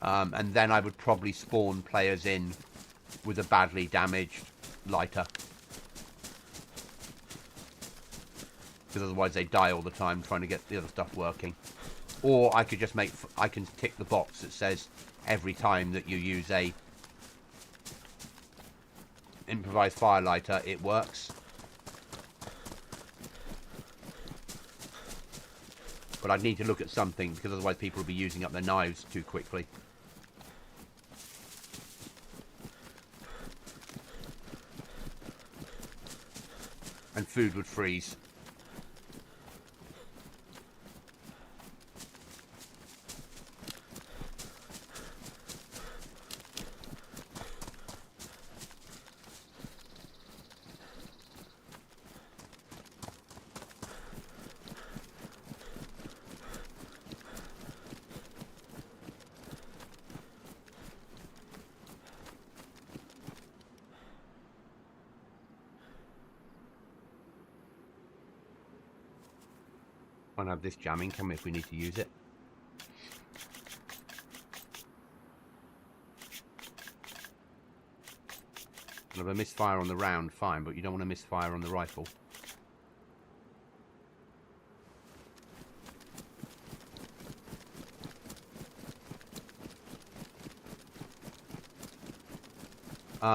And then I would probably spawn players in with a badly damaged lighter. Because otherwise they die all the time trying to get the other stuff working. Or I could just I can tick the box that says every time that you use a improvised fire lighter, it works. But I'd need to look at something, because otherwise people will be using up their knives too quickly. And food would freeze. Can't have this jamming, can we, if we need to use it? And if I misfire on the round, fine, but you don't want to misfire on the rifle.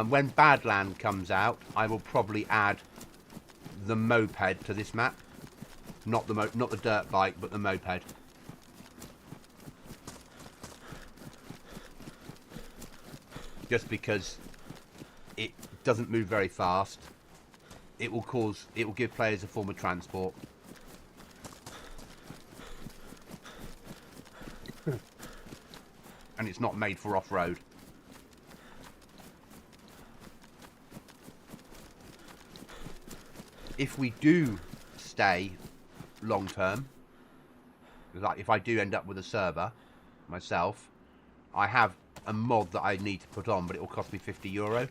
When Badland comes out, I will probably add the moped to this map. Not the dirt bike, but the moped. Just because it doesn't move very fast. It will give players a form of transport. And it's not made for off-road. If we do stay long term, like if I do end up with a server myself, I have a mod that I need to put on, but it will cost me €50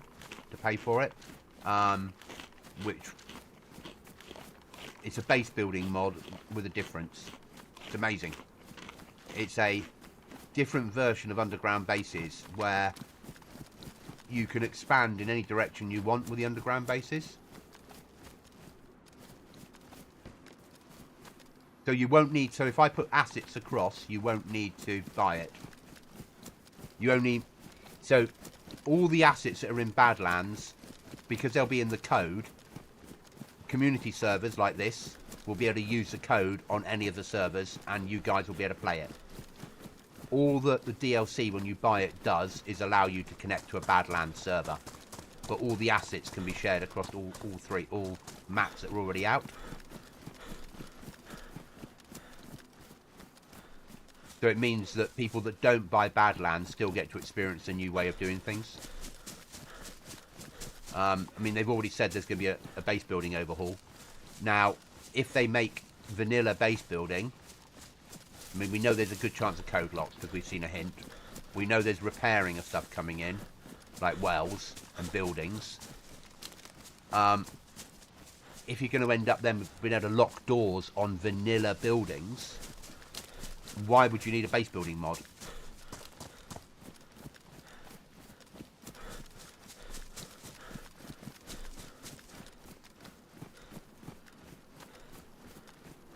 to pay for it, which it's a base building mod with a difference. It's amazing. It's a different version of underground bases where you can expand in any direction you want with the underground bases. So you won't need, so if I put assets across, you won't need to buy it. You only, so all the assets that are in Badlands, because they'll be in the code, community servers like this will be able to use the code on any of the servers and you guys will be able to play it. All that the DLC when you buy it does is allow you to connect to a Badlands server. But all the assets can be shared across all maps that are already out. So it means that people that don't buy Badlands still get to experience a new way of doing things. I mean, they've already said there's going to be a base building overhaul. Now, if they make vanilla base building, I mean, we know there's a good chance of code locks because we've seen a hint. We know there's repairing of stuff coming in, like wells and buildings. If you're going to end up then being able to lock doors on vanilla buildings, why would you need a base building mod?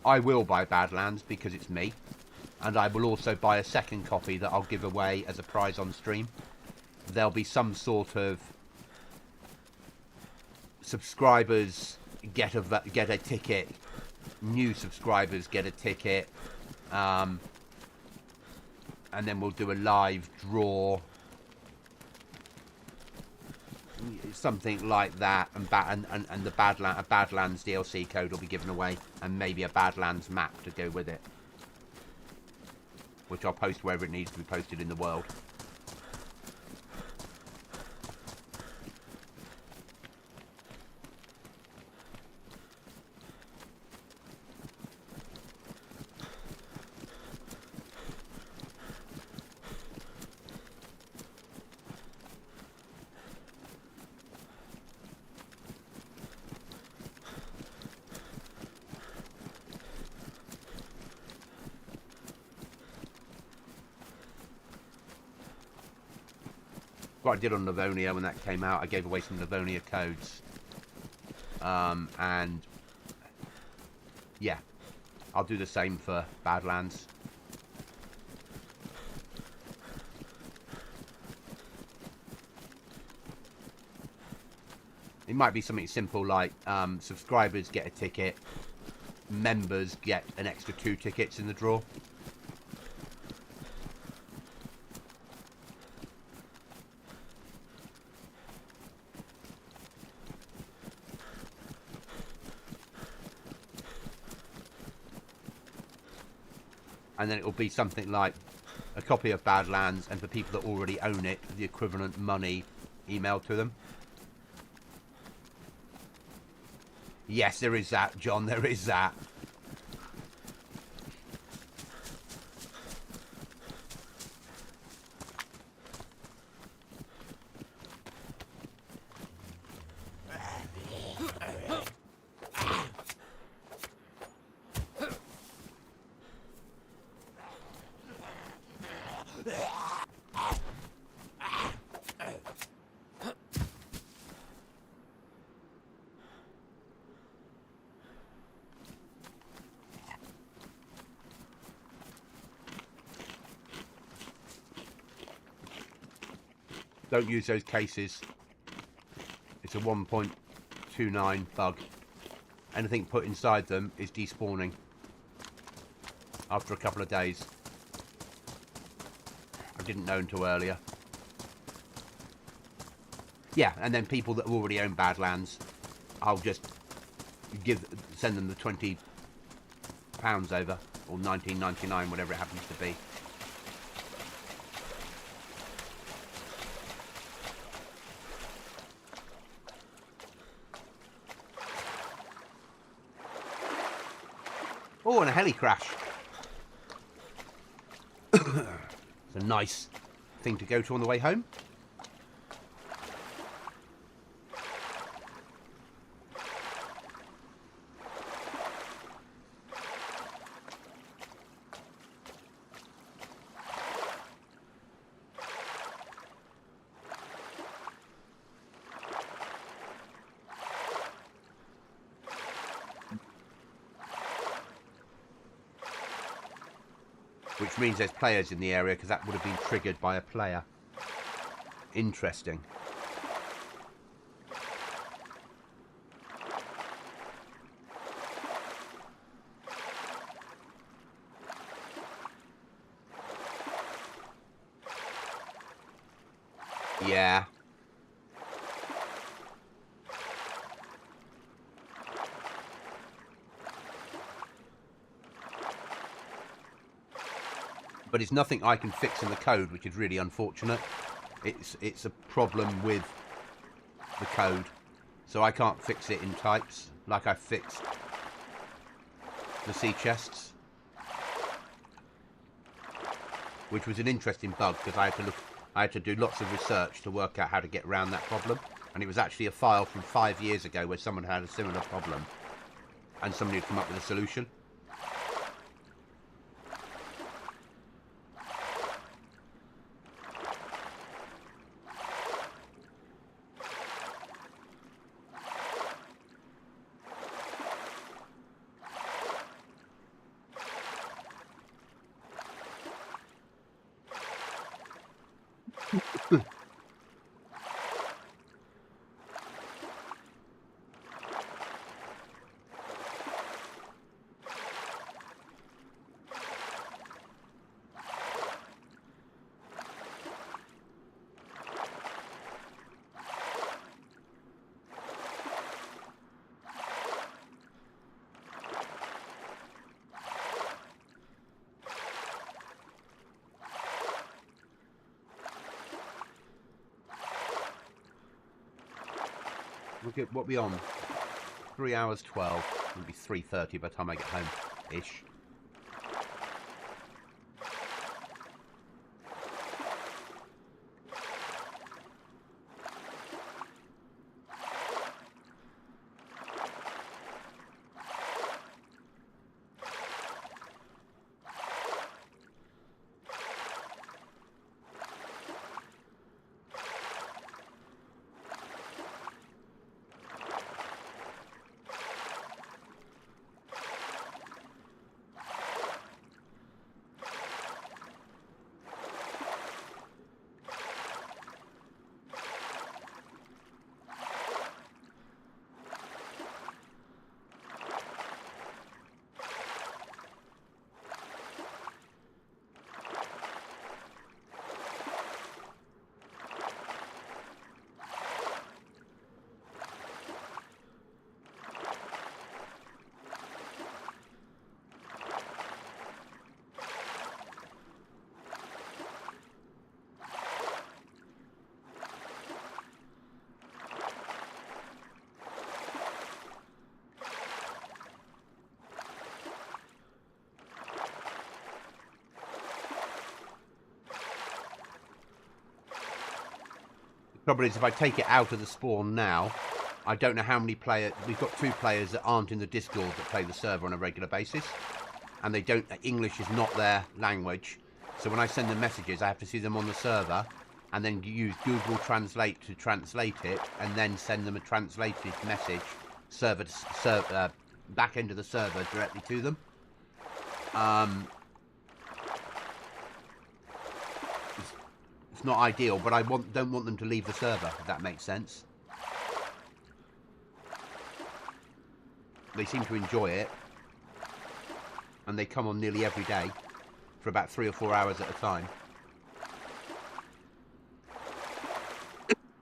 I will buy Badlands because it's me, and I will also buy a second copy that I'll give away as a prize on stream. There'll be some sort of subscribers get a ticket, new subscribers get a ticket, and then we'll do a live draw, something like that, and the Badlands DLC code will be given away, and maybe a Badlands map to go with it, which I'll post wherever it needs to be posted in the world. What I did on Livonia when that came out, I gave away some Livonia codes, and yeah, I'll do the same for Badlands. It might be something simple like subscribers get a ticket, members get an extra 2 tickets in the draw. And then it will be something like a copy of Badlands, and for people that already own it, the equivalent money emailed to them. Yes, there is that, John, there is that. Don't use those cases. It's a 1.29 bug. Anything put inside them is despawning after a couple of days. I didn't know until earlier. Yeah, and then people that already own Badlands, I'll just send them the £20 over, or $19.99, whatever it happens to be. Oh, and a heli crash. It's a nice thing to go to on the way home. Which means there's players in the area, because that would have been triggered by a player. Interesting. Yeah. But it's nothing I can fix in the code, which is really unfortunate. It's a problem with the code. So I can't fix it in types, like I fixed the sea chests. Which was an interesting bug, because I had to do lots of research to work out how to get around that problem. And it was actually a file from 5 years ago where someone had a similar problem. And somebody had come up with a solution. Look at what we on. 3 hours 12. It'll be 3:30 by the time I get home ish. Trouble is, if I take it out of the spawn now, I don't know how many players. We've got 2 players that aren't in the Discord that play the server on a regular basis, and they don't. English is not their language, so when I send them messages, I have to see them on the server, and then use Google Translate to translate it, and then send them a translated message, back end of the server directly to them. It's not ideal, but I don't want them to leave the server, if that makes sense. They seem to enjoy it, and they come on nearly every day for about 3 or 4 hours at a time.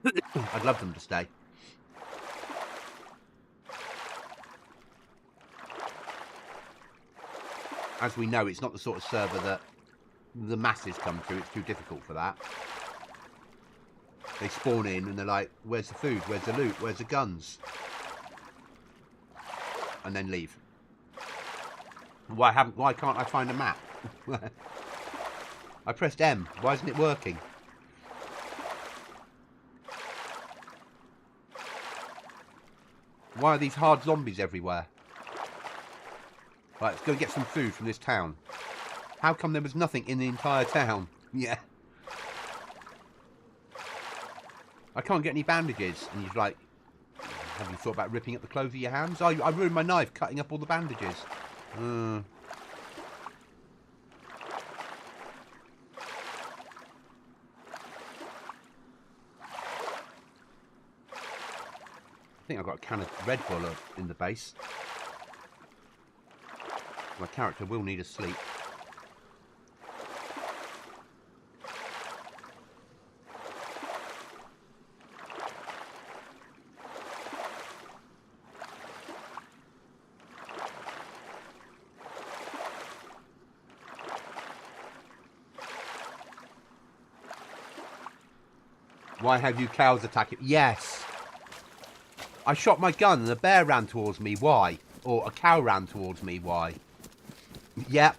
I'd love them to stay. As we know, it's not the sort of server that the masses come to. It's too difficult for that. They spawn in and they're like, where's the food? Where's the loot? Where's the guns? And then leave. Why can't I find a map? I pressed M. Why isn't it working? Why are these hard zombies everywhere? Right, let's go get some food from this town. How come there was nothing in the entire town? Yeah. I can't get any bandages. And he's like, have you thought about ripping up the clothes with your hands? Oh, I ruined my knife cutting up all the bandages. I think I've got a can of Red Bull in the base. My character will need a sleep. Why have you cows attacking? Yes. I shot my gun and a bear ran towards me. Why? Or a cow ran towards me. Why? Yep.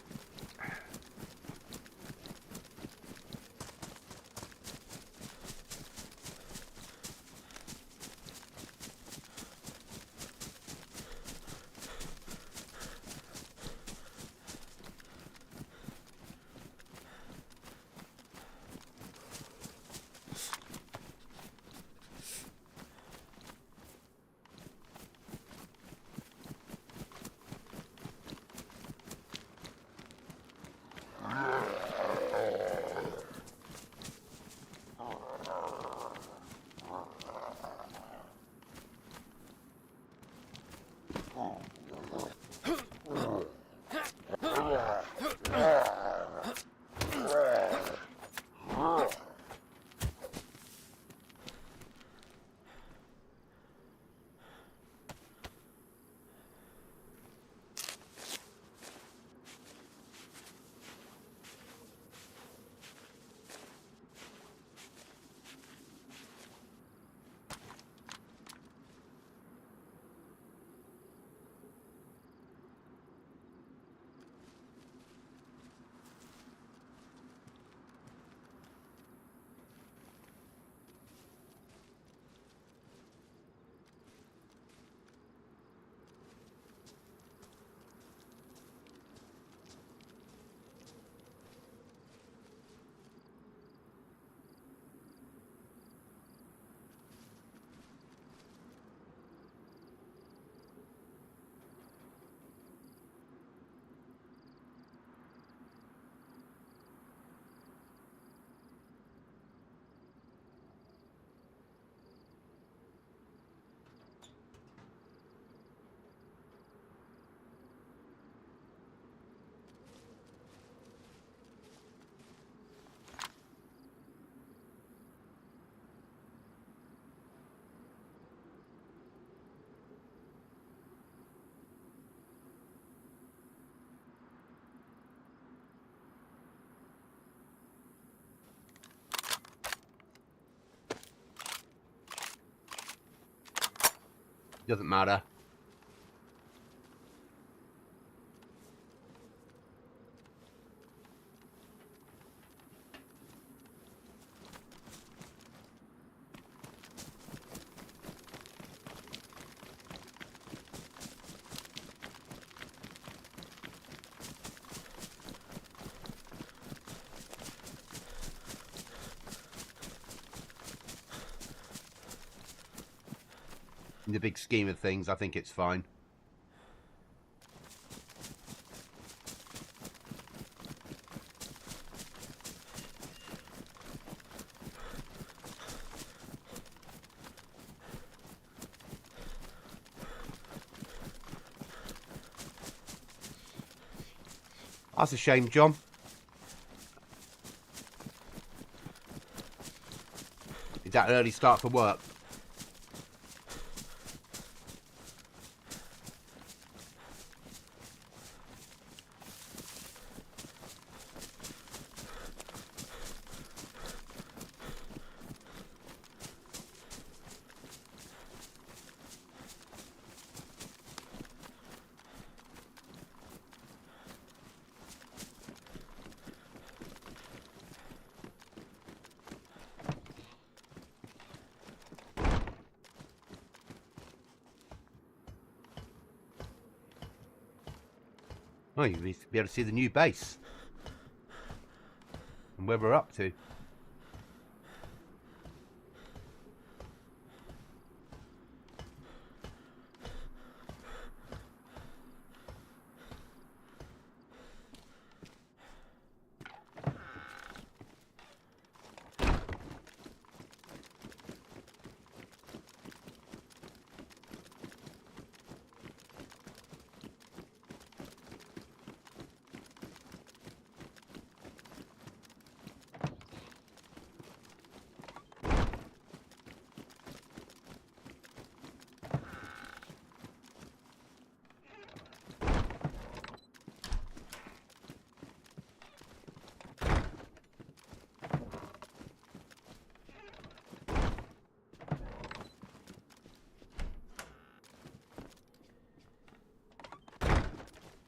Doesn't matter. In the big scheme of things, I think it's fine. That's a shame, John. Is that an early start for work? Oh, you'll be able to see the new base and where we're up to.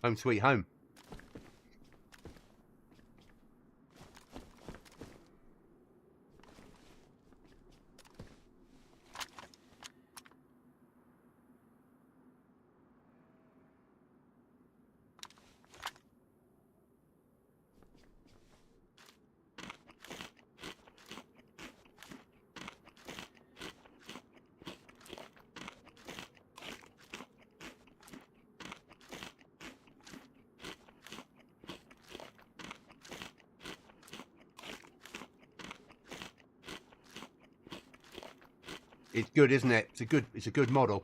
Home sweet home. It's good, isn't it? It's a good model.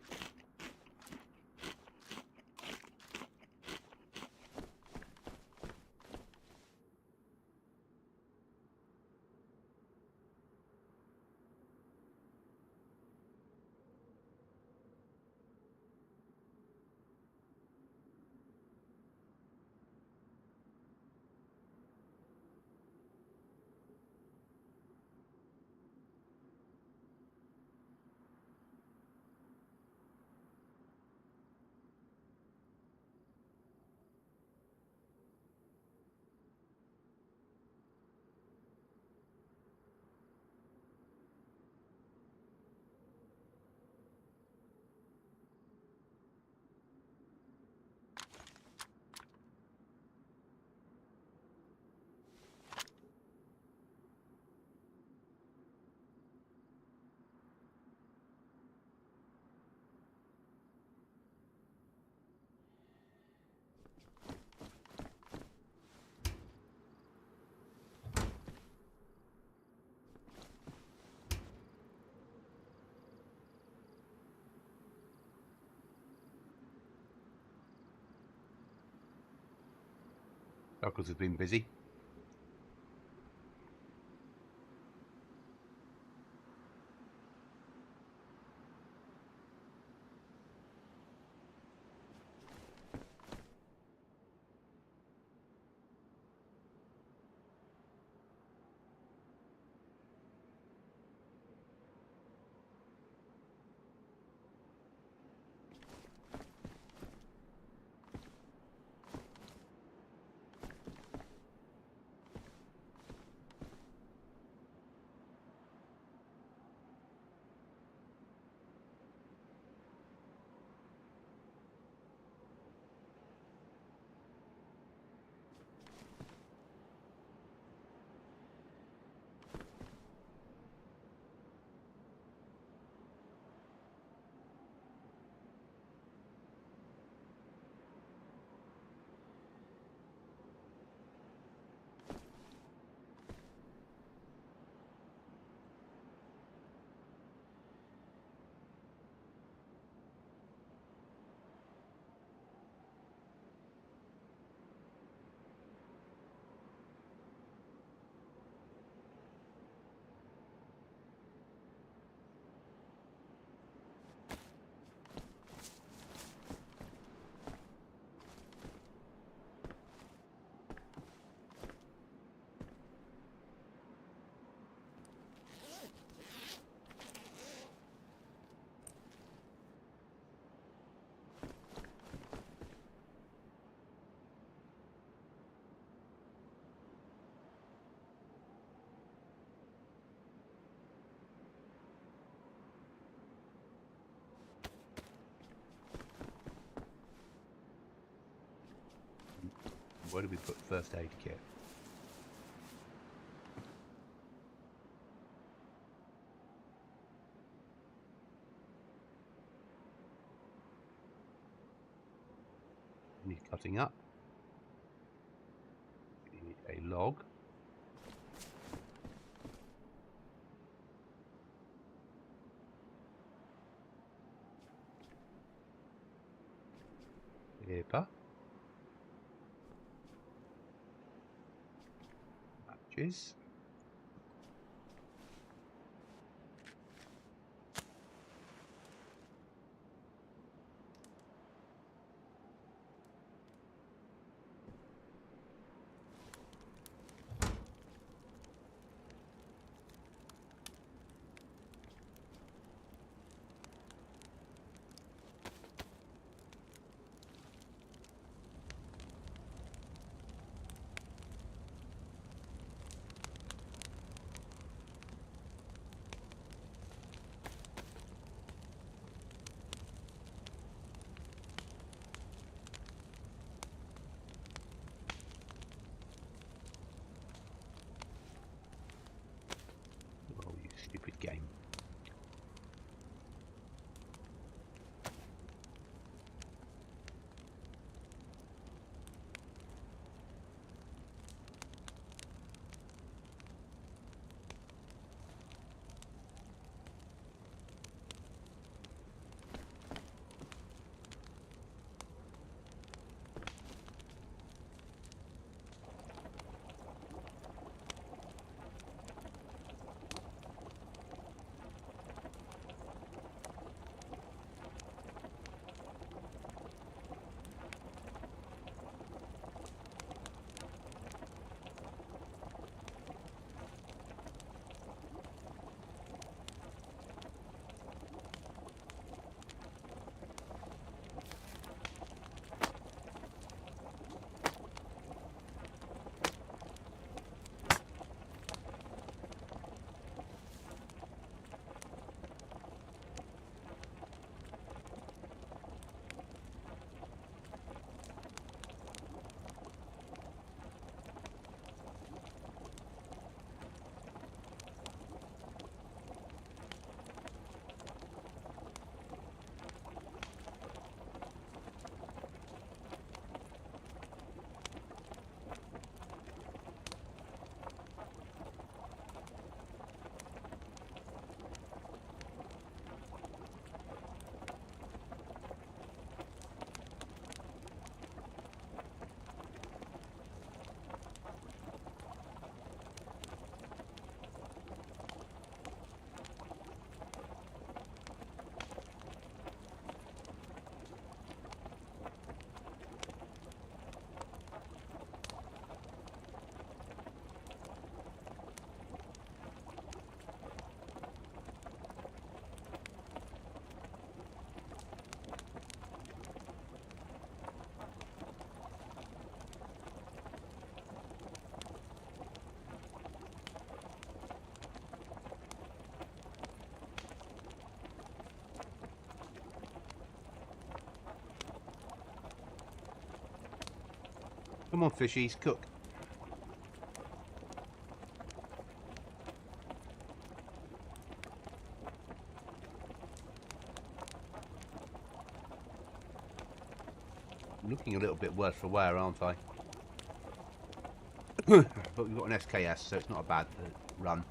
Knuckles has been busy. Where do we put first aid kit? Need cutting up. We need a log. Paper. Matches. Oh, you stupid game. Come on, fishies, cook. I'm looking a little bit worse for wear, aren't I? But we've got an SKS, so it's not a bad run.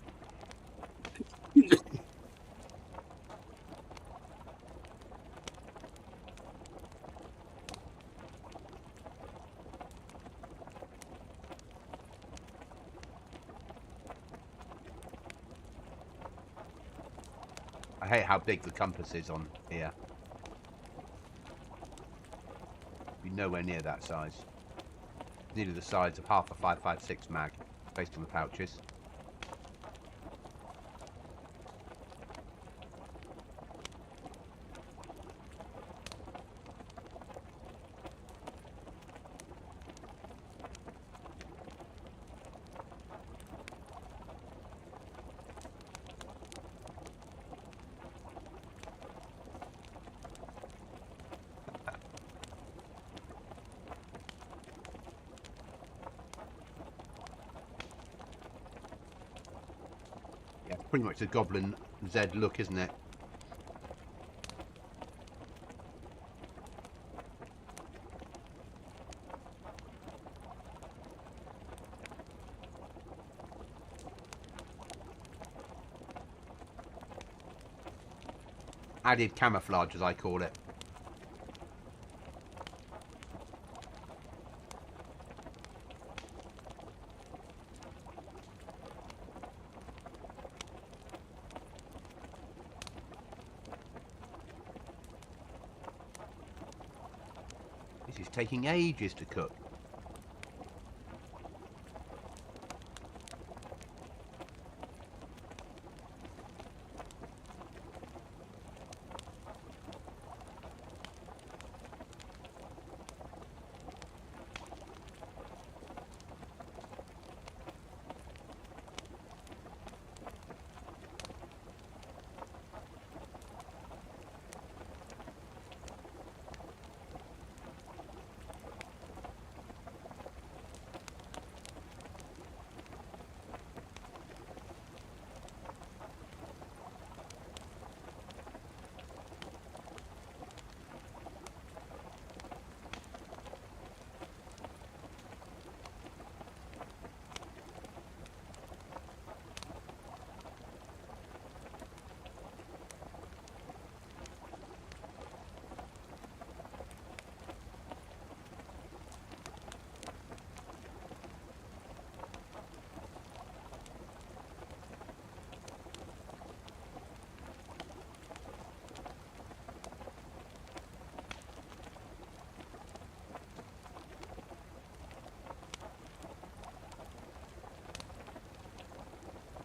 I hate how big the compass is on here. Be nowhere near that size. Nearly the size of half a 5.56 mag, based on the pouches. pretty much the GoblinZ look, isn't it? Added camouflage, as I call it. This is taking ages to cook.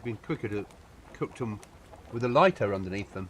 Been quicker to cook them with a lighter underneath them.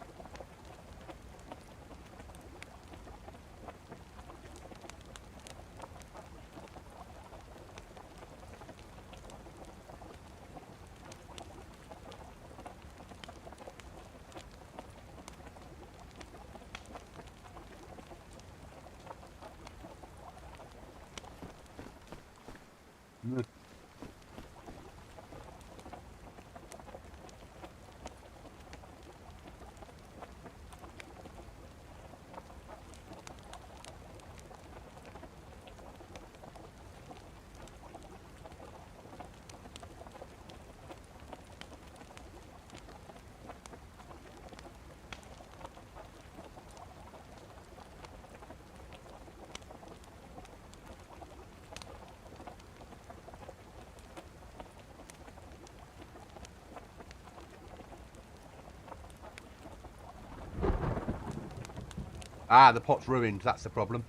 Ah, the pot's ruined. That's the problem.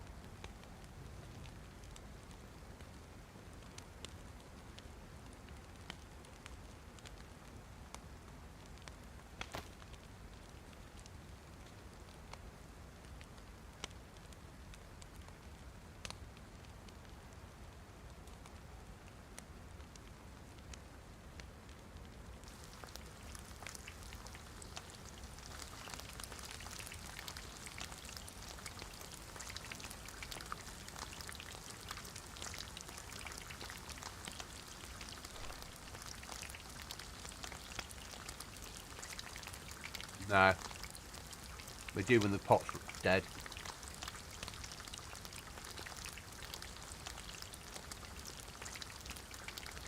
No. We do when the pot's dead.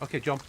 Okay, John.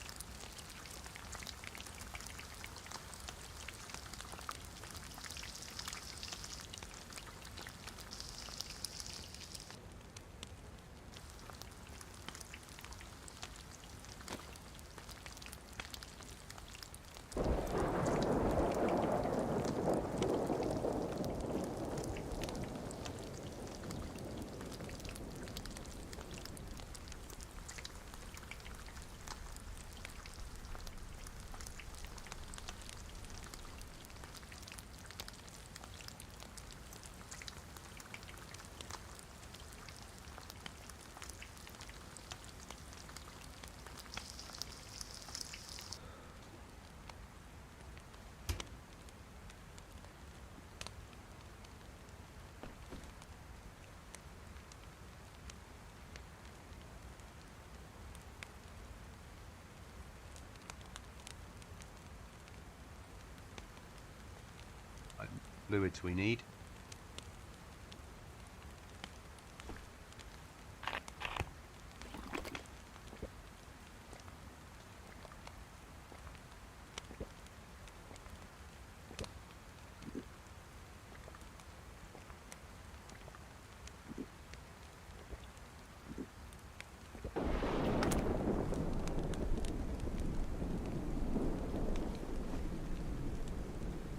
fluids we need.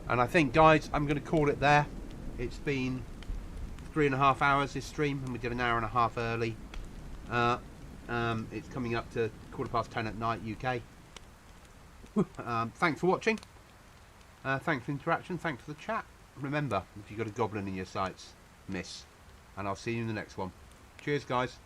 And I think, guys, I'm going to call it there. It's been 3.5 hours this stream, and we did an hour and a half early. It's coming up to 10:15 at night UK. Thanks for watching. Thanks for the interaction. Thanks for the chat. Remember, if you've got a goblin in your sights, miss. And I'll see you in the next one. Cheers, guys.